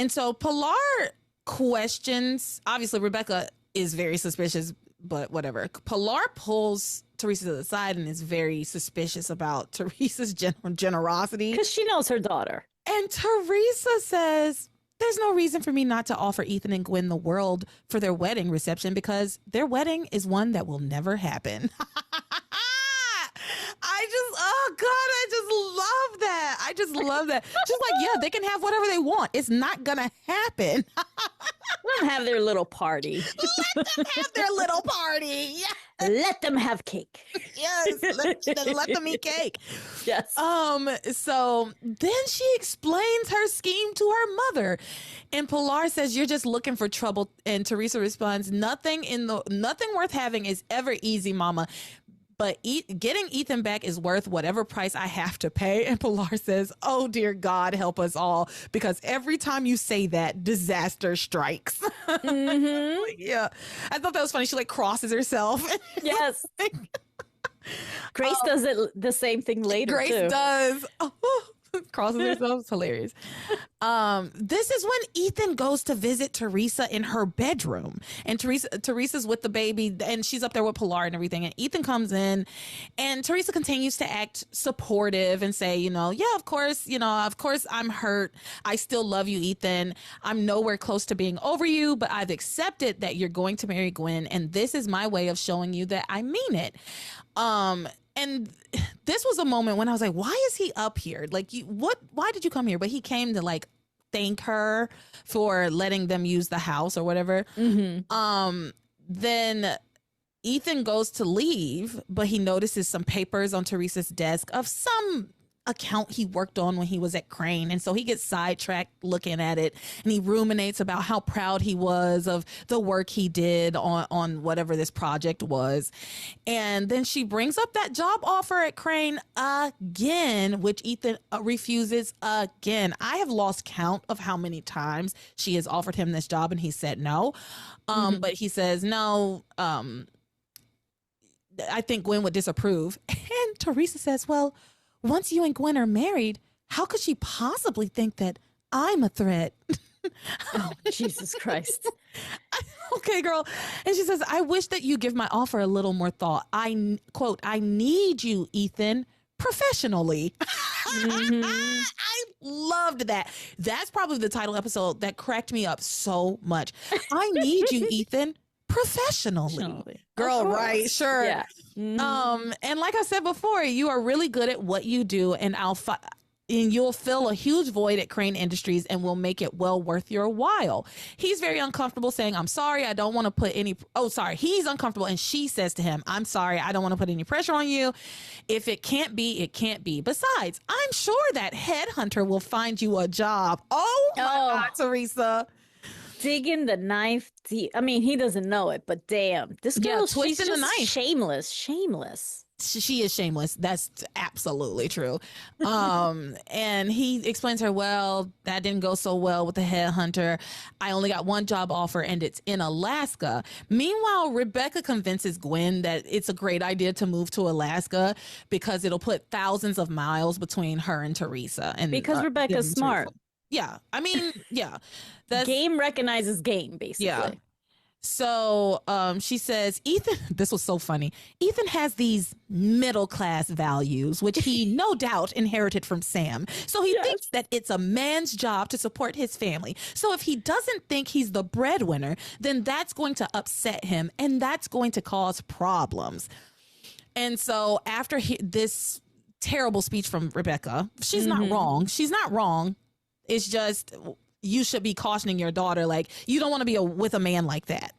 so Pilar questions. Obviously, Rebecca is very suspicious, but whatever. Pilar pulls Theresa to the side and is very suspicious about Theresa's generosity.
Because she knows her daughter.
And Theresa says, there's no reason for me not to offer Ethan and Gwen the world for their wedding reception because their wedding is one that will never happen. I just love that. I just love that. She's like, yeah, they can have whatever they want. It's not going to happen.
Let them have their little party.
Let them have their little party. Yeah.
Let them have cake.
Yes. Let them eat cake.
Yes.
So then she explains her scheme to her mother. And Pilar says, you're just looking for trouble. And Theresa responds, nothing worth having is ever easy, Mama. But getting Ethan back is worth whatever price I have to pay. And Pilar says, oh, dear God, help us all. Because every time you say that, disaster strikes. Mm-hmm. Yeah. I thought that was funny. She like crosses herself.
Yes. Grace does it the same thing later.
Grace
too.
does. Crosses herself. It's hilarious. This is when Ethan goes to visit Theresa in her bedroom, and Teresa's with the baby, and she's up there with Pilar and everything. And Ethan comes in, and Theresa continues to act supportive and say, yeah, of course I'm hurt. I still love you, Ethan. I'm nowhere close to being over you, but I've accepted that you're going to marry Gwen, and this is my way of showing you that I mean it. And this was a moment when I was like, why is he up here? Like, why did you come here? But he came to like thank her for letting them use the house or whatever. Mm-hmm. Then Ethan goes to leave, but he notices some papers on Theresa's desk of some account he worked on when he was at Crane. And so he gets sidetracked looking at it, and he ruminates about how proud he was of the work he did on whatever this project was. And then she brings up that job offer at Crane again, which Ethan refuses again. I have lost count of how many times she has offered him this job and he said no. But he says, no, I think Gwen would disapprove. And Theresa says, well, once you and Gwen are married, how could she possibly think that I'm a threat?
Oh, Jesus Christ.
Okay, girl. And she says, I wish that you give my offer a little more thought. Quote, I need you, Ethan, professionally. Mm-hmm. I loved that. That's probably the title episode that cracked me up so much. I need you, Ethan, professionally. Girl, right? Sure. Yeah. Mm-hmm. And like I said before, you are really good at what you do, and you'll fill a huge void at Crane Industries and will make it well worth your while. He's very uncomfortable saying, I'm sorry, I don't want to put any, he's uncomfortable. And she says to him, I'm sorry, I don't want to put any pressure on you. If it can't be, it can't be. Besides, I'm sure that headhunter will find you a job. Oh my God, Theresa.
Digging the knife deep. I mean, he doesn't know it, but damn, this girl, she's just the knife. Shameless. She
is shameless. That's absolutely true. And he explains to her, well, that didn't go so well with the headhunter. I only got one job offer, and it's in Alaska. Meanwhile, Rebecca convinces Gwen that it's a great idea to move to Alaska because it'll put thousands of miles between her and Theresa. And
because Rebecca's smart.
Yeah. I mean, yeah.
Game recognizes game, basically. Yeah.
So she says, Ethan, this was so funny. Ethan has these middle-class values, which he no doubt inherited from Sam. So he thinks that it's a man's job to support his family. So if he doesn't think he's the breadwinner, then that's going to upset him, and that's going to cause problems. And so after this terrible speech from Rebecca, she's not wrong. She's not wrong. It's just, you should be cautioning your daughter, like, you don't want to be with a man like that.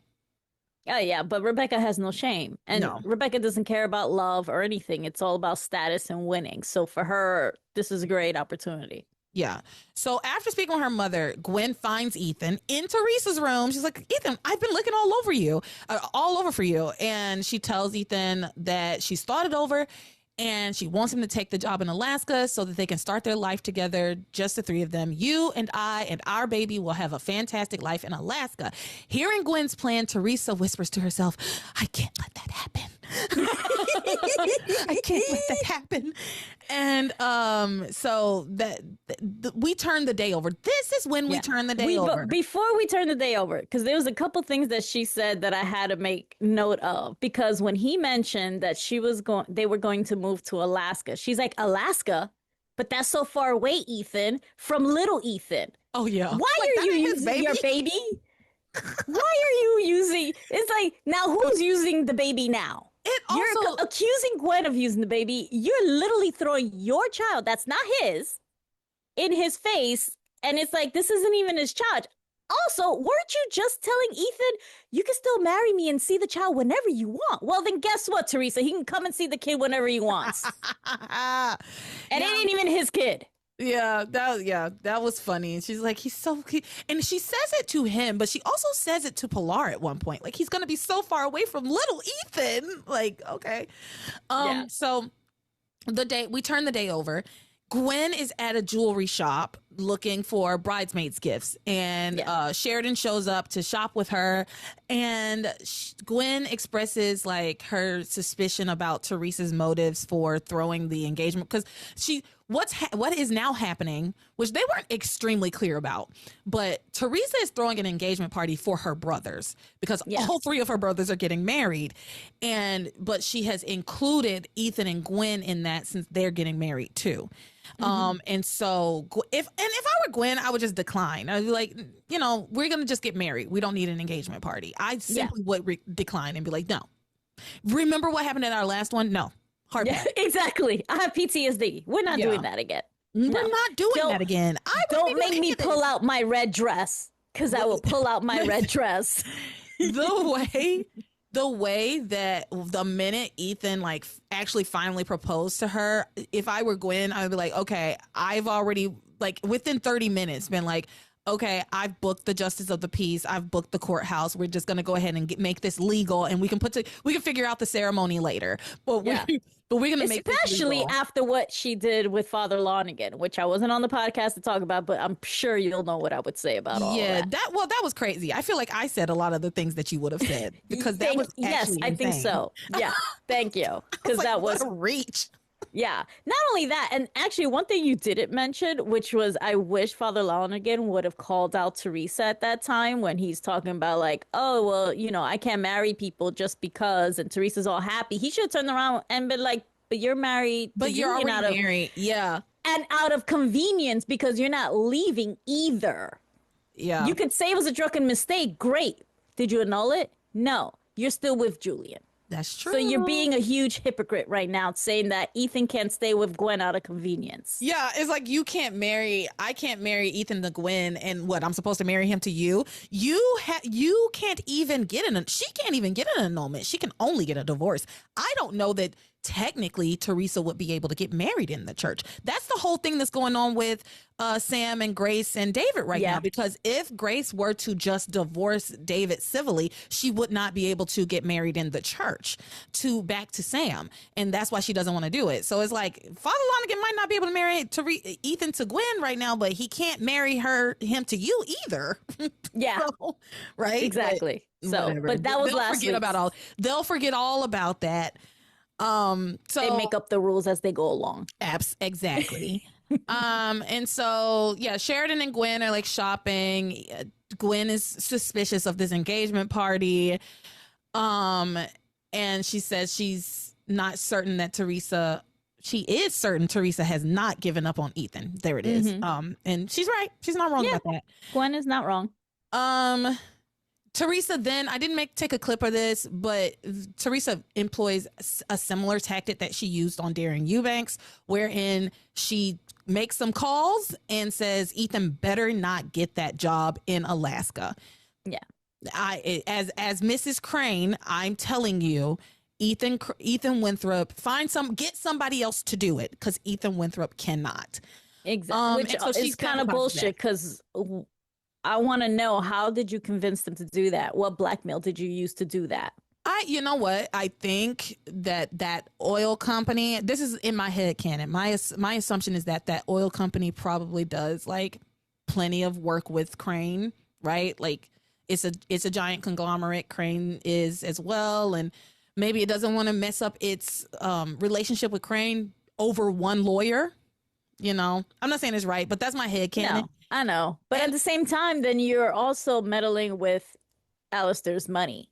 Oh, yeah, but Rebecca has no shame. And Rebecca doesn't care about love or anything. It's all about status and winning. So for her, this is a great opportunity.
Yeah. So after speaking with her mother, Gwen finds Ethan in Theresa's room. She's like, Ethan, I've been looking all over for you. And she tells Ethan that she's thought it over, and she wants him to take the job in Alaska so that they can start their life together, just the three of them. You and I and our baby will have a fantastic life in Alaska. Hearing Gwen's plan, Theresa whispers to herself, I can't let that happen. I can't let that happen. And so we turn the day over. This is when we turn the day over.
But before we turn the day over, because there was a couple things that she said that I had to make note of. Because when he mentioned that they were going to move to Alaska, she's like, Alaska? But that's so far away, Ethan, from little Ethan.
Oh, yeah.
Why are you using your baby? Why are you using? It's like, now who's using the baby now? You're accusing Gwen of using the baby. You're literally throwing your child, that's not his, in his face. And it's like, this isn't even his child. Also, weren't you just telling Ethan, you can still marry me and see the child whenever you want? Well, then guess what, Theresa? He can come and see the kid whenever he wants. And it ain't even his kid.
Yeah, that was funny. And she's like, he's so cute. And she says it to him, but she also says it to Pilar at one point. Like, he's going to be so far away from little Ethan. Like, okay. So we turn the day over. Gwen is at a jewelry shop looking for bridesmaids gifts, and Sheridan shows up to shop with her, and Gwen expresses like her suspicion about Theresa's motives for throwing the engagement, because what is now happening, which they weren't extremely clear about, but Theresa is throwing an engagement party for her brothers because all three of her brothers are getting married, but she has included Ethan and Gwen in that since they're getting married too. And so if I were Gwen, I would just decline. I'd be like, we're going to just get married. We don't need an engagement party. I simply would decline and be like, no. Remember what happened at our last one? No. Hard pass.
Exactly. I have PTSD. We're not doing that again.
We're not doing that again.
Don't make me pull out my red dress, because I will pull out my red dress.
The way that the minute Ethan actually finally proposed to her, if I were Gwen, I would be like, okay, I've already within 30 minutes been like, okay, I've booked the justice of the peace. I've booked the courthouse. We're just going to go ahead and make this legal, and we can figure out the ceremony later. But we're going to make this
especially
legal.
After what she did with Father Lonigan, which I wasn't on the podcast to talk about, but I'm sure you'll know what I would say about all that.
That was crazy. I feel like I said a lot of the things that you would have said because that was actually
I think so. Yeah, thank you, because that was
a reach.
Yeah. Not only that, and actually one thing you didn't mention, which was I wish Father Lonigan would have called out Theresa at that time when he's talking about like, oh, well, I can't marry people just because, and Teresa's all happy. He should have turned around and been like, but you're married.
But you're already married. Yeah.
And out of convenience, because you're not leaving either.
Yeah.
You could say it was a drunken mistake. Great. Did you annul it? No. You're still with Julian.
That's true.
So you're being a huge hypocrite right now, saying that Ethan can't stay with Gwen out of convenience.
Yeah, it's like I can't marry Ethan to Gwen, and what, I'm supposed to marry him to you? You can't even she can't even get an annulment. She can only get a divorce. I don't know that technically Theresa would be able to get married in the church. That's the whole thing that's going on with Sam and Grace and David right now, because if Grace were to just divorce David civilly, she would not be able to get married in the church back to Sam, and that's why she doesn't want to do it. So it's like Father Lonigan might not be able to marry Ethan to Gwen right now, but he can't marry him to you either.
Yeah.
So, right?
Exactly. But that was last week.
They'll forget all about that. So
they make up the rules as they go along.
Exactly. And so Sheridan and Gwen are like shopping. Gwen is suspicious of this engagement party. And she says she's not certain that she is certain Theresa has not given up on Ethan. There it is. And she's right. She's not wrong about that.
Gwen is not wrong.
Theresa then, I didn't take a clip of this, but Theresa employs a similar tactic that she used on Darren Eubanks, wherein she makes some calls and says, Ethan better not get that job in Alaska.
Yeah.
As Mrs. Crane, I'm telling you, Ethan Winthrop, get somebody else to do it, because Ethan Winthrop cannot.
Exactly. Which is kind of bullshit, because I want to know, how did you convince them to do that? What blackmail did you use to do that?
You know what? I think that oil company, this is in my head canon. My assumption is that oil company probably does like plenty of work with Crane, right? Like it's a giant conglomerate. Crane is as well. And maybe it doesn't want to mess up its relationship with Crane over one lawyer. You know, I'm not saying it's right, but that's my headcanon.
No, I know. But at the same time, then you're also meddling with Alistair's money.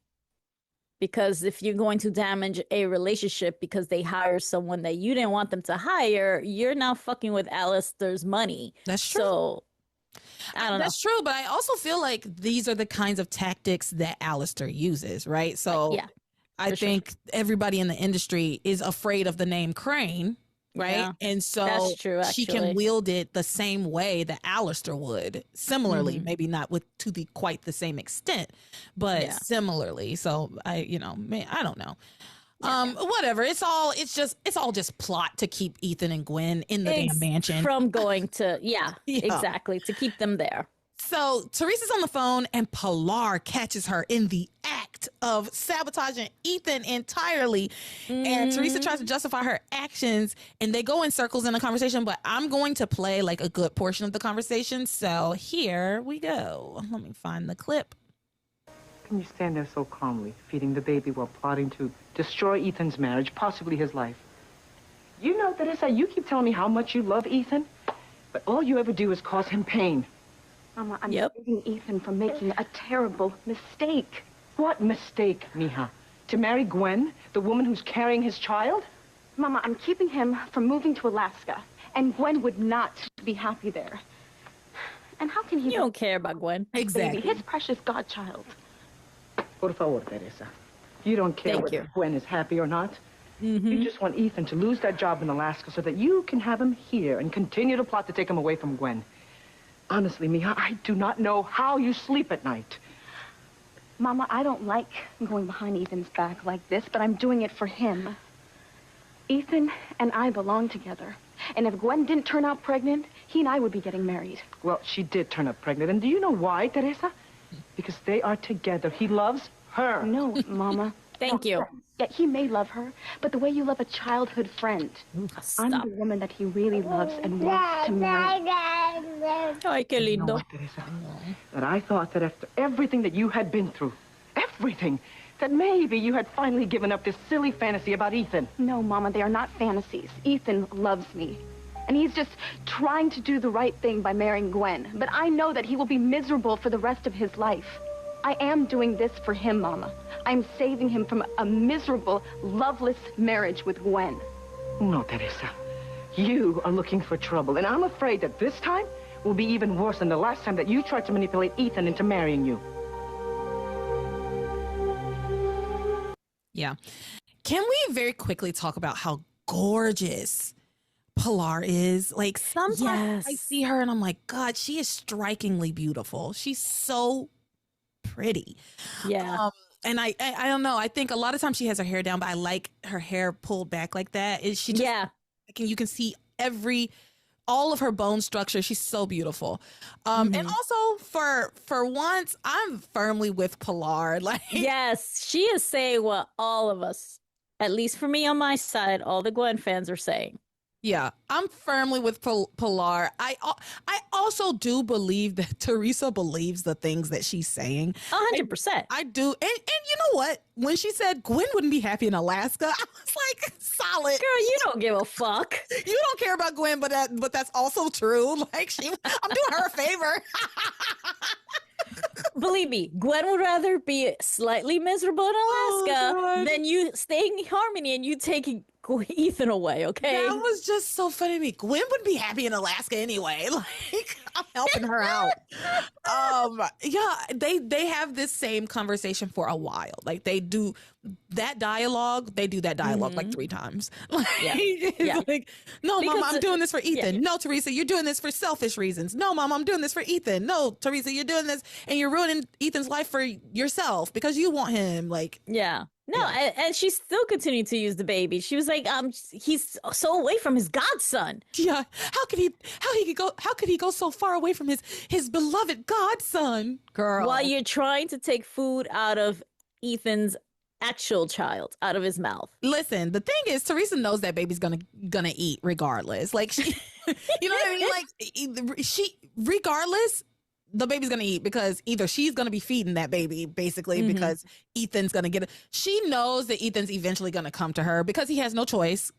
Because if you're going to damage a relationship because they hire someone that you didn't want them to hire, you're now fucking with Alistair's money.
That's true.
So, I don't know.
That's true, but I also feel like these are the kinds of tactics that Alistair uses, right? So
yeah,
I think everybody in the industry is afraid of the name Crane, right?
Yeah,
and so
that's true,
she can
actually.
wield it the same way that Alistair would. Similarly, maybe not to the quite the same extent, but similarly. So I don't know. Whatever. It's all just plot to keep Ethan and Gwen in the damn mansion
from going to exactly, to keep them there.
So Theresa's on the phone and Pilar catches her in the act of sabotaging Ethan entirely. And Theresa tries to justify her actions and they go in circles in a conversation, but I'm going to play like a good portion of the conversation. So here we go. Let me find the clip.
Can you stand there so calmly, feeding the baby while plotting to destroy Ethan's marriage, possibly his life? You know, Theresa, you keep telling me how much you love Ethan, but all you ever do is cause him pain.
Mama, I'm saving Ethan from making a terrible mistake.
What mistake, mija? To marry Gwen, the woman who's carrying his child?
Mama, I'm keeping him from moving to Alaska, and Gwen would not be happy there. And how can he...
You don't care about Gwen.
Exactly. Baby, his precious godchild.
Por favor, Theresa. You don't care whether Gwen is happy or not. You just want Ethan to lose that job in Alaska so that you can have him here and continue to plot to take him away from Gwen. Honestly, mija, I do not know how you sleep at night.
Mama, I don't like going behind Ethan's back like this, but I'm doing it for him. Ethan and I belong together. And if Gwen didn't turn out pregnant, he and I would be getting married.
Well, she did turn up pregnant. And do you know why, Theresa? Because they are together. He loves her.
No, Mama.
Thank you.
Yeah, he may love her, but the way you love a childhood friend. I'm the woman that he really loves and wants to marry.
Ay, qué lindo.
You know what, Theresa? That I thought that after everything that you had been through, everything, that maybe you had finally given up this silly fantasy about Ethan.
No, Mama, they are not fantasies. Ethan loves me. And he's just trying to do the right thing by marrying Gwen. But I know that he will be miserable for the rest of his life. I am doing this for him, Mama. I'm saving him from a miserable, loveless marriage with Gwen.
No, Theresa. You are looking for trouble, and I'm afraid that this time will be even worse than the last time that you tried to manipulate Ethan into marrying you.
Yeah. Can we very quickly talk about how gorgeous Pilar is? Like, sometimes I see her and I'm like, God, she is strikingly beautiful. She's so pretty.
Yeah.
And I don't know. I think a lot of times she has her hair down, but I like her hair pulled back like that. She just, you can see all of her bone structure. She's so beautiful. And also for once, I'm firmly with Pilar. Like,
yes, she is saying what all of us, at least for me on my side, all the Gwen fans are saying.
Yeah, I'm firmly with Pilar. I also do believe that Theresa believes the things that she's saying.
100%.
I do. And you know what? When she said Gwen wouldn't be happy in Alaska, I was like, solid.
Girl, you don't give a fuck.
You don't care about Gwen, but that's also true. Like, I'm doing her a favor.
Believe me, Gwen would rather be slightly miserable in Alaska than you staying in Harmony and you taking Ethan away, okay?
That was just so funny to me. Gwen would be happy in Alaska anyway. Like, I'm helping her out. Yeah, they have this same conversation for a while. Like, they do that dialogue. They do that dialogue like 3 times. Like, like, no, Mama, I'm doing this for Ethan. No, Theresa, you're doing this for selfish reasons. No, Mama, I'm doing this for Ethan. No, Theresa, you're doing this and you're ruining Ethan's life for yourself because you want him. Like,
No, and she still continued to use the baby. She was like, he's so away from his godson.
Yeah. How could he go so far away from his beloved godson, girl?
While you're trying to take food out of Ethan's actual child, out of his mouth.
Listen, the thing is, Theresa knows that baby's gonna eat regardless. Like, she, you know what I mean? Like, she regardless, the baby's gonna eat because either she's gonna be feeding that baby basically because Ethan's gonna get it. She knows that Ethan's eventually gonna come to her because he has no choice,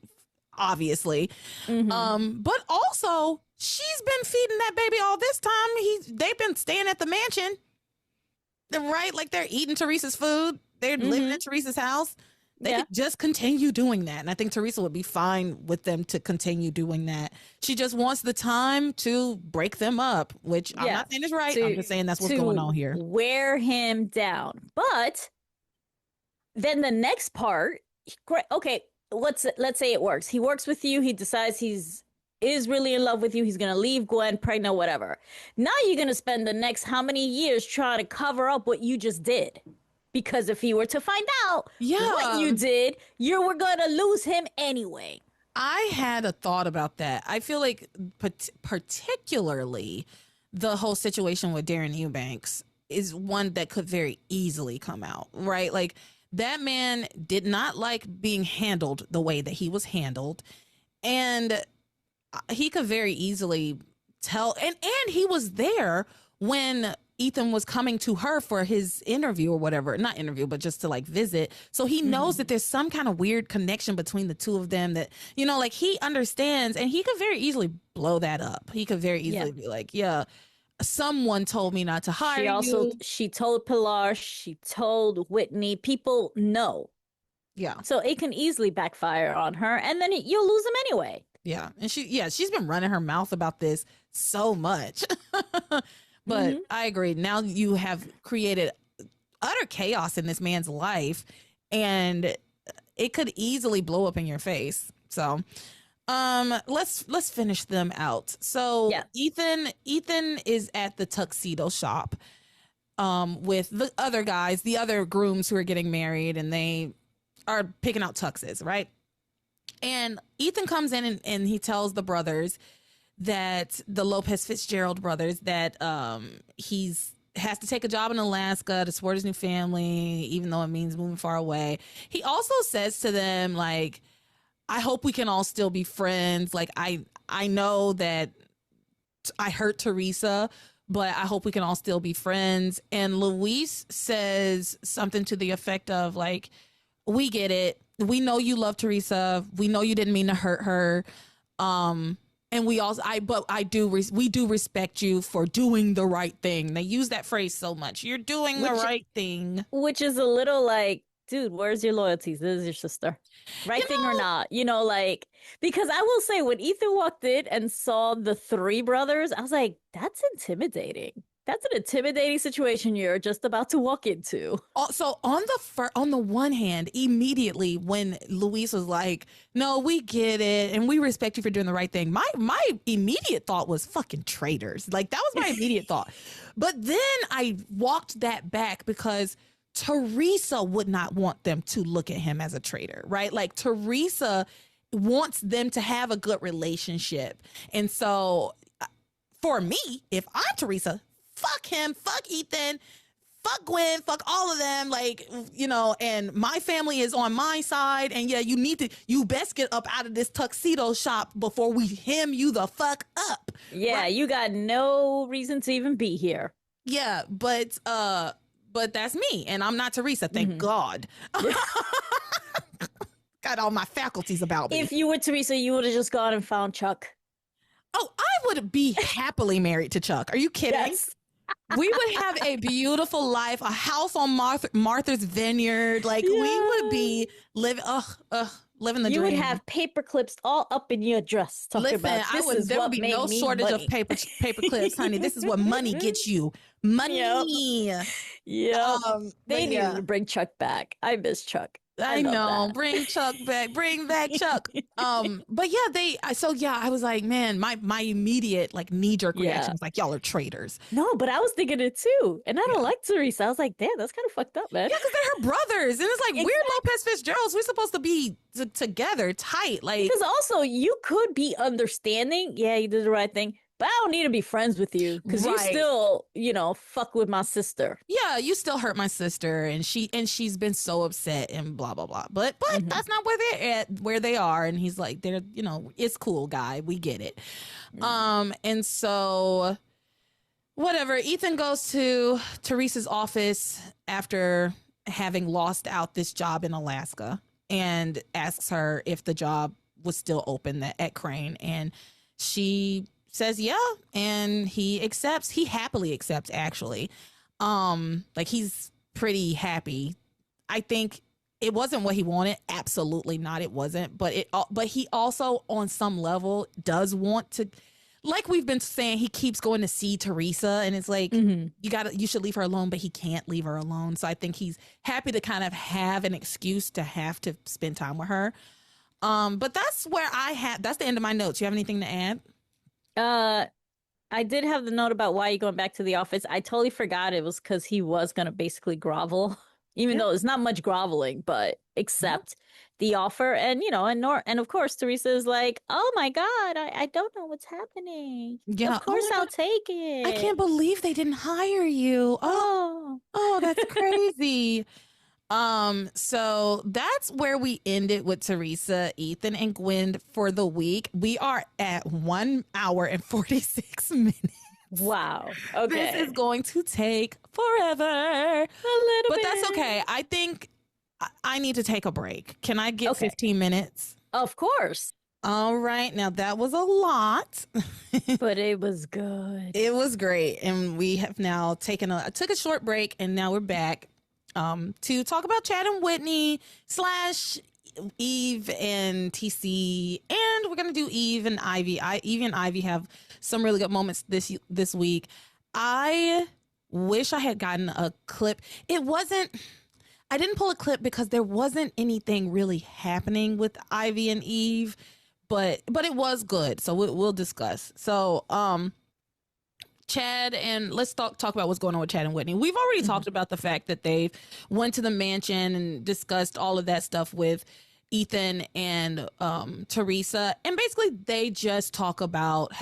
obviously. But also she's been feeding that baby all this time. They've been staying at the mansion, right? Like they're eating Theresa's food. They're living in Theresa's house. They could just continue doing that. And I think Theresa would be fine with them to continue doing that. She just wants the time to break them up, which I'm not saying is right. I'm just saying that's what's going on here.
Wear him down. But then the next part, okay, let's say it works. He works with you. He decides is really in love with you. He's going to leave Gwen pregnant, whatever. Now you're going to spend the next how many years trying to cover up what you just did? Because if he were to find out what you did, you were going to lose him anyway.
I had a thought about that. I feel like particularly the whole situation with Darren Eubanks is one that could very easily come out, right? Like that man did not like being handled the way that he was handled. And he could very easily tell. And he was there when Ethan was coming to her for his interview or whatever, not interview, but just to like visit. So he knows that there's some kind of weird connection between the two of them that, you know, like he understands, and he could very easily blow that up. He could very easily be like, yeah, someone told me not to hire you.
She told Pilar, she told Whitney, people know.
Yeah.
So it can easily backfire on her, and then you'll lose him anyway.
Yeah. And she's been running her mouth about this so much. But I agree. Now you have created utter chaos in this man's life, and it could easily blow up in your face. So, let's finish them out. So Ethan is at the tuxedo shop, with the other guys, the other grooms who are getting married, and they are picking out tuxes, right? And Ethan comes in and he tells the brothers that the Lopez-Fitzgerald brothers that he's has to take a job in Alaska to support his new family, even though it means moving far away. He also says to them, like, I hope we can all still be friends. Like, I know that I hurt Theresa, but I hope we can all still be friends. And Luis says something to the effect of, like, we get it. We know you love Theresa. We know you didn't mean to hurt her. And we do respect you for doing the right thing. They use that phrase so much. You're doing the right thing.
Which is a little like, dude, where's your loyalties? This is your sister. Right thing or not? You know, like, because I will say when Ethan walked in and saw the three brothers, I was like, that's intimidating. That's an intimidating situation you're just about to walk into.
So on the one hand, immediately when Luis was like, no, we get it and we respect you for doing the right thing, my immediate thought was fucking traitors. Like, that was my immediate thought. But then I walked that back because Theresa would not want them to look at him as a traitor, right? Like, Theresa wants them to have a good relationship. And so for me, if I'm Theresa, fuck him, fuck Ethan, fuck Gwen, fuck all of them. Like, you know, and my family is on my side. And yeah, you best get up out of this tuxedo shop before we hem you the fuck up.
Yeah, right? You got no reason to even be here.
Yeah, but that's me. And I'm not Theresa, thank God. Got all my faculties about me.
If you were Theresa, you would have just gone and found Chuck.
Oh, I would be happily married to Chuck. Are you kidding?
Yes.
We would have a beautiful life, a house on Martha's Vineyard. Like, we would be living the dream.
You would have paper clips all up in your dress.
Listen, there would be no shortage of paper clips, honey. This is what money gets you. Money.
Yeah. They need to bring Chuck back. I miss Chuck.
I know. That. Bring Chuck back. Bring back Chuck. But yeah, I was like, man, my immediate like knee-jerk reaction was like, y'all are traitors.
No, but I was thinking it too. And I don't like Theresa. I was like, damn, that's kind of fucked up, man.
Yeah, because they're her brothers. And it's like, we're Lopez-Fitzgeralds. We're supposed to be together, tight. Like,
because also you could be understanding. Yeah, you did the right thing. But I don't need to be friends with you because you still, fuck with my sister.
Yeah, you still hurt my sister, and she's been so upset and blah blah blah. But that's not where they're at, where they are. And he's like, it's cool, guy. We get it. And so whatever. Ethan goes to Theresa's office after having lost out this job in Alaska and asks her if the job was still open at Crane. And she says, yeah. And he accepts. He happily accepts, actually. Like, he's pretty happy. I think it wasn't what he wanted. Absolutely not. It wasn't. But he also, on some level, does want to, like we've been saying, he keeps going to see Theresa, and it's like, you should leave her alone, but he can't leave her alone. So I think he's happy to kind of have an excuse to have to spend time with her. But that's where that's the end of my notes. You have anything to add?
I did have the note about why you going back to the office. I totally forgot it was because he was going to basically grovel, even though it's not much groveling, but accept the offer. And, and of course, Theresa is like, oh my God, I don't know what's happening. Yeah, of course I'll take it.
I can't believe they didn't hire you. Oh, that's crazy. So that's where we ended with Theresa, Ethan, and Gwen for the week. We are at 1 hour and 46 minutes.
Wow. Okay.
This is going to take forever. A little bit. But that's okay. I think I need to take a break. Can I get 15 minutes?
Of course.
All right. Now, that was a lot.
But it was good.
It was great. And we have now took a short break, and now we're back to talk about Chad and Whitney / Eve and TC, and we're gonna do Eve and Ivy. Eve and Ivy have some really good moments this week. I wish I had gotten a clip. I didn't pull a clip because there wasn't anything really happening with Ivy and Eve, but it was good. So we'll discuss. So Chad, and let's talk about what's going on with Chad and Whitney. We've already talked about the fact that they went to the mansion and discussed all of that stuff with Ethan and Theresa. And basically they just talk about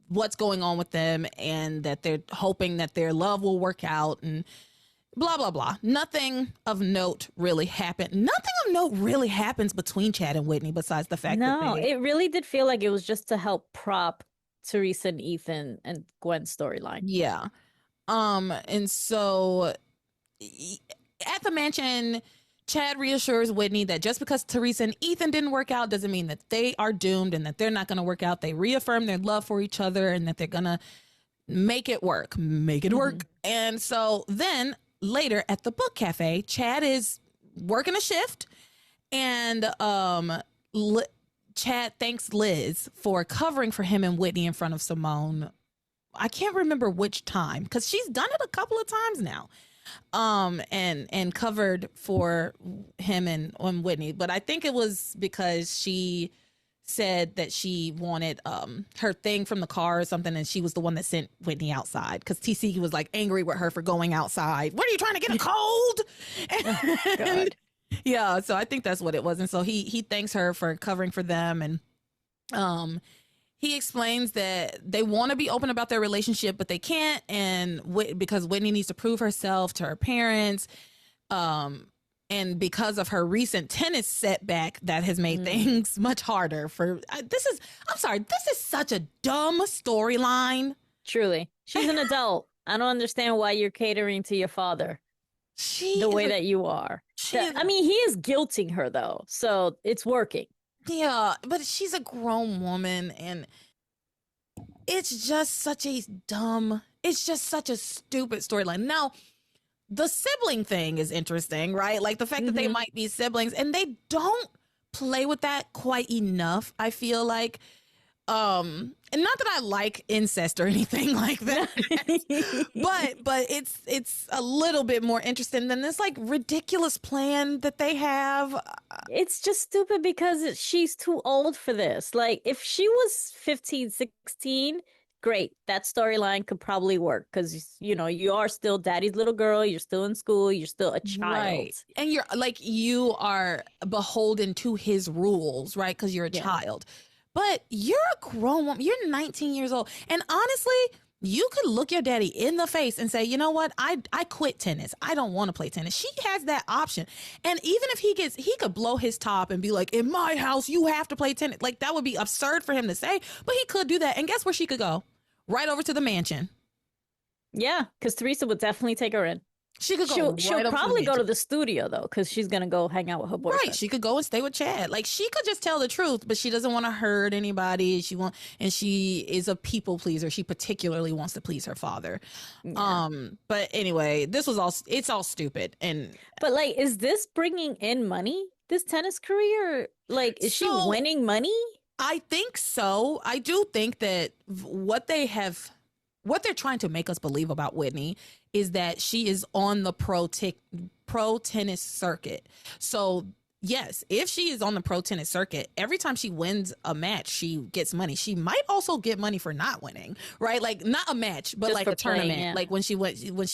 what's going on with them and that they're hoping that their love will work out and blah, blah, blah. Nothing of note really happened. Nothing of note really happens between Chad and Whitney besides the fact that
it really did feel like it was just to help prop Theresa and Ethan and Gwen's storyline.
Yeah. And so at the mansion, Chad reassures Whitney that just because Theresa and Ethan didn't work out doesn't mean that they are doomed and that they're not going to work out. They reaffirm their love for each other and that they're going to make it work. And so then later at the book cafe, Chad is working a shift, and Chad thanks Liz for covering for him and Whitney in front of Simone. I can't remember which time because she's done it a couple of times now. And covered for him and Whitney. But I think it was because she said that she wanted her thing from the car or something, and she was the one that sent Whitney outside because TC was like angry with her for going outside. What are you trying to get a cold? And, yeah, so I think that's what it was. And so he thanks her for covering for them, and he explains that they want to be open about their relationship, but they can't, and because Whitney needs to prove herself to her parents, and because of her recent tennis setback that has made things much harder for. This is such a dumb storyline.
Truly, she's an adult. I don't understand why you're catering to your father the way that you are. I mean, he is guilting her though, so it's working.
Yeah, but she's a grown woman, and it's just such a stupid storyline. Now, the sibling thing is interesting, right? Like the fact that they might be siblings, and they don't play with that quite enough, I feel like. And not that I like incest or anything like that, but it's a little bit more interesting than this like ridiculous plan that they have.
It's just stupid because she's too old for this. Like if she was 15, 16, great. That storyline could probably work because, you are still daddy's little girl. You're still in school. You're still a child. Right.
And you are beholden to his rules, right? Because you're a child. But you're a grown woman. You're 19 years old. And honestly, you could look your daddy in the face and say, you know what? I quit tennis. I don't want to play tennis. She has that option. And even if he could blow his top and be like, in my house, you have to play tennis. Like that would be absurd for him to say, but he could do that. And guess where she could go? Right over to the mansion.
Yeah, because Theresa would definitely take her in.
She could go.
She'll probably go to the studio though, because she's gonna go hang out with her boyfriend.
Right. She could go and stay with Chad. Like, she could just tell the truth, but she doesn't want to hurt anybody. And she is a people pleaser. She particularly wants to please her father. Yeah. But anyway, it's all stupid.
But like, is this bringing in money? This tennis career? Like, is she winning money?
I think so. I do think that what they're trying to make us believe about Whitney is that she is on the pro tennis circuit. So yes, if she is on the pro tennis circuit, every time she wins a match, she gets money. She might also get money for not winning, right? Like, not a match, but just like a tournament, playing, yeah. Like when she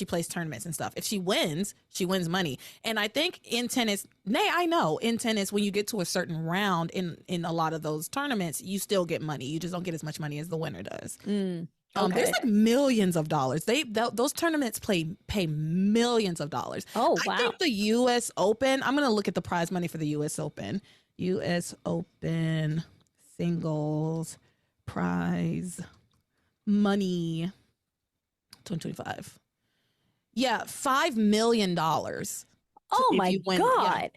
plays tournaments and stuff. If she wins money. And I think in tennis, in tennis, when you get to a certain round in a lot of those tournaments, you still get money. You just don't get as much money as the winner does. Okay. There's like millions of dollars. Those tournaments pay millions of dollars.
Oh, wow.
I think the U.S. Open, I'm going to look at the prize money for the U.S. Open. U.S. Open singles prize money 2025. Yeah, $5 million.
Oh, my God.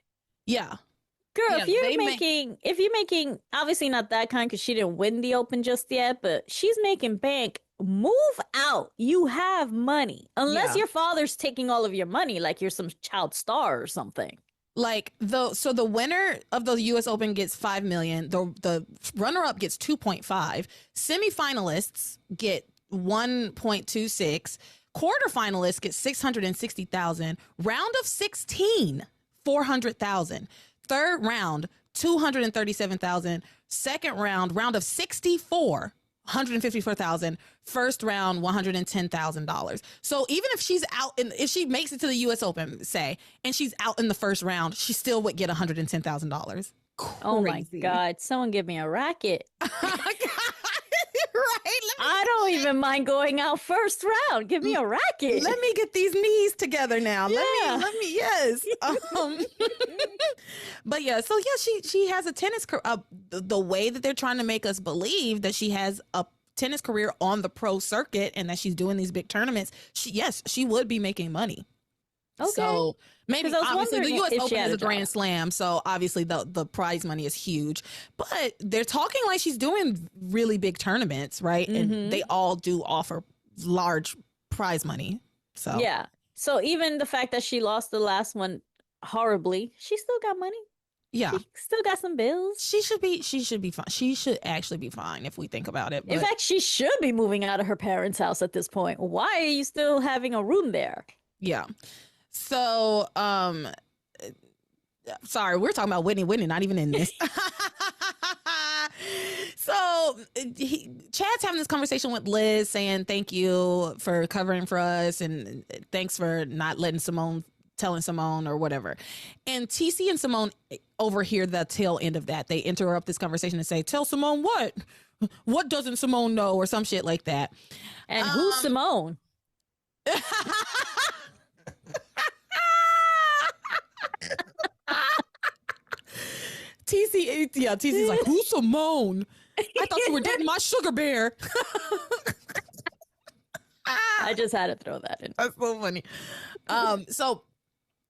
Yeah.
Girl, if you're making obviously not that kind because she didn't win the Open just yet, but she's making bank. Move out. You have money. Unless your father's taking all of your money, like you're some child star or something.
Like the winner of the U.S. Open gets $5 million. The runner-up gets 2.5. Semifinalists get 1.26. Quarterfinalists get 660,000. Round of 16, 400,000. Third round, 237,000. Second round of 64, 154,000. First round, $110,000. So even if she's out, if she makes it to the U.S. Open, say, and she's out in the first round, she still would get $110,000.
Oh my God! Someone give me a racket.
Right?
I don't even mind going out first round. Give me a racket.
Let me get these knees together now.
Yeah.
Let me, yes. But yeah, so yeah, she has a tennis career. The way that they're trying to make us believe that she has a tennis career on the pro circuit and that she's doing these big tournaments, she would be making money.
Okay.
So maybe obviously the U.S. Open is a grand slam, so obviously the prize money is huge. But they're talking like she's doing really big tournaments, right? Mm-hmm. And they all do offer large prize money. So
yeah. So even the fact that she lost the last one horribly, she still got money.
Yeah.
She still got some bills.
She should be fine. She should actually be fine if we think about it. But
in fact, she should be moving out of her parents' house at this point. Why are you still having a room there?
Yeah. So, sorry, we're talking about Whitney, not even in this. So Chad's having this conversation with Liz saying, thank you for covering for us. And thanks for not telling Simone or whatever. And TC and Simone overhear the tail end of that. They interrupt this conversation and say, tell Simone what? What doesn't Simone know? Or some shit like that.
And who's Simone?
TC's like, who's Simone? I thought you were dating my sugar bear.
I just had to throw that in.
That's so funny. So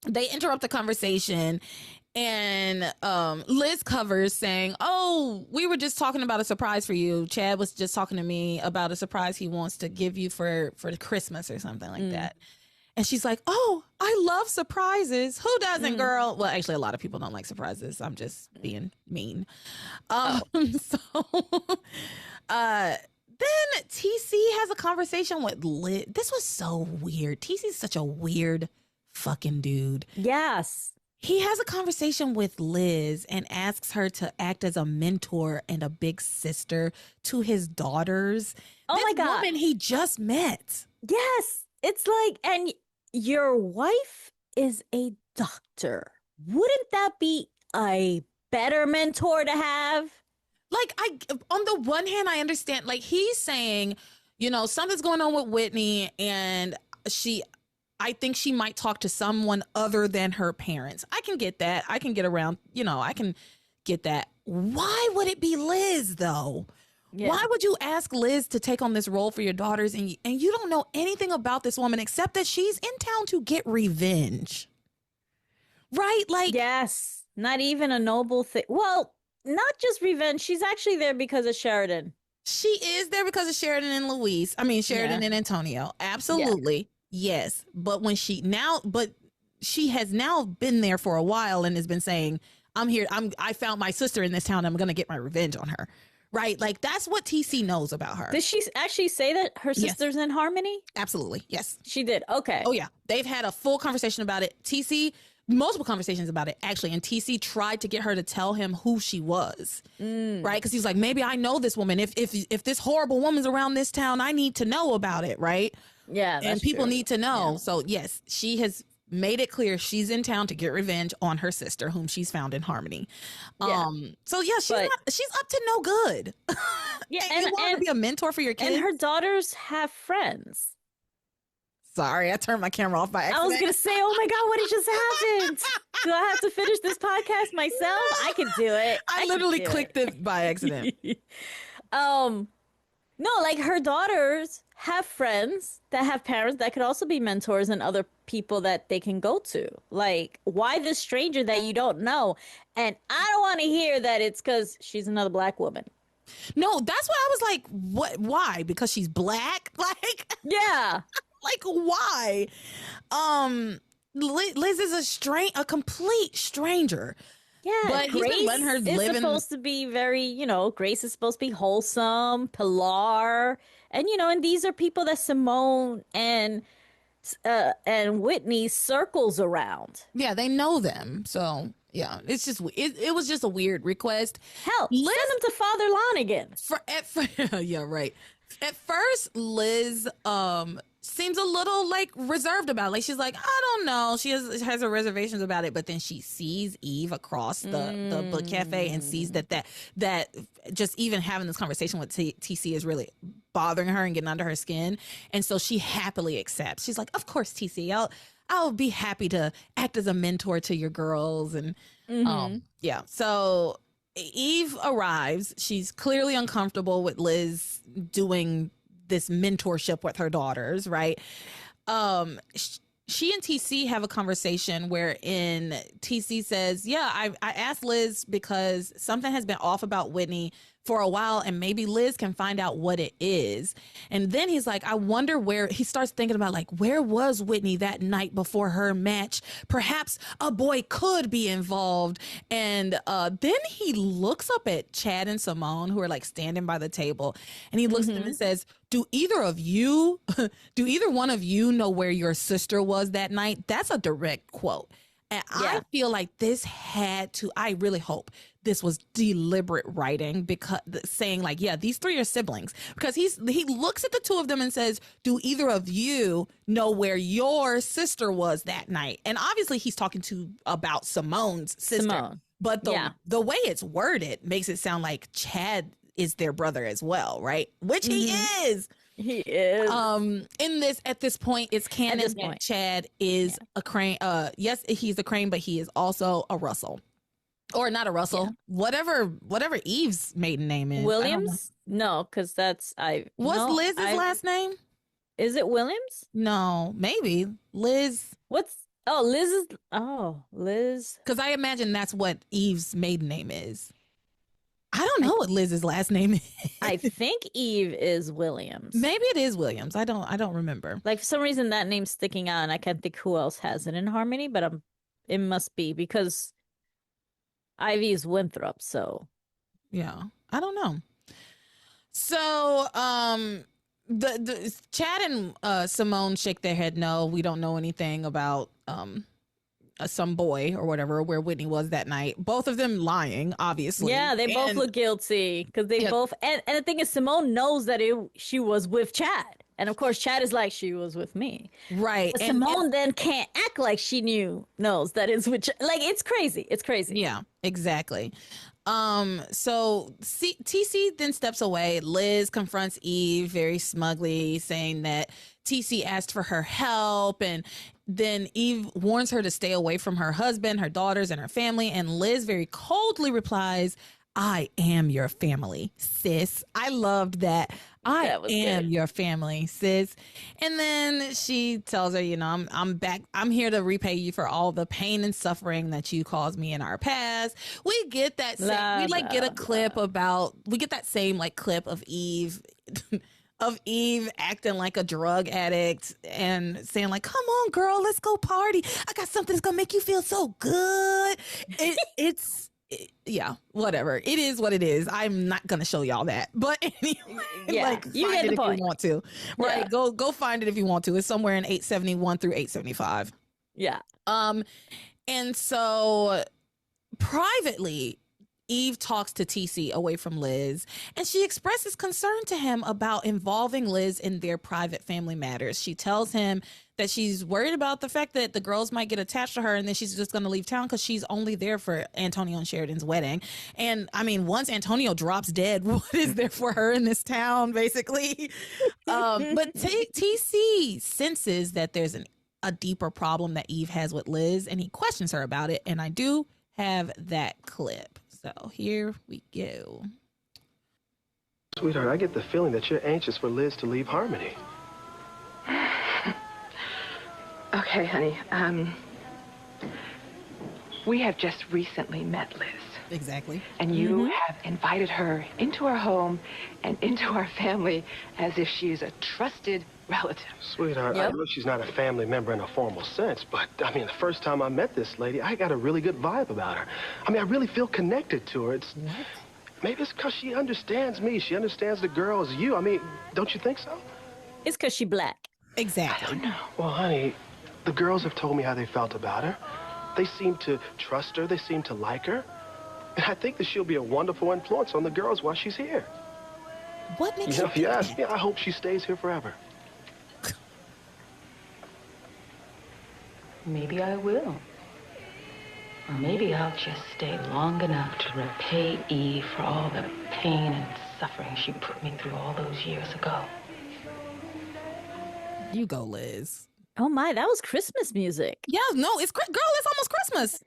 they interrupt the conversation and Liz covers saying, oh, we were just talking about a surprise for you. Chad was just talking to me about a surprise he wants to give you for Christmas or something like that. And she's like, oh, I love surprises. Who doesn't, girl? Well, actually, a lot of people don't like surprises. I'm just being mean. So then TC has a conversation with Liz. This was so weird. TC's such a weird fucking dude.
Yes.
He has a conversation with Liz and asks her to act as a mentor and a big sister to his daughters.
Oh, my God.
Woman he just met.
Yes. It's like, and your wife is a doctor. Wouldn't that be a better mentor to have?
Like, on the one hand, I understand, like, he's saying, you know, something's going on with Whitney and I think she might talk to someone other than her parents. I can get that. I can get around, I can get that. Why would it be Liz, though?
Yeah.
Why would you ask Liz to take on this role for your daughters and you don't know anything about this woman except that she's in town to get revenge? Right? Like,
yes, not even a noble thing. Well, not just revenge. She's actually there because of Sheridan.
She is there because of Sheridan and Luis. I mean, Sheridan and Antonio. Absolutely. Yeah. Yes. But she has now been there for a while and has been saying, I'm here. I found my sister in this town. I'm going to get my revenge on her. Right? Like, that's what TC knows about her.
Did she actually say that her sister's in harmony?
Absolutely. Yes.
She did. Okay.
Oh, yeah. They've had a full conversation about it. Multiple conversations about it, actually. And TC tried to get her to tell him who she was. Right? Because he's like, maybe I know this woman. If this horrible woman's around this town, I need to know about it. Right?
Yeah.
And people need to know.
Yeah.
So, yes, she has made it clear she's in town to get revenge on her sister, whom she's found in harmony.
Yeah.
So yeah, she's up to no good.
Yeah,
and you want to be a mentor for your kids.
And her daughters have friends.
Sorry, I turned my camera off by accident.
I was gonna say, oh my God, what had just happened? Do I have to finish this podcast myself? I can do it.
I literally clicked it by accident.
No, like her daughters have friends that have parents that could also be mentors and other people that they can go to. Like, why this stranger that you don't know? And I don't want to hear that it's because she's another black woman.
No, that's what I was like, what? Why? Because she's black? Like,
yeah.
Like, why? Liz is a complete stranger.
Yeah,
but he's been letting her live
supposed to be very, Grace is supposed to be wholesome, Pilar, and and these are people that Simone and Whitney circles around.
Yeah, they know them, so yeah, it's just it was just a weird request.
Hell, send them to Father Lonigan.
Yeah, right. At first, Liz seems a little like reserved about it. Like, she's like, I don't know. She has her reservations about it, but then she sees Eve across the book cafe and sees that just even having this conversation with TC is really bothering her and getting under her skin. And so she happily accepts. She's like, of course, TC, I'll be happy to act as a mentor to your girls. And yeah. So Eve arrives. She's clearly uncomfortable with Liz doing this mentorship with her daughters, right? She and TC have a conversation wherein TC says, yeah, I asked Liz because something has been off about Whitney for a while, and maybe Liz can find out what it is. And then he's like, I wonder where, he starts thinking about, like, where was Whitney that night before her match? Perhaps a boy could be involved. And then he looks up at Chad and Simone, who are like standing by the table, and he looks at them and says, do either one of you know where your sister was that night? That's a direct quote. And I feel like I really hope this was deliberate writing, because saying like, yeah, these three are siblings, because he looks at the two of them and says, do either of you know where your sister was that night? And obviously he's talking about Simone's sister, but the way it's worded makes it sound like Chad is their brother as well, right? Which he is.
He is.
At this point, it's canon that Chad is a Crane. Yes, he's a Crane, but he is also a Russell. Or not a Russell. Yeah. Whatever Eve's maiden name is.
Williams? No, because that's
What's Liz's last name?
Is it Williams?
No, maybe. Liz.
Liz.
Because I imagine that's what Eve's maiden name is. I don't know what Liz's last name is.
I think Eve is Williams.
Maybe it is Williams. I don't remember.
Like, for some reason that name's sticking out, and I can't think who else has it in harmony, but it must be, because Ivy is Winthrop, so.
Yeah, I don't know. So, the Chad and Simone shake their head no. We don't know anything about some boy or whatever where Whitney was that night. Both of them lying, obviously.
Yeah, they both look guilty because they both. And the thing is, Simone knows that she was with Chad, and of course, Chad is like, she was with me,
right?
But Simone then can't act like she knows that it's with Chad. Like, it's crazy. It's crazy.
Yeah, exactly. So TC then steps away. Liz confronts Eve very smugly, saying that TC asked for her help, and then Eve warns her to stay away from her husband, her daughters, and her family. And Liz very coldly replies, I am your family, sis. I loved that. I am your family, sis. And then she tells her, you know, I'm back. I'm here to repay you for all the pain and suffering that you caused me in our past. We get that same, we get that same like clip of Eve of Eve acting like a drug addict and saying like, come on, girl, let's go party. I got something that's gonna make you feel so good. Yeah, whatever. It is what it is. I'm not gonna show y'all that, but anyway, like,
you get the point.
If you want to, right? Yeah. Go find it if you want to. It's somewhere in 871 through 875.
Yeah.
And so privately, Eve talks to TC away from Liz, and she expresses concern to him about involving Liz in their private family matters. She tells him that she's worried about the fact that the girls might get attached to her and then she's just going to leave town because she's only there for Antonio and Sheridan's wedding. And I mean, once Antonio drops dead, what is there for her in this town, basically? But TC senses that there's a deeper problem that Eve has with Liz, and he questions her about it. And I do have that clip. So here we go.
Sweetheart, I get the feeling that you're anxious for Liz to leave Harmony.
Okay, honey. We have just recently met Liz.
Exactly.
And you have invited her into our home and into our family as if she is a trusted relative.
Sweetheart, I know she's not a family member in a formal sense, but, I mean, the first time I met this lady, I got a really good vibe about her. I mean, I really feel connected to her. Maybe it's because she understands me. She understands the girls, you. I mean, don't you think so?
It's because she black.
Exactly.
I don't know.
Well, honey, the girls have told me how they felt about her. They seem to trust her. They seem to like her. And I think that she'll be a wonderful influence on the girls while she's here.
What makes
you think if you ask me, I hope she stays here forever.
Maybe I will. Or maybe I'll just stay long enough to repay Eve for all the pain and suffering she put me through all those years ago.
You go, Liz.
Oh my, that was Christmas music.
Yeah, no, it's almost Christmas.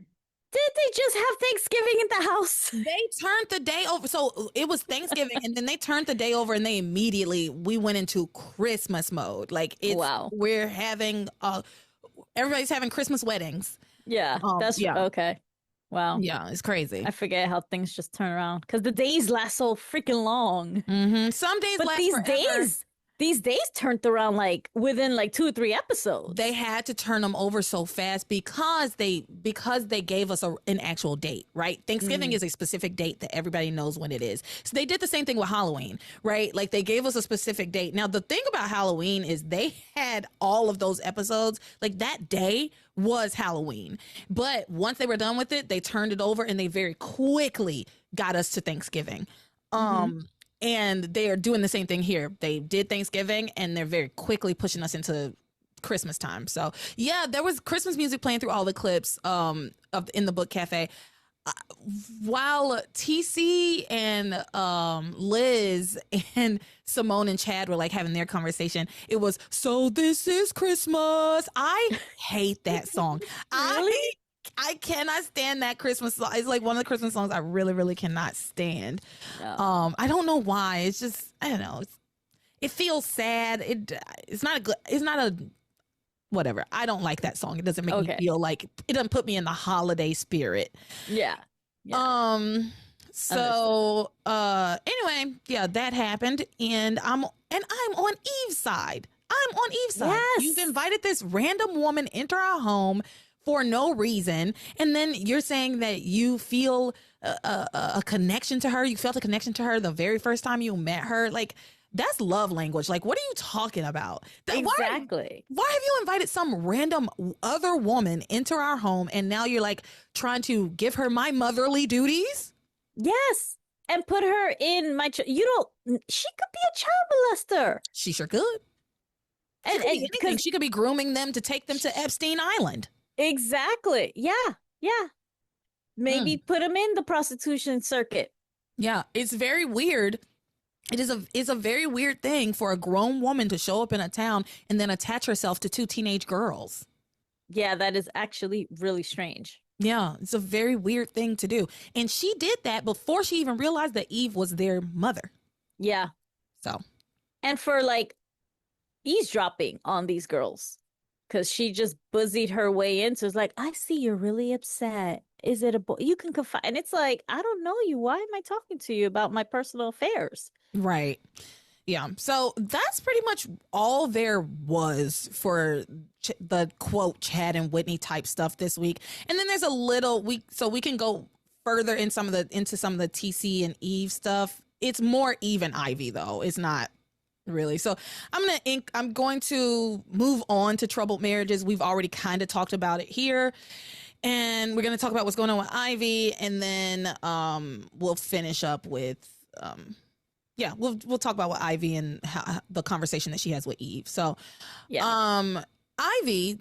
Did they just have Thanksgiving in the house?
They turned the day over. So it was Thanksgiving and then they turned the day over and we went into Christmas mode. Like, we're having, everybody's having Christmas weddings.
Yeah, okay. Wow.
Yeah, it's crazy.
I forget how things just turn around because the days last so freaking long.
Some days
but
last
forever. These days turned around like within like 2 or 3 episodes.
They had to turn them over so fast because they gave us an actual date, right? Thanksgiving is a specific date that everybody knows when it is. So they did the same thing with Halloween, right? Like they gave us a specific date. Now the thing about Halloween is they had all of those episodes, like that day was Halloween. But once they were done with it, they turned it over and they very quickly got us to Thanksgiving. And they are doing the same thing here. They did Thanksgiving and they're very quickly pushing us into Christmas time. So yeah, there was Christmas music playing through all the clips in the book cafe. While TC and Liz and Simone and Chad were like having their conversation, it was, so this is Christmas. I hate that song.
Really?
I cannot stand that Christmas song. It's like one of the Christmas songs I really, really cannot stand. No. I don't know why. It's just, I don't know. It feels sad. It's not a whatever. I don't like that song. It doesn't make me feel like, it doesn't put me in the holiday spirit.
Yeah.
So anyway, yeah, that happened, and I'm on Eve's side. I'm on Eve's side.
Yes.
You've invited this random woman into our home for no reason, and then you're saying that you feel a connection to her. You felt a connection to her the very first time you met her. Like, that's love language. Like, what are you talking about?
Exactly.
Why have you invited some random other woman into our home, and now you're like trying to give her my motherly duties?
Yes, and put her in my. She could be a child molester.
She sure could. And she could be grooming them to take them to Epstein Island.
Exactly. Yeah. Maybe put them in the prostitution circuit.
Yeah, it's very weird. It's a very weird thing for a grown woman to show up in a town and then attach herself to 2 teenage girls.
Yeah, that is actually really strange.
Yeah, it's a very weird thing to do. And she did that before she even realized that Eve was their mother.
Yeah.
So.
And for like eavesdropping on these girls, because she just busied her way into it's like, I see you're really upset. Is it a boy? You can confide. And it's like, I don't know you. Why am I talking to you about my personal affairs?
Right. Yeah. So that's pretty much all there was for the quote Chad and Whitney type stuff this week. And then there's a little so we can go further into some of the TC and Eve stuff. It's more Eve and Ivy though. It's not really. So I'm going to move on to troubled marriages. We've already kind of talked about it here. And we're going to talk about what's going on with Ivy, and then we'll finish up with we'll talk about what Ivy and the conversation that she has with Eve. So, Ivy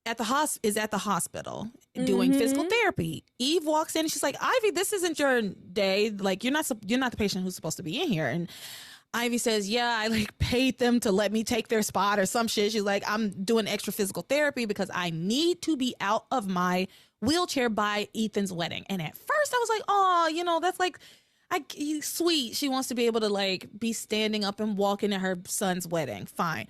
is at the hospital doing physical therapy. Eve walks in and she's like, Ivy, this isn't your day. Like, you're not the patient who's supposed to be in here. And Ivy says, yeah, I like paid them to let me take their spot or some shit. She's like, I'm doing extra physical therapy because I need to be out of my wheelchair by Ethan's wedding. And at first I was like, oh, that's like, sweet. She wants to be able to like be standing up and walking at her son's wedding. Fine.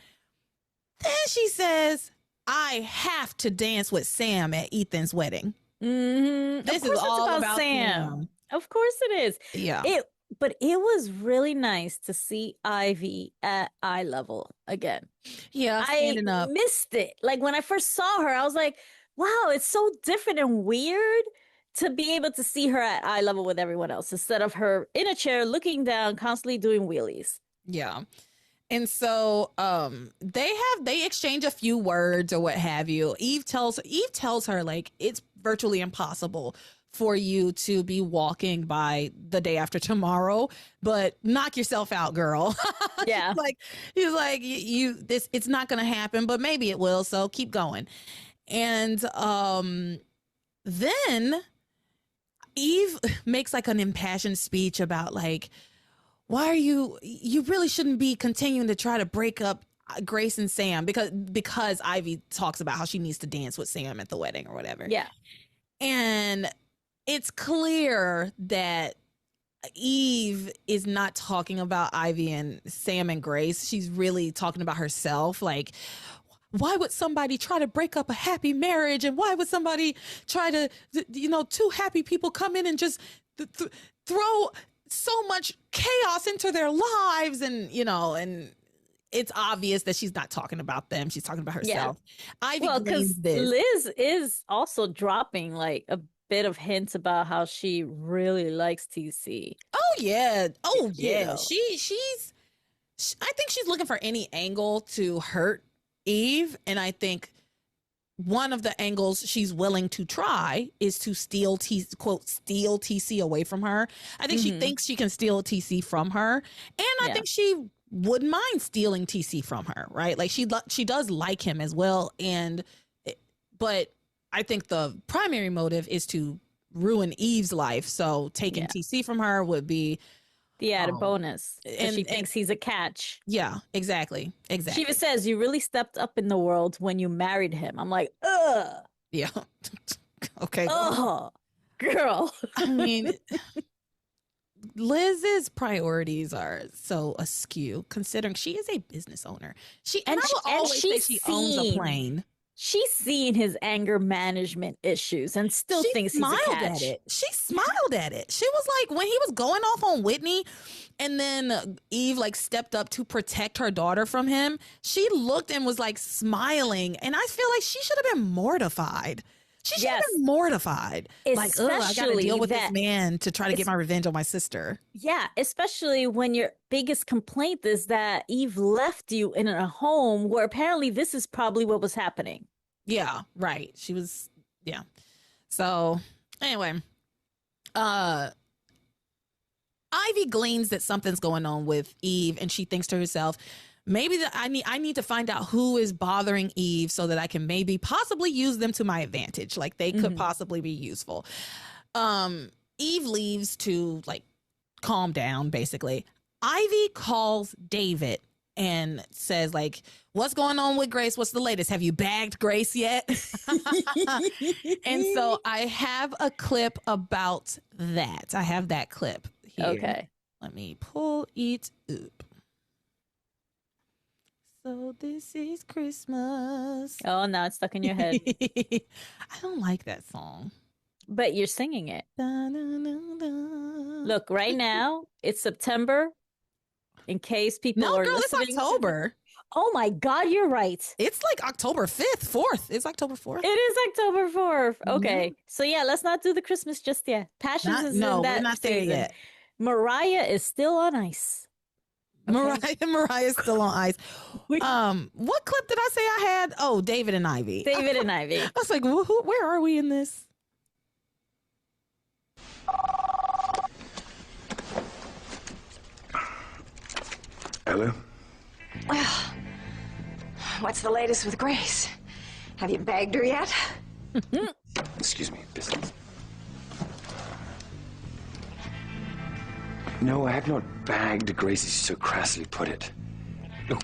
Then she says, I have to dance with Sam at Ethan's wedding. This is all about Sam.
Of course it is.
Yeah.
But it was really nice to see Ivy at eye level again.
Yeah, standing up.
Missed it. Like when I first saw her, I was like, wow, it's so different and weird to be able to see her at eye level with everyone else instead of her in a chair looking down, constantly doing wheelies.
Yeah. And so they exchange a few words or what have you. Eve tells her like it's virtually impossible for you to be walking by the day after tomorrow, but knock yourself out, girl.
Yeah.
he's like it's not gonna happen, but maybe it will, so keep going. And then Eve makes like an impassioned speech about like, why are you really shouldn't be continuing to try to break up Grace and Sam because Ivy talks about how she needs to dance with Sam at the wedding or whatever.
Yeah.
And it's clear that Eve is not talking about Ivy and Sam and Grace. She's really talking about herself. Like, why would somebody try to break up a happy marriage? And why would somebody try to, two happy people come in and just throw so much chaos into their lives? And, and it's obvious that she's not talking about them. She's talking about herself.
Yeah. Because Liz is also dropping like a bit of hints about how she really likes TC.
Oh yeah. She's I think she's looking for any angle to hurt Eve, and I think one of the angles she's willing to try is to steal TC away from her. I think she thinks she can steal TC from her, and I think she wouldn't mind stealing TC from her, right? Like she does like him as well, but I think the primary motive is to ruin Eve's life. So taking TC from her would be
the added bonus. And she thinks he's a catch.
Yeah, exactly.
She even says, you really stepped up in the world when you married him. I'm like, ugh.
Yeah. Okay.
Oh, girl.
I mean, Liz's priorities are so askew considering she is a business owner. She owns a plane.
She's seen his anger management issues and still thinks he's a catch.
She smiled at it. She was like, when he was going off on Whitney and then Eve like stepped up to protect her daughter from him, she looked and was like smiling. And I feel like she should have been mortified. She should have been mortified. Like, I got to deal with this man to try to get my revenge on my sister.
Yeah, especially when your biggest complaint is that Eve left you in a home where apparently this is probably what was happening.
Yeah, right. She was, yeah. So anyway, Ivy gleans that something's going on with Eve, and she thinks to herself, maybe that I need to find out who is bothering Eve so that I can maybe possibly use them to my advantage. Like they could possibly be useful. Eve leaves to like calm down, basically. Ivy calls David and says like, what's going on with Grace? What's the latest? Have you bagged Grace yet? And so I have a clip about that. I have that clip here.
Okay.
Let me pull it up. So this is Christmas.
Oh, now it's stuck in your head.
I don't like that song.
But you're singing it.
Da, da, da, da.
Look, right now, it's September. In case people are listening.
It's October.
Oh my God, you're right.
It's like October 5th, 4th. It's October 4th.
It is October 4th. Okay. So yeah, let's not do the Christmas just yet. Passions is in that
we're not there
season.
yet.
Mariah is still on ice. Okay.
Mariah's still on ice. What clip did I say I had? Oh, David and Ivy.
David and Ivy.
I was like, where are we in this?
Hello?
Well, what's the latest with Grace? Have you bagged her yet?
Excuse me, business. No, I have not bagged Grace, as you so crassly put it. Look,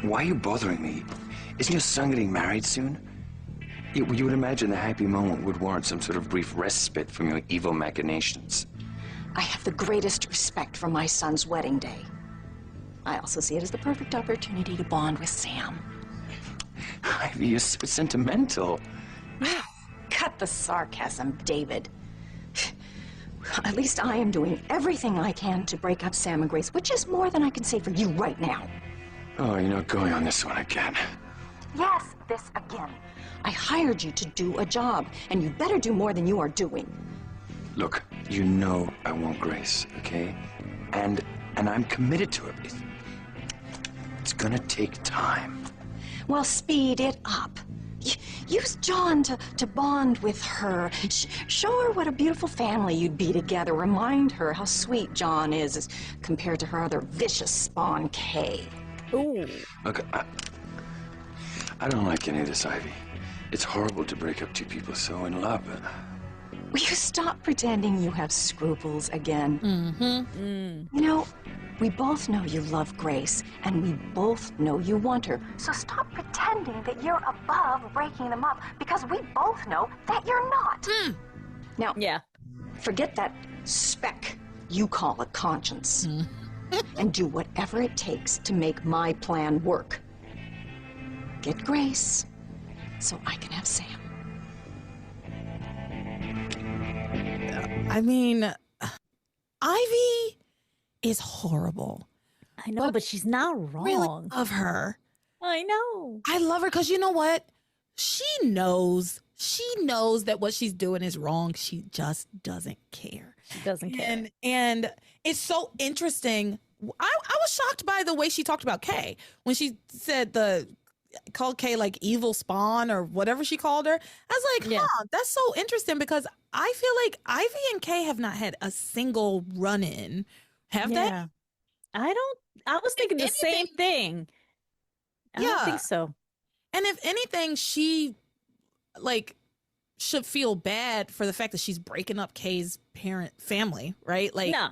why are you bothering me? Isn't your son getting married soon? You would imagine the happy moment would warrant some sort of brief respite from your evil machinations.
I have the greatest respect for my son's wedding day. I also see it as the perfect opportunity to bond with Sam.
Ivy, you're so sentimental.
Cut the sarcasm, David. At least I am doing everything I can to break up Sam and Grace, which is more than I can say for you right now.
Oh, you're not going on this one again.
Yes, this again. I hired you to do a job, and you better do more than you are doing.
Look, you know I want Grace, okay? And I'm committed to it. It's gonna take time.
Well, speed it up. Use John to bond with her. Show her what a beautiful family you'd be together. Remind her how sweet John is as compared to her other vicious spawn, Kay.
Ooh.
Look, I don't like any of this, Ivy. It's horrible to break up two people so in love, but...
Will you stop pretending you have scruples again?
Mm-hmm.
You know, we both know you love Grace, and we both know you want her. So stop pretending that you're above breaking them up, because we both know that you're not. Now, forget that speck you call a conscience, and do whatever it takes to make my plan work. Get Grace, so I can have Sam.
I mean, Ivy is horrible.
I know, but she's not wrong.
Really love her.
I know.
I love her because you know what? She knows that what she's doing is wrong. She just doesn't care.
She doesn't care.
And it's so interesting. I was shocked by the way she talked about Kay when she said called Kay like evil spawn or whatever she called her. I was like, that's so interesting because I feel like Ivy and Kay have not had a single run-in. Have they?
I was thinking the same thing. I don't think so.
And if anything, she should feel bad for the fact that she's breaking up Kay's family, right? Like,
no.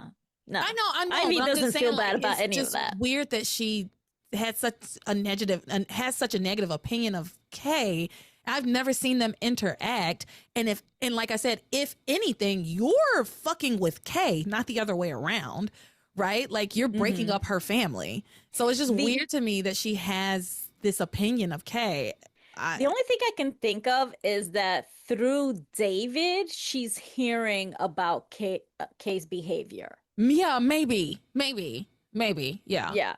I know.
Ivy doesn't feel bad about any of that.
It's weird that she had such a negative opinion of Kay. I've never seen them interact. And like I said, if anything, you're fucking with Kay, not the other way around, right? Like you're breaking up her family. So it's just weird to me that she has this opinion of Kay.
The only thing I can think of is that through David, she's hearing about Kay's behavior.
Yeah, maybe. Yeah.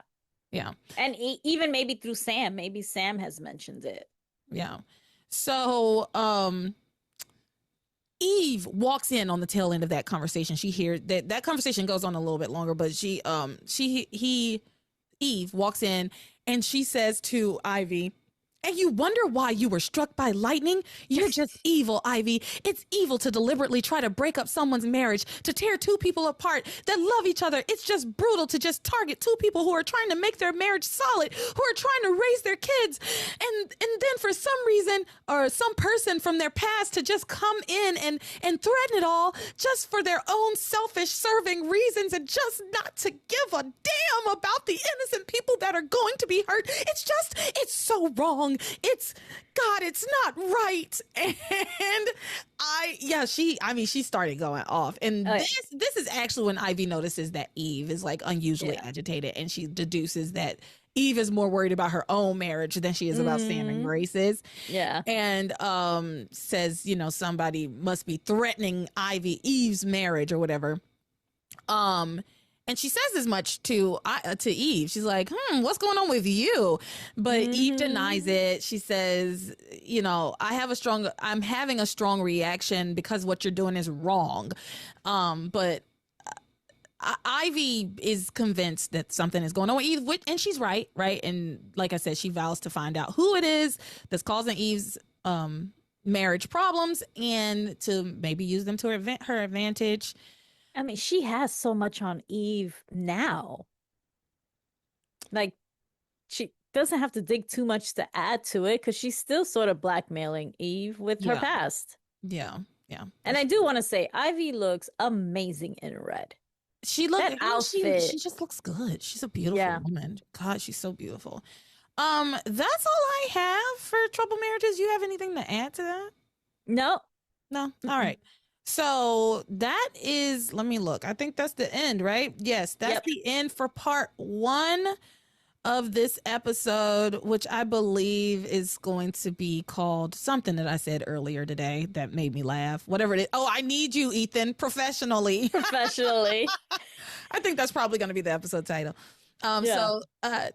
Yeah.
And even maybe through Sam. Maybe Sam has mentioned it.
Yeah. So Eve walks in on the tail end of that conversation. She hears that conversation goes on a little bit longer, but Eve walks in and she says to Ivy, And you wonder why you were struck by lightning? You're just evil, Ivy. It's evil to deliberately try to break up someone's marriage, to tear two people apart that love each other. It's just brutal to just target two people who are trying to make their marriage solid, who are trying to raise their kids. And then for some reason, or some person from their past to just come in and threaten it all just for their own selfish serving reasons, and just not to give a damn about the innocent people that are going to be hurt. It's so wrong. It's not right. And she started going off. And this is actually when Ivy notices that Eve is like unusually agitated, and she deduces that Eve is more worried about her own marriage than she is about Sam and Grace's.
Yeah.
And says, somebody must be threatening Eve's marriage or whatever. And she says as much to Eve. She's like, what's going on with you? But Eve denies it. She says, I'm having a strong reaction because what you're doing is wrong. But Ivy is convinced that something is going on with Eve, and she's right? And like I said, she vows to find out who it is that's causing Eve's marriage problems, and to maybe use them to her advantage.
I mean, she has so much on Eve now. Like, she doesn't have to dig too much to add to it, because she's still sort of blackmailing Eve with her past.
Yeah.
And I do want to say, Ivy looks amazing in red.
She looks
that outfit.
She just looks good. She's a beautiful woman. God, she's so beautiful. That's all I have for trouble marriages. You have anything to add to that?
No.
All right. So that is, let me look. I think that's the end, right? Yes, that's the end for part 1 of this episode, which I believe is going to be called something that I said earlier today that made me laugh. Whatever it is. Oh, I need you, Ethan, professionally.
Professionally.
I think that's probably going to be the episode title. So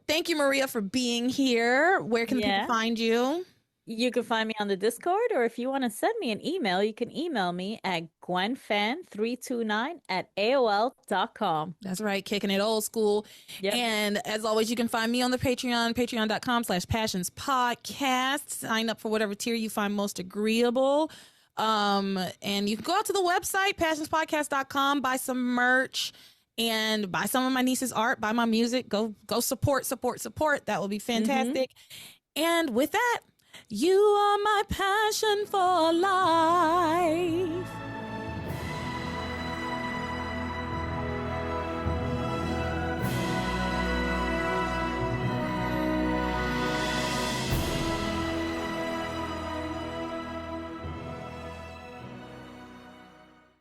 thank you, Maria, for being here. Where can people find you?
You can find me on the Discord, or if you want to send me an email, you can email me at gwenfan329@aol.com.
That's right. Kicking it old school. Yep. And as always, you can find me on the Patreon, patreon.com/passionspodcast. Sign up for whatever tier you find most agreeable. And you can go out to the website, passionspodcast.com, buy some merch, and buy some of my niece's art, buy my music. Go support. That will be fantastic. And with that, you are my passion for life.